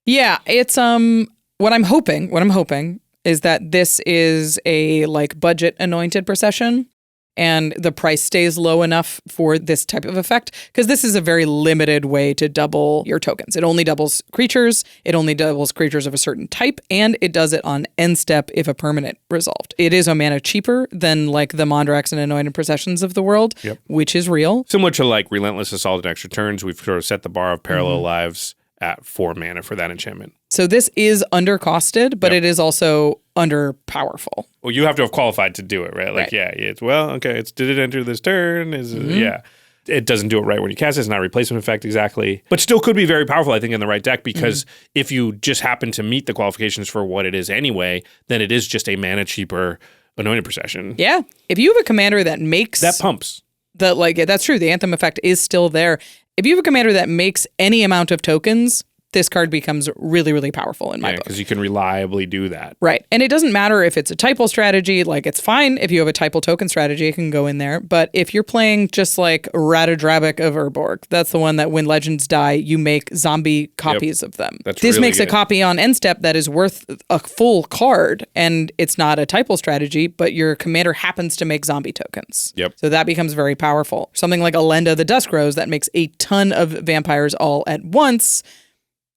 Speaker 1: Yeah, it's what I'm hoping is that this is a like budget anointed procession and the price stays low enough for this type of effect, because this is a very limited way to double your tokens. It only doubles creatures, it only doubles creatures of a certain type, and it does it on end step if a permanent resolved. It is a mana cheaper than like the Mondrax and Anointed Processions of the world, which is real.
Speaker 3: Similar to like Relentless Assault and Extra Turns, we've sort of set the bar of Parallel Lives at 4 mana for that enchantment.
Speaker 1: So this is undercosted, but it is also underpowerful.
Speaker 3: Well, you have to have qualified to do it, right? Like,
Speaker 1: Right.
Speaker 3: yeah, it's, well, okay, did it enter this turn? Yeah. It doesn't do it right when you cast it. It's not a replacement effect exactly. But still could be very powerful, I think, in the right deck, because if you just happen to meet the qualifications for what it is anyway, then it is just a mana cheaper Anointed Procession.
Speaker 1: Yeah. If you have a commander that makes...
Speaker 3: That pumps.
Speaker 1: That's true. The Anthem effect is still there. If you have a commander that makes any amount of tokens, this card becomes really, really powerful in my book.
Speaker 3: Because you can reliably do that.
Speaker 1: Right. And it doesn't matter if it's a typal strategy. Like, it's fine if you have a typal token strategy, it can go in there. But if you're playing just like Ratadrabik of Urborg, that's the one that when legends die, you make zombie copies of them.
Speaker 3: That's
Speaker 1: this
Speaker 3: really
Speaker 1: makes a
Speaker 3: good.
Speaker 1: copy on end step that is worth a full card, and it's not a typal strategy, but your commander happens to make zombie tokens.
Speaker 3: Yep.
Speaker 1: So that becomes very powerful. Something like Elenda the Dusk Rose that makes a ton of vampires all at once,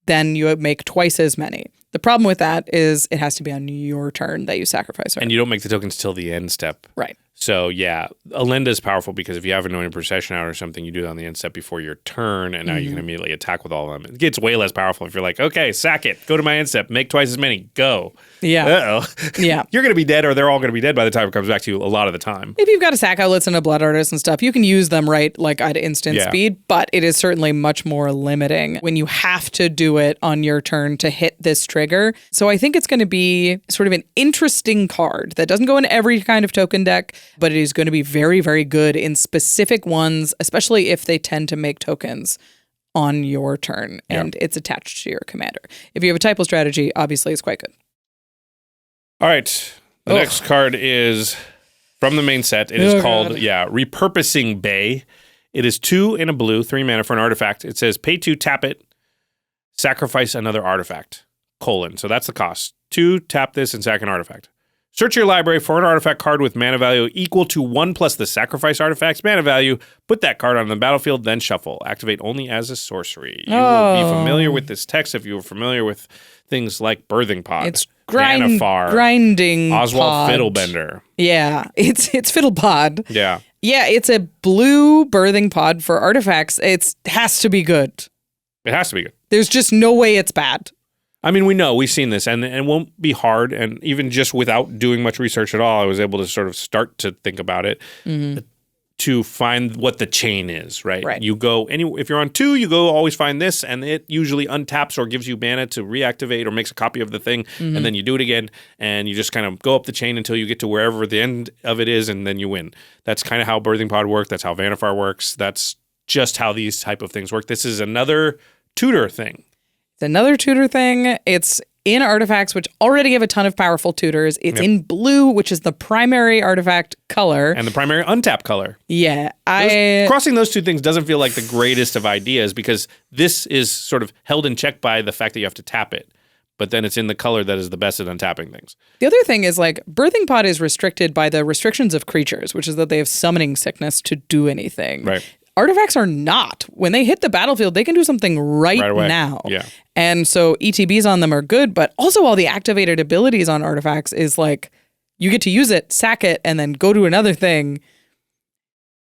Speaker 1: then you make twice as many. The problem with that is it has to be on your turn that you sacrifice her.
Speaker 3: And you don't make the tokens till the end step.
Speaker 1: Right.
Speaker 3: So yeah, Alenda is powerful because if you have Anointed Procession out or something, you do it on the end step before your turn, and now you can immediately attack with all of them. It gets way less powerful if you're like, okay, sack it, go to my end step, make twice as many, go.
Speaker 1: Yeah.
Speaker 3: Uh-oh.
Speaker 1: Yeah.
Speaker 3: You're going to be dead, or they're all going to be dead by the time it comes back to you a lot of the time.
Speaker 1: If you've got a sack outlets and a blood artist and stuff, you can use them like at instant speed, but it is certainly much more limiting when you have to do it on your turn to hit this trigger. So I think it's going to be sort of an interesting card that doesn't go in every kind of token deck, but it is going to be very, very good in specific ones, especially if they tend to make tokens on your turn and it's attached to your commander. If you have a typo strategy, obviously it's quite good.
Speaker 3: All right. The next card is from the main set. It is called, Repurposing Bay. It is 2 and a blue, 3 mana for an artifact. It says pay 2, tap it, sacrifice another artifact, : So that's the cost. 2, tap this, and sack an artifact. Search your library for an artifact card with mana value equal to 1 plus the sacrifice artifact's mana value. Put that card on the battlefield, then shuffle. Activate only as a sorcery. You will be familiar with this text if you were familiar with things like Birthing Pod.
Speaker 1: It's
Speaker 3: Vanifar,
Speaker 1: grinding
Speaker 3: Oswald
Speaker 1: pod.
Speaker 3: Fiddlebender.
Speaker 1: Yeah, it's Fiddlepod.
Speaker 3: Yeah.
Speaker 1: Yeah, it's a blue birthing pod for artifacts. It has to be good.
Speaker 3: It has to be good.
Speaker 1: There's just no way it's bad.
Speaker 3: I mean, we know, we've seen this, and it won't be hard. And even just without doing much research at all, I was able to sort of start to think about it to find what the chain is, right? You go, if you're on 2, you go always find this, and it usually untaps or gives you mana to reactivate or makes a copy of the thing, and then you do it again, and you just kind of go up the chain until you get to wherever the end of it is, and then you win. That's kind of how Birthing Pod works. That's how Vanifar works. That's just how these type of things work. This is another tutor thing.
Speaker 1: It's another tutor thing. It's in artifacts, which already have a ton of powerful tutors. It's in blue, which is the primary artifact color.
Speaker 3: And the primary untap color.
Speaker 1: Yeah.
Speaker 3: Crossing those two things doesn't feel like the greatest of ideas because this is sort of held in check by the fact that you have to tap it. But then it's in the color that is the best at untapping things.
Speaker 1: The other thing is like Birthing Pod is restricted by the restrictions of creatures, which is that they have summoning sickness to do anything.
Speaker 3: Right.
Speaker 1: Artifacts are not. When they hit the battlefield, they can do something right
Speaker 3: away.
Speaker 1: now.
Speaker 3: Yeah.
Speaker 1: And so ETBs on them are good, but also all the activated abilities on artifacts is like you get to use it, sack it, and then go to another thing.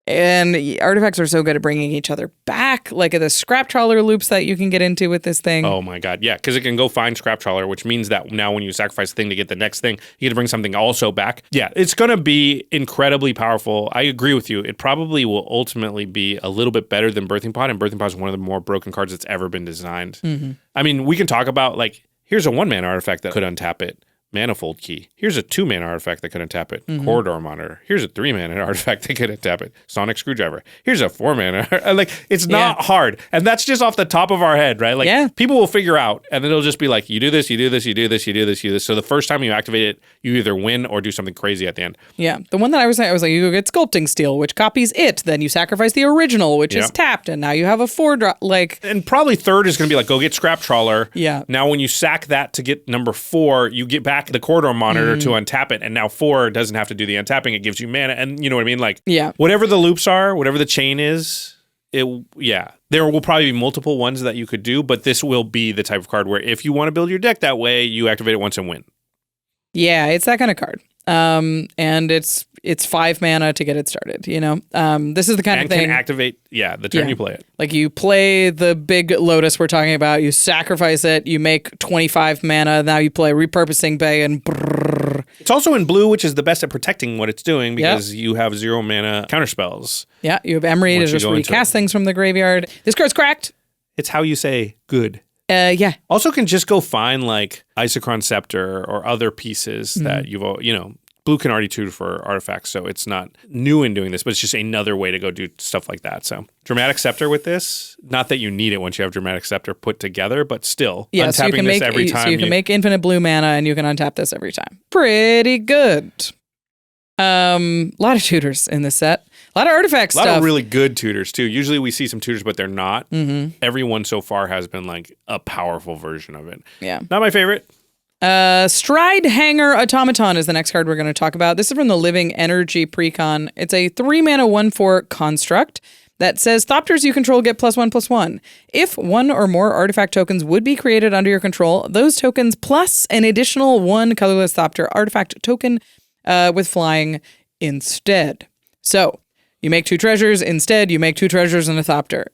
Speaker 1: And artifacts are so good at bringing each other back, like the scrap trawler loops that you can get into with this thing.
Speaker 3: Oh my God, yeah, because it can go find scrap trawler, which means that now when you sacrifice the thing to get the next thing, you get to bring something also back. Yeah, it's going to be incredibly powerful. I agree with you. It probably will ultimately be a little bit better than Birthing Pod, and Birthing Pod is one of the more broken cards that's ever been designed. I mean, we can talk about, like, here's a 1-mana artifact that could untap it. Manifold Key. Here's a 2-mana artifact that could untap it. Corridor Monitor. Here's a 3-mana artifact that could untap it. Sonic Screwdriver. Here's a 4-mana. Like, it's not hard. And that's just off the top of our head, right? Like, people will figure out, and then it'll just be like, you do this, you do this, you do this, you do this, you do this. So the first time you activate it, you either win or do something crazy at the end.
Speaker 1: Yeah. The one that I was like, you go get Sculpting Steel, which copies it. Then you sacrifice the original, which is tapped, and now you have a 4-drop. Like,
Speaker 3: and probably third is going to be like, go get Scrap Trawler.
Speaker 1: Yeah.
Speaker 3: Now, when you sack that to get number 4, you get back the Corridor Monitor to untap it, and now 4 doesn't have to do the untapping. It gives you mana, and you know what I mean? Like, whatever the loops are, whatever the chain is, there will probably be multiple ones that you could do, but this will be the type of card where if you want to build your deck that way, you activate it once and win.
Speaker 1: Yeah, it's that kind of card. And it's 5 mana to get it started, you know? This is the kind of thing.
Speaker 3: And can activate, the turn you play it.
Speaker 1: Like you play the big Lotus we're talking about, you sacrifice it, you make 25 mana, now you play Repurposing Bay and brrr.
Speaker 3: It's also in blue, which is the best at protecting what it's doing because you have 0 mana counterspells.
Speaker 1: Yeah, you have Emery to just recast things from the graveyard. This card's cracked.
Speaker 3: It's how you say good.
Speaker 1: Yeah.
Speaker 3: Also can just go find like Isochron Scepter or other pieces that blue can already tutor for artifacts, so it's not new in doing this, but it's just another way to go do stuff like that. So Dramatic Scepter with this, not that you need it once you have Dramatic Scepter put together, but still untapping
Speaker 1: so you can
Speaker 3: this
Speaker 1: make,
Speaker 3: every time.
Speaker 1: So you can make infinite blue mana and you can untap this every time. Pretty good. A lot of tutors in this set. A lot of artifact stuff.
Speaker 3: A lot of really good tutors, too. Usually we see some tutors, but they're not. Everyone so far has been like a powerful version of it.
Speaker 1: Yeah.
Speaker 3: Not my favorite.
Speaker 1: Stridehangar Automaton is the next card we're going to talk about. This is from the Living Energy Precon. It's a 3-mana 1/4 construct that says Thopters you control get +1/+1. If 1 or more artifact tokens would be created under your control, those tokens plus an additional 1 colorless Thopter artifact token with flying instead. So you make 2 treasures. Instead, you make 2 treasures and a Thopter.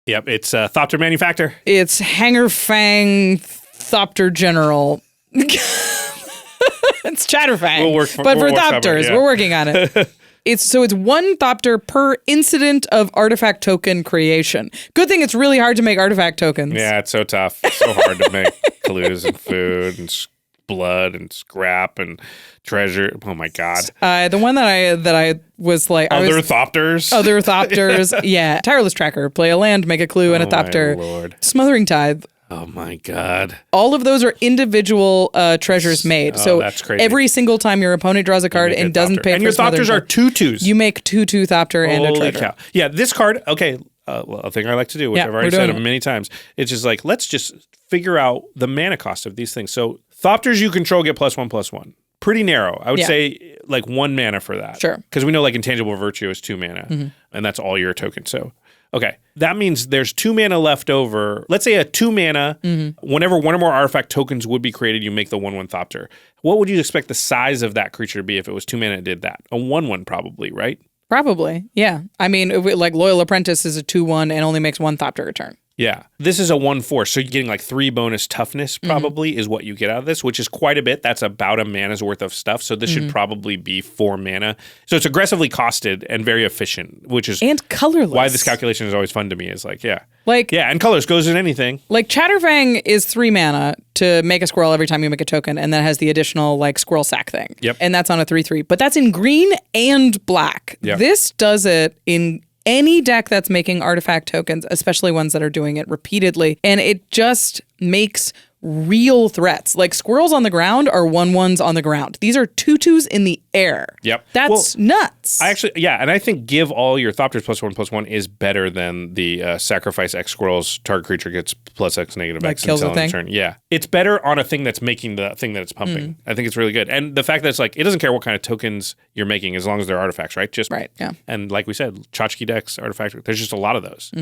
Speaker 3: Yep, it's Thopter Manufactor.
Speaker 1: It's Hanger Fang Thopter General. It's Chatterfang.
Speaker 3: We'll
Speaker 1: for Thopters, we're working on it. It's 1 Thopter per incident of artifact token creation. Good thing it's really hard to make artifact tokens.
Speaker 3: Yeah, it's so tough. It's so hard to make clues and food and blood and scrap and treasure. Oh my god.
Speaker 1: The one that I was like
Speaker 3: Other Thopters.
Speaker 1: Other Thopters. Yeah. Tireless Tracker. Play a land, make a clue, and a Thopter.
Speaker 3: My Lord.
Speaker 1: Smothering Tithe.
Speaker 3: Oh my god.
Speaker 1: All of those are individual treasures made. So
Speaker 3: that's crazy.
Speaker 1: every single time your opponent draws a card and doesn't pay
Speaker 3: and
Speaker 1: for
Speaker 3: your
Speaker 1: Smothering
Speaker 3: Thopters are
Speaker 1: Tithe,
Speaker 3: 2/2s.
Speaker 1: you make 2 Thopter and a
Speaker 3: Holy
Speaker 1: treasure.
Speaker 3: cow. Yeah, this card, okay, well, a thing I like to do, which
Speaker 1: Yeah,
Speaker 3: I've already
Speaker 1: we're
Speaker 3: said
Speaker 1: doing it.
Speaker 3: many times, it's just like, let's just figure out the mana cost of these things. So Thopters you control get +1/+1. Pretty narrow. I would say like 1 mana for that.
Speaker 1: Sure.
Speaker 3: Because we know like Intangible Virtue is 2 mana, and that's all your tokens. So, okay. That means there's 2 mana left over. Let's say a 2 mana, whenever one or more artifact tokens would be created, you make the 1/1 Thopter. What would you expect the size of that creature to be if it was 2 mana and did that? A 1/1 probably, right?
Speaker 1: Probably. Yeah. I mean, like Loyal Apprentice is a 2/1 and only makes 1 Thopter a turn.
Speaker 3: Yeah. This is a 1/4. So you're getting like 3 bonus toughness probably is what you get out of this, which is quite a bit. That's about a mana's worth of stuff. So this should probably be 4 mana. So it's aggressively costed and very efficient, which is
Speaker 1: And colorless.
Speaker 3: why this calculation is always fun to me. Is like, yeah.
Speaker 1: Like,
Speaker 3: Yeah, and colors goes in anything.
Speaker 1: Like Chatterfang is 3 mana to make a squirrel every time you make a token, and that has the additional like squirrel sack thing.
Speaker 3: Yep.
Speaker 1: And that's on a 3/3. But that's in green and black.
Speaker 3: Yep.
Speaker 1: This does it in any deck that's making artifact tokens, especially ones that are doing it repeatedly. And it just makes real threats. Like squirrels on the ground are 1/1s on the ground. These are 2/2s in the air.
Speaker 3: Yep.
Speaker 1: That's nuts.
Speaker 3: I actually, yeah, and I think give all your Thopters +1/+1 is better than the sacrifice X squirrels, target creature gets +X negative
Speaker 1: Like
Speaker 3: X
Speaker 1: kills
Speaker 3: until
Speaker 1: the
Speaker 3: end
Speaker 1: thing?
Speaker 3: of turn. Yeah. It's better on a thing that's making the thing that it's pumping. I think it's really good. And the fact that it's like, it doesn't care what kind of tokens you're making as long as they're artifacts, right? Just
Speaker 1: Right, yeah.
Speaker 3: And like we said, tchotchke decks, artifact, there's just a lot of those.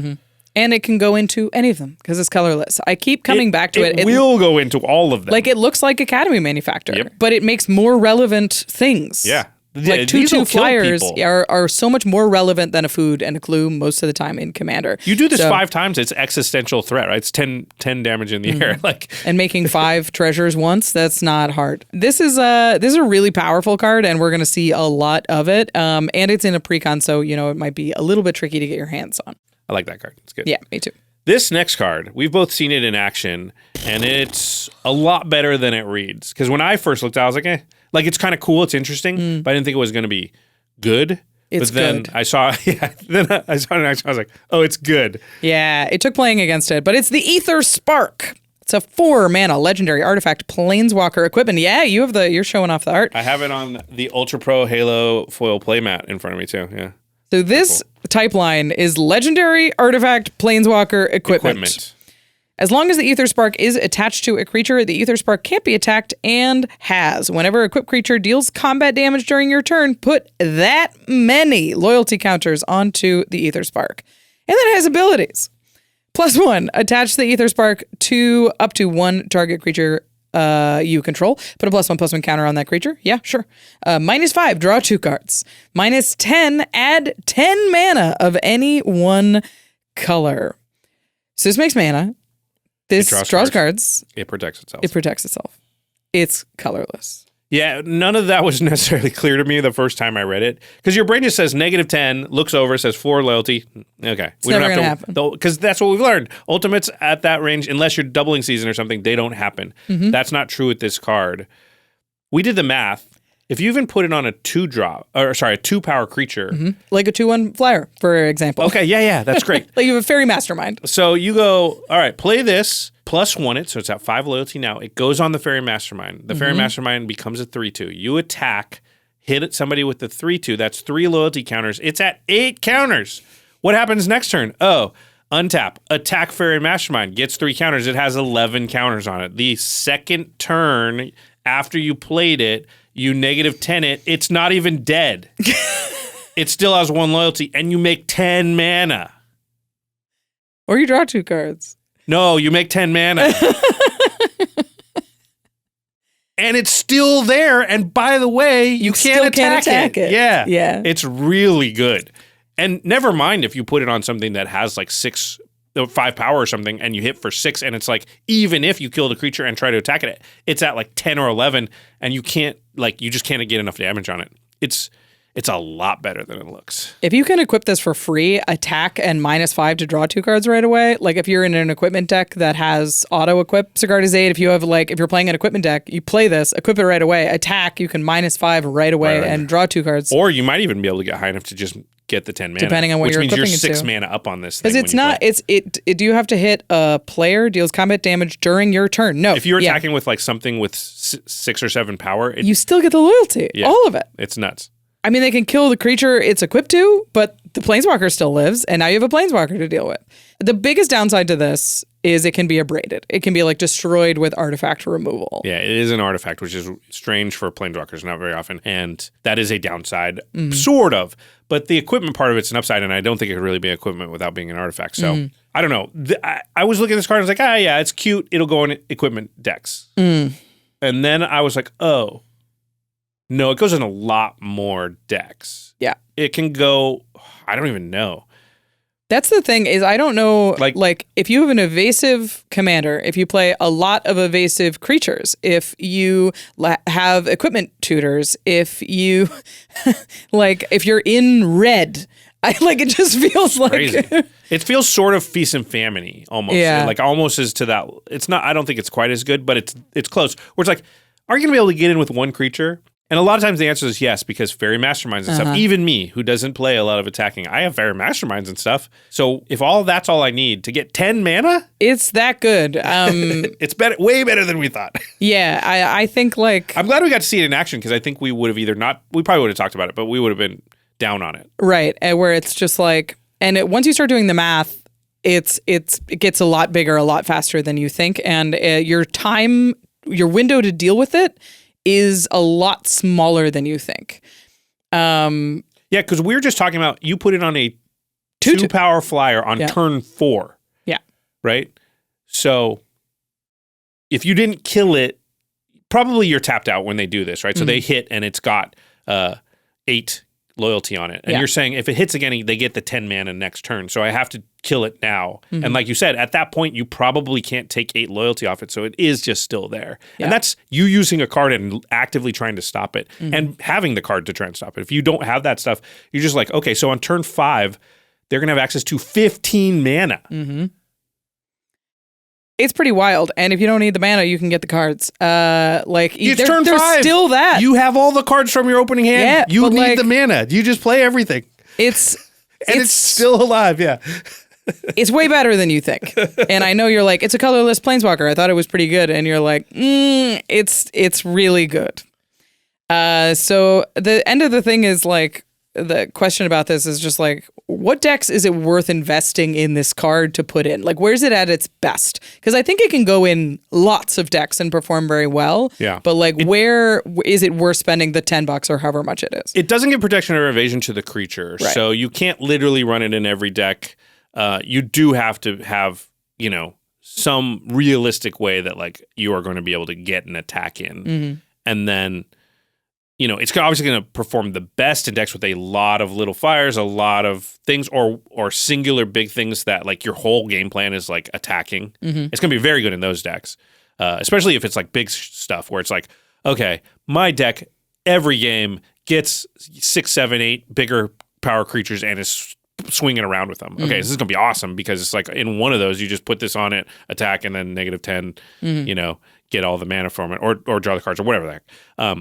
Speaker 1: And it can go into any of them because it's colorless. I keep coming back to it.
Speaker 3: It will go into all of them.
Speaker 1: Like it looks like Academy Manufactor,
Speaker 3: Yep.
Speaker 1: but it makes more relevant things.
Speaker 3: Yeah.
Speaker 1: Like
Speaker 3: These will
Speaker 1: 2/2
Speaker 3: kill
Speaker 1: flyers
Speaker 3: people.
Speaker 1: are so much more relevant than a food and a clue most of the time in Commander.
Speaker 3: You do this
Speaker 1: So-
Speaker 3: 5 times, it's existential threat, right? It's 10 damage in the air. Like,
Speaker 1: and making 5 treasures once, that's not hard. This is a really powerful card, and we're going to see a lot of it. And it's in a precon, so it might be a little bit tricky to get your hands on.
Speaker 3: I like that card. It's good.
Speaker 1: Yeah, me too.
Speaker 3: This next card, we've both seen it in action, and it's a lot better than it reads. Because when I first looked at it, I was like, eh. Like, it's kind of cool, it's interesting, but I didn't think it was going to be good.
Speaker 1: It's
Speaker 3: but then
Speaker 1: good.
Speaker 3: I saw it in action, I was like, oh, it's good.
Speaker 1: Yeah, it took playing against it, but it's the Aetherspark. It's a 4 mana legendary artifact planeswalker equipment. Yeah, you're showing off the art.
Speaker 3: I have it on the Ultra Pro Halo foil playmat in front of me, too. Yeah.
Speaker 1: So this type line is legendary artifact planeswalker equipment. As long as the Aetherspark is attached to a creature, the Aetherspark can't be attacked and has. Whenever a equipped creature deals combat damage during your turn, put that many loyalty counters onto the Aetherspark. And then it has abilities. +1, attach the Aetherspark to up to 1 target creature you control. Put a +1/+1 counter on that creature. Yeah, sure. -5, draw 2 cards. -10, add 10 mana of any one color. So this makes mana. This draws cards.
Speaker 3: It protects itself.
Speaker 1: It protects itself. It's colorless.
Speaker 3: Yeah, none of that was necessarily clear to me the first time I read it. Because your brain just says -10, looks over, says 4 loyalty. Okay.
Speaker 1: It's never going to happen.
Speaker 3: Because that's what we've learned. Ultimates at that range, unless you're doubling season or something, they don't happen. That's not true with this card. We did the math. If you even put it on a 2-power creature.
Speaker 1: Like a 2/1 flyer, for example.
Speaker 3: Okay, yeah, that's great.
Speaker 1: Like you have a fairy mastermind.
Speaker 3: So you go, all right, play this, +1 it, so it's at 5 loyalty now. It goes on the Fairy Mastermind. The Fairy Mastermind becomes a 3/2. You attack, hit somebody with the 3/2. That's 3 loyalty counters. It's at 8 counters. What happens next turn? Oh, untap, attack Fairy Mastermind, gets 3 counters. It has 11 counters on it. The second turn after you played it, you -10 it. It's not even dead. It still has 1 loyalty, and you make 10 mana.
Speaker 1: Or you draw 2 cards.
Speaker 3: No, you make 10 mana. and it's still there. And by the way, you
Speaker 1: still
Speaker 3: can't attack it. Yeah.
Speaker 1: Yeah.
Speaker 3: It's really good. And never mind if you put it on something that has like 5 power or something and you hit for 6 and it's like, even if you kill the creature and try to attack it, it's at like 10 or 11 and you just can't get enough damage on it. It's a lot better than it looks.
Speaker 1: If you can equip this for free, attack and -5 to draw 2 cards right away. Like if you're in an equipment deck that has auto equip Sigarda's Aid, if you're playing an equipment deck, you play this, equip it right away, attack, you can -5 right away and draw 2 cards.
Speaker 3: Or you might even be able to get high enough to just get the 10 mana.
Speaker 1: Depending on what you're equipping it to.
Speaker 3: Which means you're 6 mana up on this thing.
Speaker 1: Because it's not, do you have to hit a player deals combat damage during your turn? No.
Speaker 3: If you're attacking with like something with 6 or 7 power,
Speaker 1: you still get the loyalty.
Speaker 3: Yeah,
Speaker 1: all of it.
Speaker 3: It's nuts.
Speaker 1: I mean, they can kill the creature it's equipped to, but the Planeswalker still lives, and now you have a Planeswalker to deal with. The biggest downside to this is it can be abraded. It can be like destroyed with artifact removal.
Speaker 3: Yeah, it is an artifact, which is strange for Planeswalkers, not very often. And that is a downside, sort of. But the equipment part of it's an upside, and I don't think it could really be equipment without being an artifact. So, I don't know. I was looking at this card, and I was like, yeah, it's cute. It'll go in equipment decks. And then I was like, oh. No, it goes in a lot more decks.
Speaker 1: Yeah.
Speaker 3: It can go, I don't even know.
Speaker 1: That's the thing is I don't know, like if you have an evasive commander, if you play a lot of evasive creatures, if you have equipment tutors, if you, if you're in red, it just feels like...
Speaker 3: Crazy. It feels sort of Feast and Famine-y almost.
Speaker 1: Yeah.
Speaker 3: Like almost as to that. It's not, I don't think it's quite as good, but it's close. Where it's like, are you going to be able to get in with one creature? And a lot of times the answer is yes, because Fairy Masterminds and stuff, even me, who doesn't play a lot of attacking, I have Fairy Masterminds and stuff. So if that's all I need to get 10 mana?
Speaker 1: It's that good.
Speaker 3: It's way better than we thought.
Speaker 1: Yeah, I think
Speaker 3: I'm glad we got to see it in action because I think we would have we probably would have talked about it, but we would have been down on it.
Speaker 1: Right, where it's just once you start doing the math, it gets a lot bigger, a lot faster than you think. And your window to deal with it is a lot smaller than you think.
Speaker 3: Yeah, because we were just talking about you put it on a 2-power flyer on turn 4.
Speaker 1: Yeah.
Speaker 3: Right? So if you didn't kill it, probably you're tapped out when they do this, right? So they hit and it's got 8 loyalty on it. And you're saying if it hits again, they get the 10 mana next turn. So I have to kill it now. And like you said, at that point, you probably can't take 8 loyalty off it. So it is just still there. Yeah. And that's you using a card and actively trying to stop it and having the card to try and stop it. If you don't have that stuff, you're just like, okay, so on turn 5, they're going to have access to 15 mana.
Speaker 1: It's pretty wild. And if you don't need the mana, you can get the cards.
Speaker 3: It's turn 5.
Speaker 1: There's still that.
Speaker 3: You have all the cards from your opening hand.
Speaker 1: Yeah,
Speaker 3: you need the mana. You just play everything.
Speaker 1: It's
Speaker 3: still alive, yeah.
Speaker 1: It's way better than you think. And I know you're like, it's a colorless Planeswalker. I thought it was pretty good. And you're like, it's really good. So the end of the thing is the question about this is just what decks is it worth investing in this card to put in? Where's it at its best? Because I think it can go in lots of decks and perform very well.
Speaker 3: Yeah.
Speaker 1: But where is it worth spending the $10 or however much it is?
Speaker 3: It doesn't give protection or evasion to the creature.
Speaker 1: Right.
Speaker 3: So you can't literally run it in every deck. You do have to have, some realistic way that you are going to be able to get an attack in. And then, it's obviously going to perform the best in decks with a lot of little fires, a lot of things, or singular big things that your whole game plan is attacking. It's going to be very good in those decks, especially if it's big stuff where it's okay, my deck every game gets 6, 7, 8 bigger power creatures and is swinging around with them. Okay, this is going to be awesome because it's in one of those, you just put this on it, attack, and then -10, get all the mana from it or draw the cards or whatever the heck.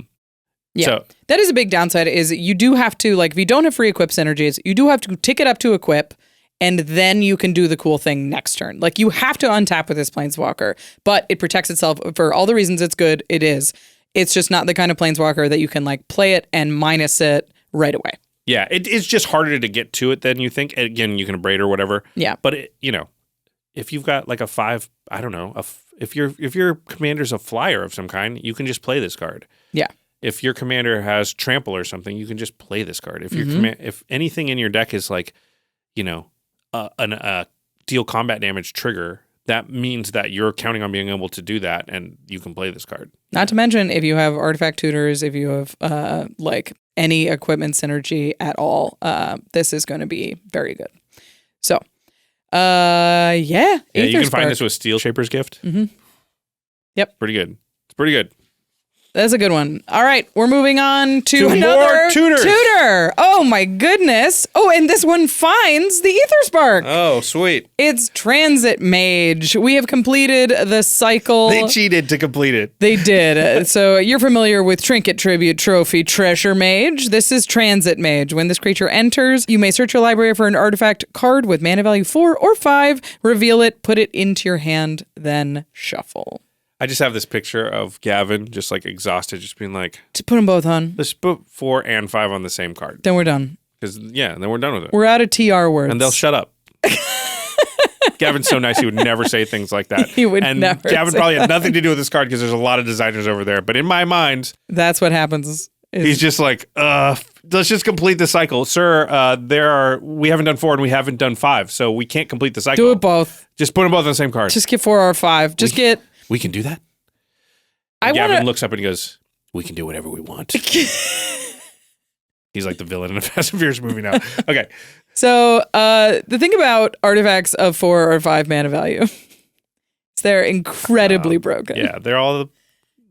Speaker 1: Yeah,
Speaker 3: so,
Speaker 1: that is a big downside is you do have to, if you don't have free equip synergies, you do have to tick it up to equip, and then you can do the cool thing next turn. You have to untap with this Planeswalker, but it protects itself for all the reasons it's good, it is. It's just not the kind of Planeswalker that you can, play it and minus it right away.
Speaker 3: Yeah, it's just harder to get to it than you think. Again, you can abrade or whatever.
Speaker 1: Yeah.
Speaker 3: But, if you've got a 5, I don't know, if your commander's a flyer of some kind, you can just play this card.
Speaker 1: Yeah.
Speaker 3: If your commander has trample or something, you can just play this card. If your if anything in your deck is a deal combat damage trigger, that means that you're counting on being able to do that, and you can play this card.
Speaker 1: Not to mention, if you have artifact tutors, if you have like any equipment synergy at all, this is going to be very good. So, yeah,
Speaker 3: Yeah, you can find
Speaker 1: Aetherspark.
Speaker 3: this with Steel Shaper's Gift.
Speaker 1: Mm-hmm. Yep.
Speaker 3: Pretty good. It's pretty good.
Speaker 1: That's a good one. All right, we're moving on to
Speaker 3: more
Speaker 1: another
Speaker 3: tutors.
Speaker 1: tutor. Oh my goodness. Oh, and this one finds the Aetherspark.
Speaker 3: Oh, sweet.
Speaker 1: It's Transit Mage. We have completed the cycle.
Speaker 3: They cheated to complete it.
Speaker 1: They did. So you're familiar with Trinket, Tribute, Trophy, Treasure Mage. This is Transit Mage. When this creature enters, you may search your library for an artifact card with mana value 4 or 5, reveal it, put it into your hand, then shuffle.
Speaker 3: I just have this picture of Gavin just like exhausted, just being like,
Speaker 1: To put them both on.
Speaker 3: let's put 4 and 5 on the same card.
Speaker 1: Then we're done.
Speaker 3: Because, yeah, then we're done with it.
Speaker 1: We're out of TR words.
Speaker 3: And they'll shut up. Gavin's so nice, he would never say things like that.
Speaker 1: He would
Speaker 3: and
Speaker 1: never
Speaker 3: Gavin
Speaker 1: say
Speaker 3: probably had nothing to do with this card because there's a lot of designers over there. But in my mind,
Speaker 1: That's what happens.
Speaker 3: he's just like, let's just complete the cycle. Sir, we haven't done 4 and we haven't done 5, so we can't complete the cycle.
Speaker 1: Do it both.
Speaker 3: Just put them both on the same card.
Speaker 1: Just get 4 or 5. Just get...
Speaker 3: We can do that?
Speaker 1: I
Speaker 3: Gavin
Speaker 1: want to...
Speaker 3: looks up and he goes, we can do whatever we want. He's like the villain in a Fast and Furious movie now. Okay.
Speaker 1: So the thing about artifacts of 4 or 5 mana value is they're incredibly broken.
Speaker 3: Yeah, they're all...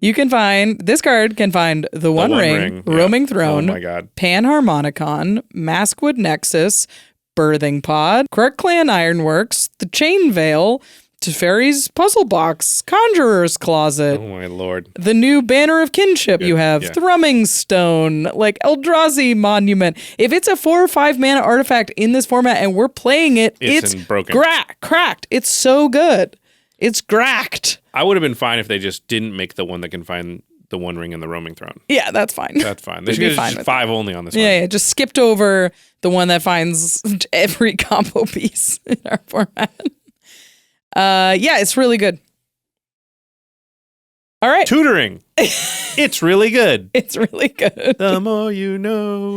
Speaker 1: You can find... This card can find the One Ring,
Speaker 3: yeah.
Speaker 1: Roaming Throne,
Speaker 3: Oh my God.
Speaker 1: Panharmonicon, Maskwood Nexus, Birthing Pod, Krark Clan Ironworks, the Chain Veil, Teferi's Puzzle Box, Conjurer's Closet,
Speaker 3: Oh my Lord.
Speaker 1: the new Banner of Kinship you have,
Speaker 3: yeah.
Speaker 1: Thrumming Stone, like Eldrazi Monument. If it's a 4 or 5 mana artifact in this format and we're playing it, it's
Speaker 3: broken.
Speaker 1: cracked. It's so good. It's cracked.
Speaker 3: I would have been fine if they just didn't make the one that can find the One Ring and the Roaming Throne.
Speaker 1: Yeah, that's fine.
Speaker 3: That's fine. They
Speaker 1: We'd
Speaker 3: should
Speaker 1: be
Speaker 3: have
Speaker 1: fine
Speaker 3: just
Speaker 1: with
Speaker 3: 5 only on this one.
Speaker 1: Yeah, just skipped over the one that finds every combo piece in our format. Yeah, it's really good. All right.
Speaker 3: Tutoring. It's really good.
Speaker 1: It's really good.
Speaker 3: The more you know.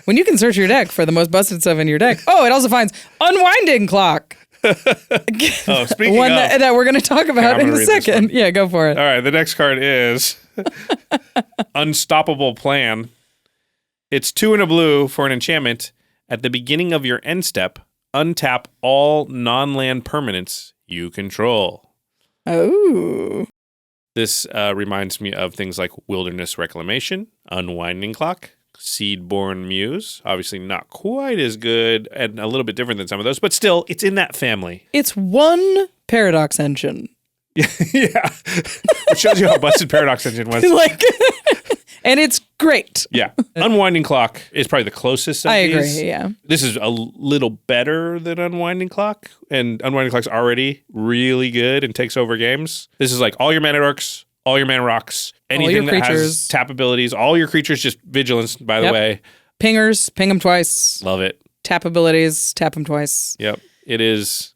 Speaker 1: When you can search your deck for the most busted stuff in your deck. Oh, it also finds Unwinding Clock.
Speaker 3: Oh, speaking
Speaker 1: One
Speaker 3: of...
Speaker 1: that we're going to talk about
Speaker 3: I'm
Speaker 1: in
Speaker 3: gonna
Speaker 1: a
Speaker 3: read this
Speaker 1: second.
Speaker 3: one.
Speaker 1: Yeah, go for it.
Speaker 3: All right, the next card is Unstoppable Plan. It's 2 and a blue for an enchantment. At the beginning of your end step, untap all non-land permanents you control.
Speaker 1: Oh.
Speaker 3: This reminds me of things like Wilderness Reclamation, Unwinding Clock, Seedborn Muse. Obviously not quite as good and a little bit different than some of those, but still, it's in that family.
Speaker 1: It's one Paradox Engine.
Speaker 3: Yeah. It shows you how busted Paradox Engine was.
Speaker 1: Like, and it's great.
Speaker 3: Yeah. Unwinding Clock is probably the closest of
Speaker 1: I
Speaker 3: these.
Speaker 1: agree, yeah.
Speaker 3: This is a little better than Unwinding Clock, and Unwinding Clock's already really good and takes over games. This is like all your mana dorks, all your mana rocks, anything that has tap abilities, all your creatures, just vigilance, by the way.
Speaker 1: Pingers, ping them twice.
Speaker 3: Love it.
Speaker 1: Tap abilities, tap them twice.
Speaker 3: Yep. It is.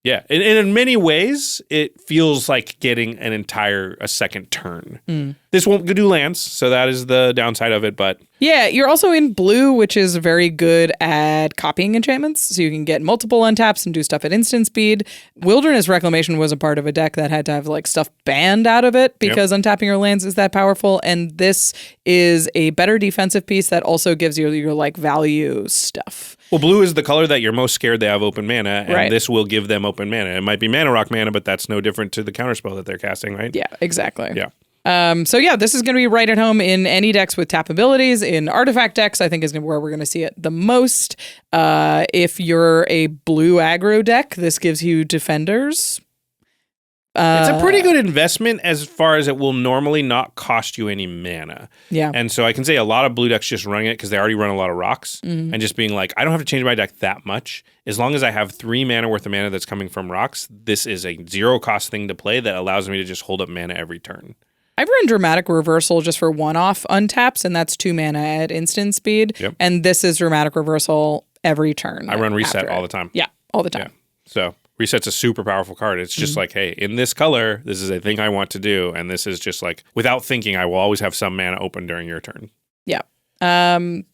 Speaker 3: Yeah. And in many ways, it feels like getting a second turn. This won't do lands, so that is the downside of it, but...
Speaker 1: Yeah, you're also in blue, which is very good at copying enchantments, so you can get multiple untaps and do stuff at instant speed. Wilderness Reclamation was a part of a deck that had to have like stuff banned out of it because untapping your lands is that powerful, and this is a better defensive piece that also gives you your like value stuff.
Speaker 3: Well, blue is the color that you're most scared they have open mana, and
Speaker 1: Right.
Speaker 3: this will give them open mana. It might be mana rock mana, but that's no different to the counterspell that they're casting, right?
Speaker 1: Yeah, exactly.
Speaker 3: Yeah.
Speaker 1: So yeah, this is going to be right at home in any decks with tap abilities. In artifact decks, I think is where we're going to see it the most. If you're a blue aggro deck, this gives you defenders.
Speaker 3: It's a pretty good investment as far as it will normally not cost you any mana.
Speaker 1: Yeah.
Speaker 3: And so I can say a lot of blue decks just running it because they already run a lot of rocks and just being like, I don't have to change my deck that much. As long as I have 3 mana worth of mana that's coming from rocks, this is a 0 cost thing to play that allows me to just hold up mana every turn.
Speaker 1: I've run Dramatic Reversal just for one-off untaps, and that's 2 mana at instant speed.
Speaker 3: Yep.
Speaker 1: And this is Dramatic Reversal every turn.
Speaker 3: I run Reset
Speaker 1: after
Speaker 3: all
Speaker 1: it.
Speaker 3: the time.
Speaker 1: Yeah, all the time.
Speaker 3: Yeah. So Reset's a super powerful card. It's just like, hey, in this color, this is a thing I want to do. And this is just like, without thinking, I will always have some mana open during your turn.
Speaker 1: Yeah.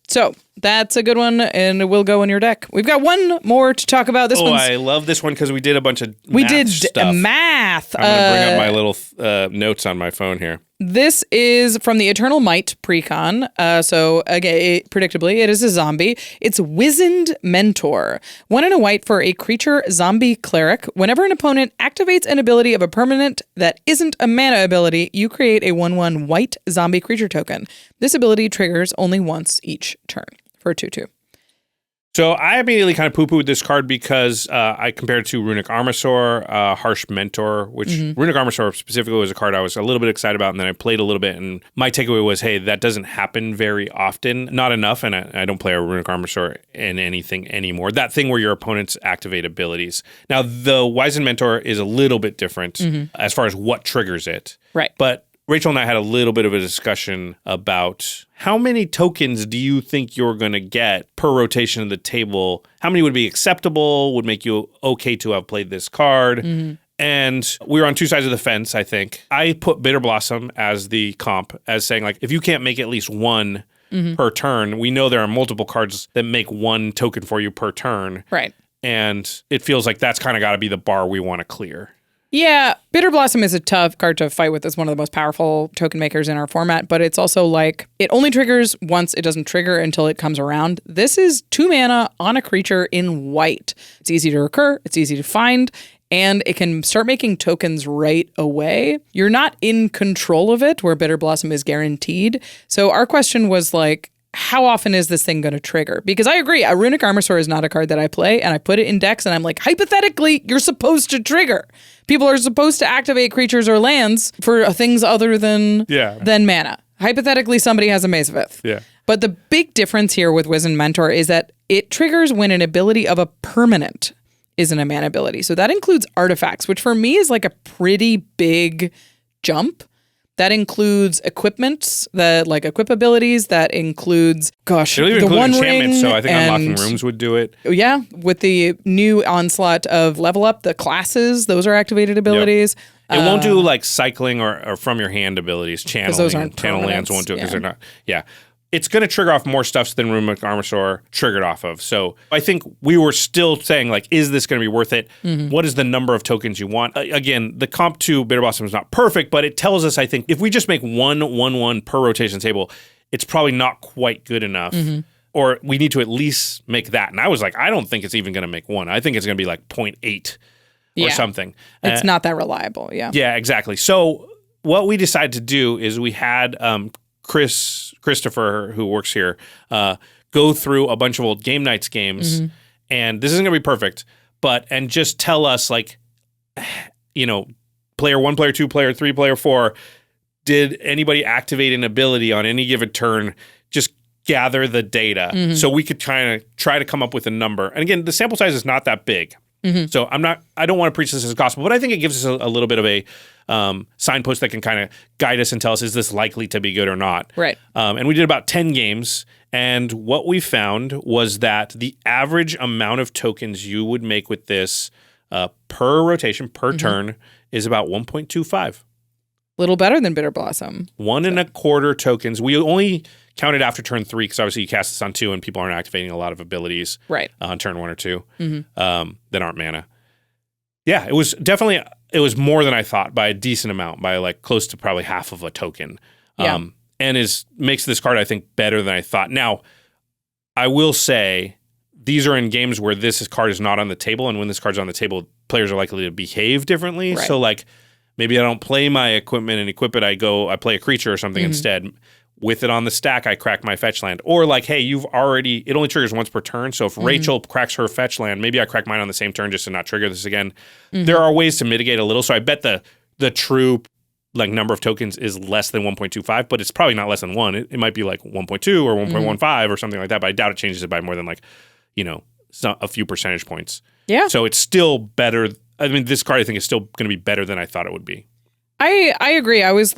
Speaker 1: So That's a good one, and it will go in your deck. We've got one more to talk about. This one's...
Speaker 3: I love this one because we did a bunch of
Speaker 1: math.
Speaker 3: I'm going to bring up my little notes on my phone here.
Speaker 1: This is from the Eternal Might precon. So, again, predictably, it is a zombie. It's Wizened Mentor. 1 and a white for a creature zombie cleric. Whenever an opponent activates an ability of a permanent that isn't a mana ability, you create a 1/1 white zombie creature token. This ability triggers only once each turn for a 2/2.
Speaker 3: So I immediately kind of poo-pooed this card because I compared it to Runic Armasaur, Harsh Mentor, which Runic Armasaur specifically was a card I was a little bit excited about, and then I played a little bit, and my takeaway was, hey, that doesn't happen very often, not enough, and I don't play a Runic Armasaur in anything anymore. That thing where your opponents activate abilities. Now, the Wizened Mentor is a little bit different as far as what triggers it.
Speaker 1: Right.
Speaker 3: But Rachel and I had a little bit of a discussion about how many tokens do you think you're going to get per rotation of the table? How many would be acceptable, would make you okay to have played this card? And we were on two sides of the fence, I think. I put Bitter Blossom as the comp, as saying, like, if you can't make at least one per turn, we know there are multiple cards that make one token for you per turn.
Speaker 1: Right.
Speaker 3: And it feels like that's kind of got to be the bar we want to clear.
Speaker 1: Yeah, Bitter Blossom is a tough card to fight with. It's one of the most powerful token makers in our format, but it's also like, it only triggers once. It doesn't trigger until it comes around. This is 2 mana on a creature in white. It's easy to recur, it's easy to find, and it can start making tokens right away. You're not in control of it, where Bitter Blossom is guaranteed. So our question was like, how often is this thing going to trigger? Because I agree, a Runic Armasaur is not a card that I play, and I put it in decks, and I'm like, hypothetically, you're supposed to trigger. People are supposed to activate creatures or lands for things other than mana. Hypothetically, somebody has a Maze of Ith.
Speaker 3: Yeah.
Speaker 1: But the big difference here with Wizened Mentor is that it triggers when an ability of a permanent isn't a mana ability. So that includes artifacts, which for me is like a pretty big jump. That includes equipments, like equip abilities. That includes, the One Ring.
Speaker 3: So I think Unlocking Rooms would do it.
Speaker 1: Yeah, with the new onslaught of Level Up, the classes, those are activated abilities.
Speaker 3: It won't do like cycling or from your hand abilities. Channeling.
Speaker 1: Those aren't
Speaker 3: Channel lands won't do it because
Speaker 1: yeah.
Speaker 3: they're not. Yeah. It's going to trigger off more stuff than Runic Armasaur triggered off of. So I think we were still saying, like, is this going to be worth it? What is the number of tokens you want? Again, the comp to Bitter Blossom is not perfect, but it tells us, I think, if we just make 1/1 per rotation table, it's probably not quite good enough. Or we need to at least make that. And I was like, I don't think it's even going to make 1. I think it's going to be like 0.8 or something.
Speaker 1: It's not that reliable, yeah.
Speaker 3: Yeah, exactly. So what we decided to do is we had Christopher, who works here, go through a bunch of old Game Nights games, and this isn't going to be perfect, and just tell us, like, you know, player 1, player 2, player 3, player 4, did anybody activate an ability on any given turn? Just gather the data so we could try to come up with a number. And again, the sample size is not that big. So I don't want to preach this as gospel, but I think it gives us a little bit of a signpost that can kind of guide us and tell us, is this likely to be good or not?
Speaker 1: Right.
Speaker 3: And we did about 10 games, and what we found was that the average amount of tokens you would make with this per rotation, per turn, is about 1.25.
Speaker 1: Little better than Bitter Blossom.
Speaker 3: 1.25 tokens. We only counted after turn 3 because obviously you cast this on 2 and people aren't activating a lot of abilities on turn 1 or 2 that aren't mana. Yeah, it was more than I thought by a decent amount, by like close to probably half of a token. And makes this card, I think, better than I thought. Now, I will say these are in games where this card is not on the table, and when this card's on the table, players are likely to behave differently.
Speaker 1: Right.
Speaker 3: So like, maybe I don't play my equipment and equip it. I play a creature or something instead. With it on the stack, I crack my fetch land. Or like, hey, it only triggers once per turn. So if Rachel cracks her fetch land, maybe I crack mine on the same turn just to not trigger this again. There are ways to mitigate a little. So I bet the true like number of tokens is less than 1.25, but it's probably not less than 1. It might be like 1.2 or 1.15 or something like that. But I doubt it changes it by more than like, a few percentage points. Yeah. So it's still better. I mean, this card I think is still going to be better than I thought it would be.
Speaker 1: I agree. I was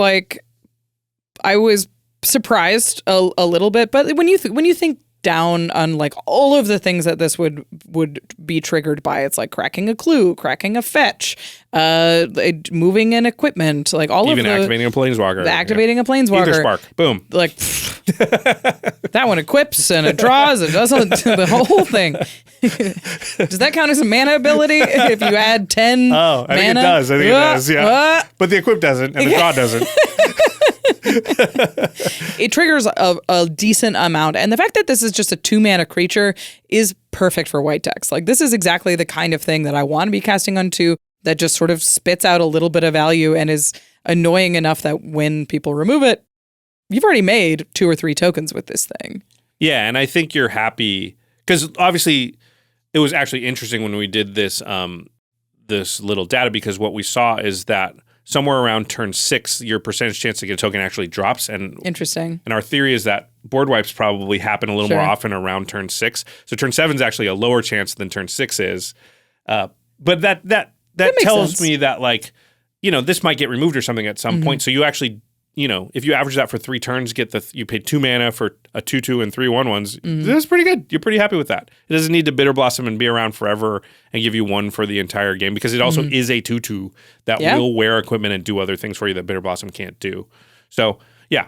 Speaker 1: surprised a little bit, but when you think down on like all of the things that this would be triggered by, it's like cracking a clue, cracking a fetch, moving an equipment, like all
Speaker 3: even
Speaker 1: of
Speaker 3: activating a planeswalker,
Speaker 1: activating a planeswalker,
Speaker 3: Aetherspark, boom,
Speaker 1: like That one equips and it draws. It does the whole thing. Does that count as a mana ability? If you add 10
Speaker 3: Oh, I think it does. I think it does, yeah. But the equip doesn't, and the draw doesn't.
Speaker 1: It triggers a decent amount. And the fact that this is just a 2-mana creature is perfect for white decks. Like, this is exactly the kind of thing that I want to be casting on 2 that just sort of spits out a little bit of value and is annoying enough that when people remove it, you've already made 2 or 3 tokens with this thing.
Speaker 3: Yeah, and I think you're happy because obviously it was actually interesting when we did this this little data, because what we saw is that somewhere around turn 6, your percentage chance to get a token actually drops. And
Speaker 1: interesting.
Speaker 3: And our theory is that board wipes probably happen a little more often around turn 6. So turn 7 is actually a lower chance than turn 6 is. But that tells
Speaker 1: sense.
Speaker 3: me that, like, you know, this might get removed or something at some point. So you actually, you know, if you average that for 3 turns, you paid 2 mana for a 2/2 and 3 1/1s. That's pretty good. You're pretty happy with that. It doesn't need to Bitter Blossom and be around forever and give you 1 for the entire game, because it also is a 2/2 that will wear equipment and do other things for you that Bitter Blossom can't do. So yeah,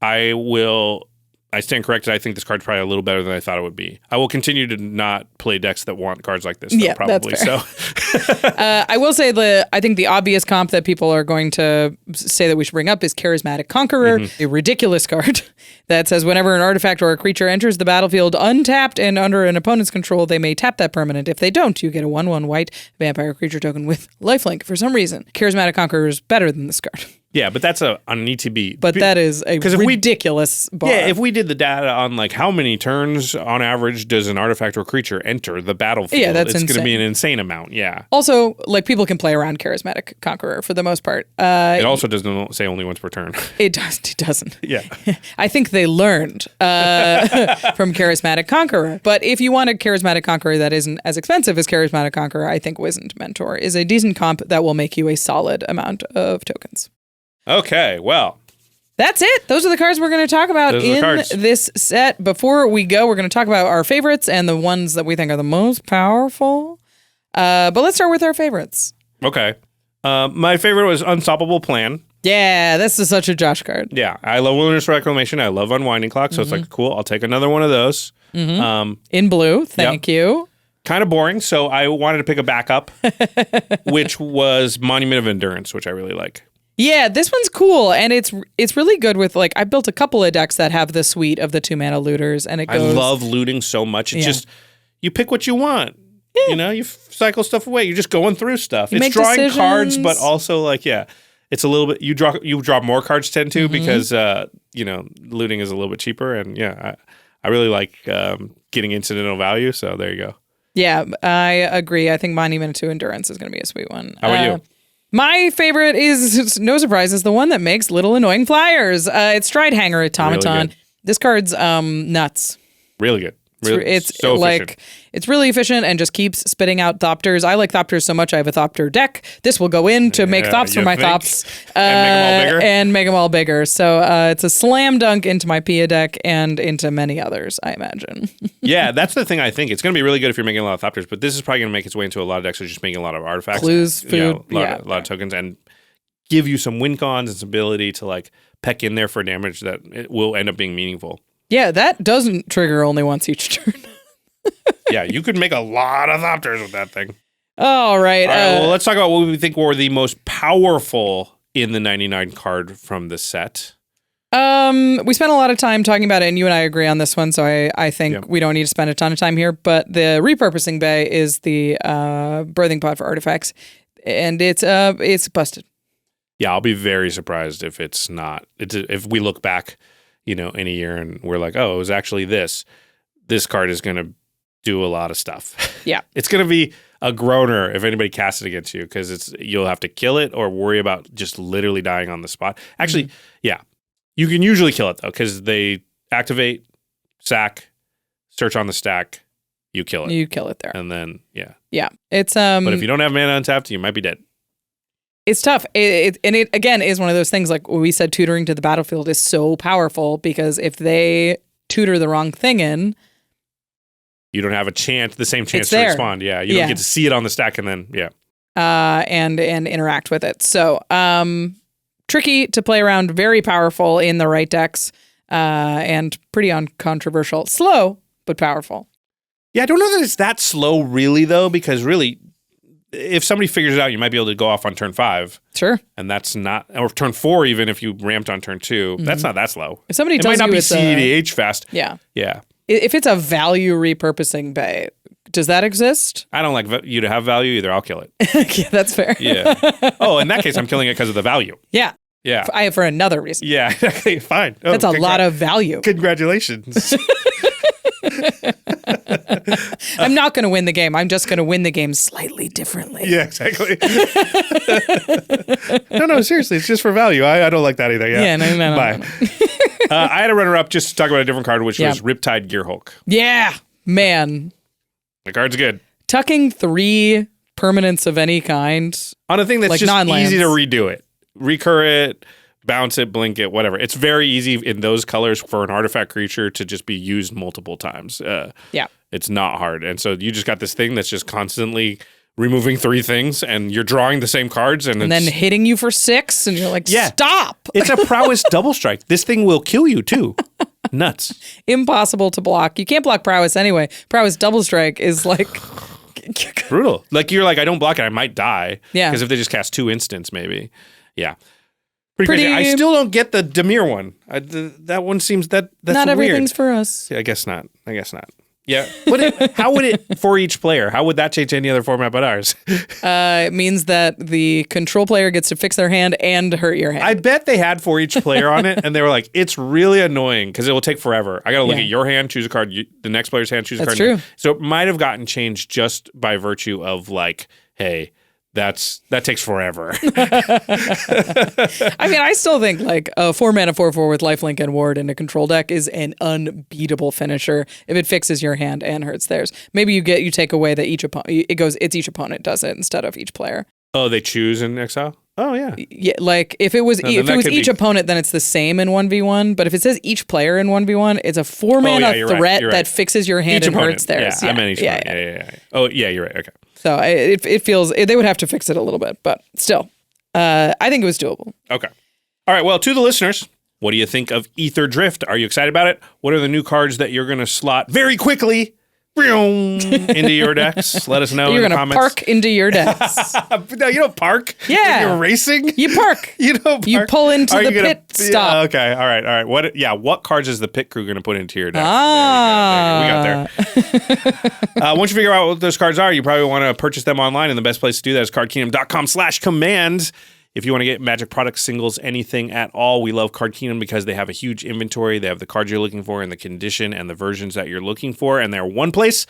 Speaker 3: I stand corrected. I think this card's probably a little better than I thought it would be. I will continue to not play decks that want cards like this, though, probably.
Speaker 1: That's fair.
Speaker 3: So
Speaker 1: I will say I think the obvious comp that people are going to say that we should bring up is Charismatic Conqueror, a ridiculous card that says whenever an artifact or a creature enters the battlefield untapped and under an opponent's control, they may tap that permanent. If they don't, you get a 1/1 white vampire creature token with lifelink. For some reason, Charismatic Conqueror is better than this card.
Speaker 3: yeah, but that's on an ETB.
Speaker 1: But that is a ridiculous bar.
Speaker 3: Yeah, if we did the data on like how many turns on average does an artifact or creature enter the battlefield,
Speaker 1: that's
Speaker 3: it's going to be
Speaker 1: insane.
Speaker 3: an insane amount. Yeah.
Speaker 1: Also, like, people can play around Charismatic Conqueror for the most part.
Speaker 3: It also doesn't say only once per turn.
Speaker 1: It doesn't.
Speaker 3: Yeah.
Speaker 1: I think they learned from Charismatic Conqueror. But if you want a Charismatic Conqueror that isn't as expensive as Charismatic Conqueror, I think Wizened Mentor is a decent comp that will make you a solid amount of tokens.
Speaker 3: Okay, well.
Speaker 1: That's it. Those are the cards we're going to talk about in this set. Before we go, we're going to talk about our favorites and the ones that we think are the most powerful. But let's start with our favorites.
Speaker 3: Okay. My favorite was Unstoppable Plan.
Speaker 1: Yeah, this is such a Josh card.
Speaker 3: Yeah, I love Wilderness Reclamation. I love Unwinding Clock. So it's like, cool, I'll take another one of those.
Speaker 1: In blue, thank you.
Speaker 3: Kind of boring, so I wanted to pick a backup, which was Monument of Endurance, which I really like.
Speaker 1: Yeah, this one's cool, and it's really good with, like, I built a couple of decks that have the suite of the 2-mana looters, and it goes...
Speaker 3: I love looting so much. It's just, you pick what you want. Yeah. You know, you cycle stuff away. You're just going through stuff. It's drawing decisions. Cards, but also, like, yeah, it's a little bit... You draw more cards, tend to, because, you know, looting is a little bit cheaper, and yeah, I really like getting incidental value, so there you go. Yeah,
Speaker 1: I agree. I think Monument to Endurance is going to be a sweet one.
Speaker 3: How about you?
Speaker 1: My favorite is, no surprise, is the one that makes little annoying flyers. It's Stridehangar Automaton.
Speaker 3: Really
Speaker 1: this card's nuts.
Speaker 3: Really good.
Speaker 1: It's
Speaker 3: so
Speaker 1: like
Speaker 3: efficient.
Speaker 1: It's really efficient and just keeps spitting out Thopters. I like Thopters so much I have a Thopter deck. This will go in to make Thops for my Thops and make them all bigger. So it's a slam dunk into my Pia deck and into many others, I imagine.
Speaker 3: Yeah, that's the thing. I think it's going to be really good if you're making a lot of Thopters, but this is probably going to make its way into a lot of decks that are just making a lot of artifacts,
Speaker 1: clues, food,
Speaker 3: a lot of tokens, and give you some win cons and some ability to like peck in there for damage that it will end up being meaningful.
Speaker 1: Yeah, that doesn't trigger only once each turn.
Speaker 3: Yeah, you could make a lot of Thopters with that thing.
Speaker 1: All right.
Speaker 3: Well, let's talk about what we think were the most powerful in the 99 card from the set.
Speaker 1: We spent a lot of time talking about it, and you and I agree on this one, so I think we don't need to spend a ton of time here. But the Repurposing Bay is the birthing pod for artifacts, and it's busted. Yeah,
Speaker 3: I'll be very surprised if it's not. If we look back, in a year and we're like, oh, it was actually this. This card is going to do a lot of stuff.
Speaker 1: Yeah.
Speaker 3: It's going to be a groaner if anybody casts it against you, because you'll have to kill it or worry about just literally dying on the spot. Actually, yeah. You can usually kill it, though, because they activate, sack, search on the stack, you kill it.
Speaker 1: You kill it there.
Speaker 3: And then, yeah.
Speaker 1: Yeah. It's
Speaker 3: But if you don't have mana untapped, you might be dead.
Speaker 1: It's tough. It again is one of those things, like we said, tutoring to the battlefield is so powerful, because if they tutor the wrong thing in,
Speaker 3: you don't have the same chance to respond. Yeah. You don't get to see it on the stack and then,
Speaker 1: and interact with it. So, tricky to play around, very powerful in the right decks. and pretty uncontroversial. Slow, but powerful.
Speaker 3: Yeah, I don't know that it's that slow really, though, because really, if somebody figures it out, you might be able to go off on turn 5.
Speaker 1: Sure.
Speaker 3: And that's not, or turn 4 even if you ramped on turn 2. That's not that slow.
Speaker 1: If somebody
Speaker 3: it
Speaker 1: tells
Speaker 3: might not
Speaker 1: you
Speaker 3: be
Speaker 1: it's
Speaker 3: CEDH fast.
Speaker 1: Yeah.
Speaker 3: Yeah.
Speaker 1: If it's a value repurposing bay, does that exist?
Speaker 3: I don't like you to have value either. I'll kill it.
Speaker 1: Yeah, that's fair.
Speaker 3: Yeah. Oh, in that case, I'm killing it because of the value.
Speaker 1: Yeah.
Speaker 3: Yeah.
Speaker 1: For another reason.
Speaker 3: Yeah, exactly. Fine. Oh,
Speaker 1: That's a lot of value.
Speaker 3: Congratulations.
Speaker 1: I'm not going to win the game. I'm just going to win the game slightly differently.
Speaker 3: Yeah, exactly. No, seriously. It's just for value. I don't like that either. Yeah,
Speaker 1: no.
Speaker 3: Bye. I had a runner-up just to talk about a different card, which was Riptide Gearhulk.
Speaker 1: Yeah, man.
Speaker 3: The card's good.
Speaker 1: Tucking 3 permanents of any kind.
Speaker 3: On a thing that's
Speaker 1: like
Speaker 3: just
Speaker 1: non-lands.
Speaker 3: easy to redo it. Recur it, bounce it, blink it, whatever. It's very easy in those colors for an artifact creature to just be used multiple times.
Speaker 1: Yeah.
Speaker 3: It's not hard. And so you just got this thing that's just constantly removing 3 things and you're drawing the same cards. And
Speaker 1: then hitting you for 6 and you're like, stop.
Speaker 3: It's a prowess double strike. This thing will kill you too. Nuts.
Speaker 1: Impossible to block. You can't block prowess anyway. Prowess double strike is like...
Speaker 3: brutal. Like you're like, I don't block it, I might die.
Speaker 1: Yeah.
Speaker 3: Because if they just cast 2 instants, maybe. Yeah. Pretty crazy. I still don't get the Dimir one. That one seems that's
Speaker 1: not everything's
Speaker 3: weird.
Speaker 1: for us.
Speaker 3: Yeah, I guess not. Yeah. How would it for each player? How would that change any other format but ours?
Speaker 1: It means that the control player gets to fix their hand and hurt your hand.
Speaker 3: I bet they had for each player on it, and they were like, "It's really annoying because it will take forever. I got to look at your hand, choose a card. The next player's hand, choose a card."
Speaker 1: That's true.
Speaker 3: So it might have gotten changed just by virtue of like, hey. That takes forever.
Speaker 1: I mean, I still think like a 4-mana 4/4 with lifelink and ward in a control deck is an unbeatable finisher if it fixes your hand and hurts theirs. Maybe you take away that each opponent it's each opponent does it instead of each player.
Speaker 3: Oh, they choose in exile? Oh yeah.
Speaker 1: Yeah, like if it was each opponent, then it's the same in 1v1. But if it says each player in 1v1, it's a 4-mana threat that fixes your hand
Speaker 3: each
Speaker 1: and
Speaker 3: opponent.
Speaker 1: hurts theirs.
Speaker 3: Yeah, I meant each opponent. Yeah. Oh yeah, you're right. Okay.
Speaker 1: So it feels they would have to fix it a little bit, but still, I think it was doable.
Speaker 3: Okay. All right. Well, to the listeners, what do you think of Aetherdrift? Are you excited about it? What are the new cards that you're going to slot very quickly into your decks? Let us know
Speaker 1: You're
Speaker 3: in the
Speaker 1: gonna
Speaker 3: comments.
Speaker 1: park into your decks.
Speaker 3: No, you don't park.
Speaker 1: Yeah.
Speaker 3: When you're racing.
Speaker 1: You park.
Speaker 3: You don't park.
Speaker 1: You pull into the pit stop.
Speaker 3: Yeah, okay. All right. What cards is the pit crew going to put into your deck?
Speaker 1: Ah.
Speaker 3: There you go. We got there. Once you figure out what those cards are, you probably want to purchase them online, and the best place to do that is cardkingdom.com/command. If you want to get Magic products, singles, anything at all, we love Card Kingdom because they have a huge inventory. They have the cards you're looking for and the condition and the versions that you're looking for, and they're one place.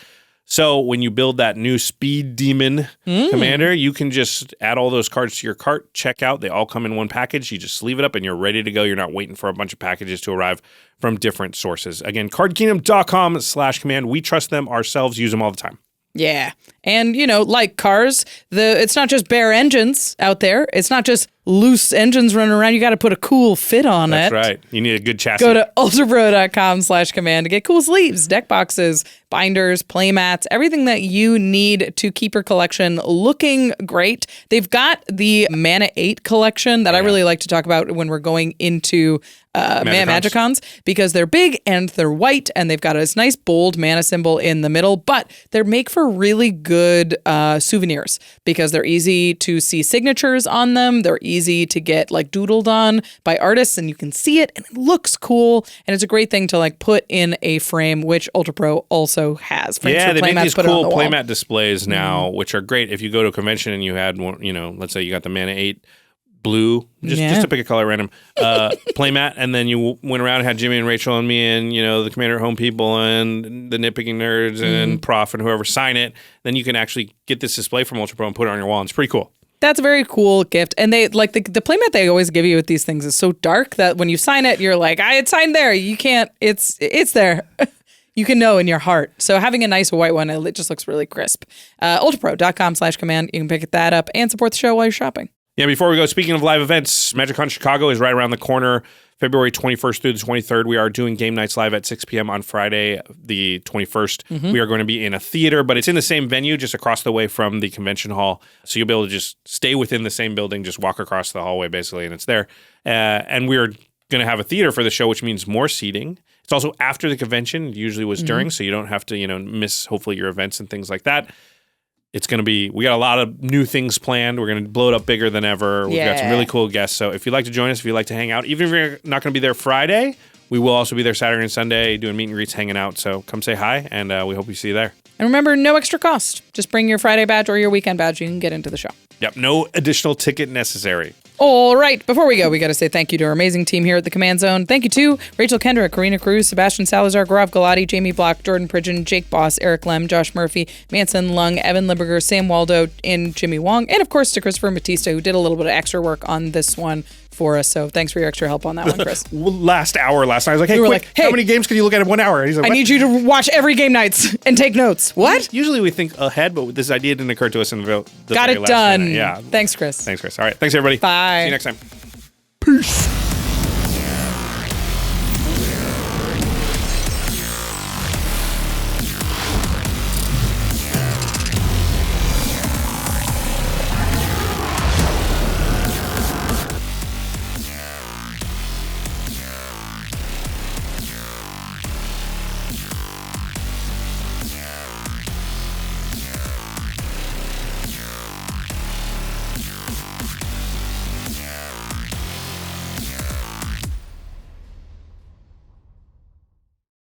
Speaker 3: So when you build that new Speed Demon commander, you can just add all those cards to your cart, check out. They all come in one package. You just sleeve it up and you're ready to go. You're not waiting for a bunch of packages to arrive from different sources. Again, cardkingdom.com/command. We trust them ourselves, use them all the time.
Speaker 1: Yeah. And, like cars, it's not just bare engines out there. It's not just loose engines running around. You got to put a cool fit on
Speaker 3: That's
Speaker 1: it.
Speaker 3: That's right. You need a good chassis.
Speaker 1: Go to ultrapro.com/command to get cool sleeves, deck boxes, binders, playmats, everything that you need to keep your collection looking great. They've got the Mana 8 collection that I really like to talk about when we're going into MagicCons because they're big and they're white and they've got this nice bold mana symbol in the middle, but they're make for really good souvenirs because they're easy to see signatures on them. They're easy to get like doodled on by artists and you can see it and it looks cool. And it's a great thing to like put in a frame, which Ultra Pro also has. Frames
Speaker 3: yeah,
Speaker 1: for
Speaker 3: they make these
Speaker 1: put
Speaker 3: cool
Speaker 1: on the wall.
Speaker 3: playmat displays now, which are great. If you go to a convention and you had one, let's say you got the Mana 8 blue, just to pick a color random, playmat, and then you went around and had Jimmy and Rachel and me and, the Commander at Home people and the Nitpicking Nerds and Prof and whoever sign it, then you can actually get this display from Ultra Pro and put it on your wall. And it's pretty cool.
Speaker 1: That's a very cool gift. And they like the playmat they always give you with these things is so dark that when you sign it, you're like, it's signed there. You can't, it's there. You can know in your heart. So having a nice white one, it just looks really crisp. ultrapro.com/command. You can pick that up and support the show while you're shopping.
Speaker 3: Yeah, before we go, speaking of live events, MagicCon Chicago is right around the corner. February 21st through the 23rd, we are doing game nights live at 6 p.m. on Friday, the 21st. We are going to be in a theater, but it's in the same venue, just across the way from the convention hall. So you'll be able to just stay within the same building, just walk across the hallway, basically, and it's there. And we're going to have a theater for the show, which means more seating. It's also after the convention. It usually was during, so you don't have to, miss hopefully your events and things like that. It's going to be, we got a lot of new things planned. We're going to blow it up bigger than ever. We've got some really cool guests. So if you'd like to join us, if you'd like to hang out, even if you're not going to be there Friday, we will also be there Saturday and Sunday doing meet and greets, hanging out. So come say hi, and we hope we see you there.
Speaker 1: And remember, no extra cost. Just bring your Friday badge or your weekend badge. You can get into the show.
Speaker 3: Yep, no additional ticket necessary.
Speaker 1: All right. Before we go, we got to say thank you to our amazing team here at the Command Zone. Thank you to Rachel Kendrick, Karina Cruz, Sebastian Salazar, Gaurav Galati, Jamie Block, Jordan Pridgeon, Jake Boss, Eric Lem, Josh Murphy, Manson Lung, Evan Liberger, Sam Waldo, and Jimmy Wong. And of course to Christopher Batista, who did a little bit of extra work on this one for us. So thanks for your extra help on that one, Chris.
Speaker 3: Last night, I was like, hey,
Speaker 1: we were
Speaker 3: quick,
Speaker 1: like, hey,
Speaker 3: how many games can you look at in 1 hour? And he's like,
Speaker 1: I need you to watch every game nights and take notes. What?
Speaker 3: Usually we think ahead, but this idea didn't occur to us in the
Speaker 1: Got
Speaker 3: very
Speaker 1: it
Speaker 3: last
Speaker 1: done.
Speaker 3: minute. Yeah.
Speaker 1: Thanks, Chris.
Speaker 3: Thanks, Chris. All right. Thanks, everybody.
Speaker 1: Bye.
Speaker 3: See you next time.
Speaker 7: Peace.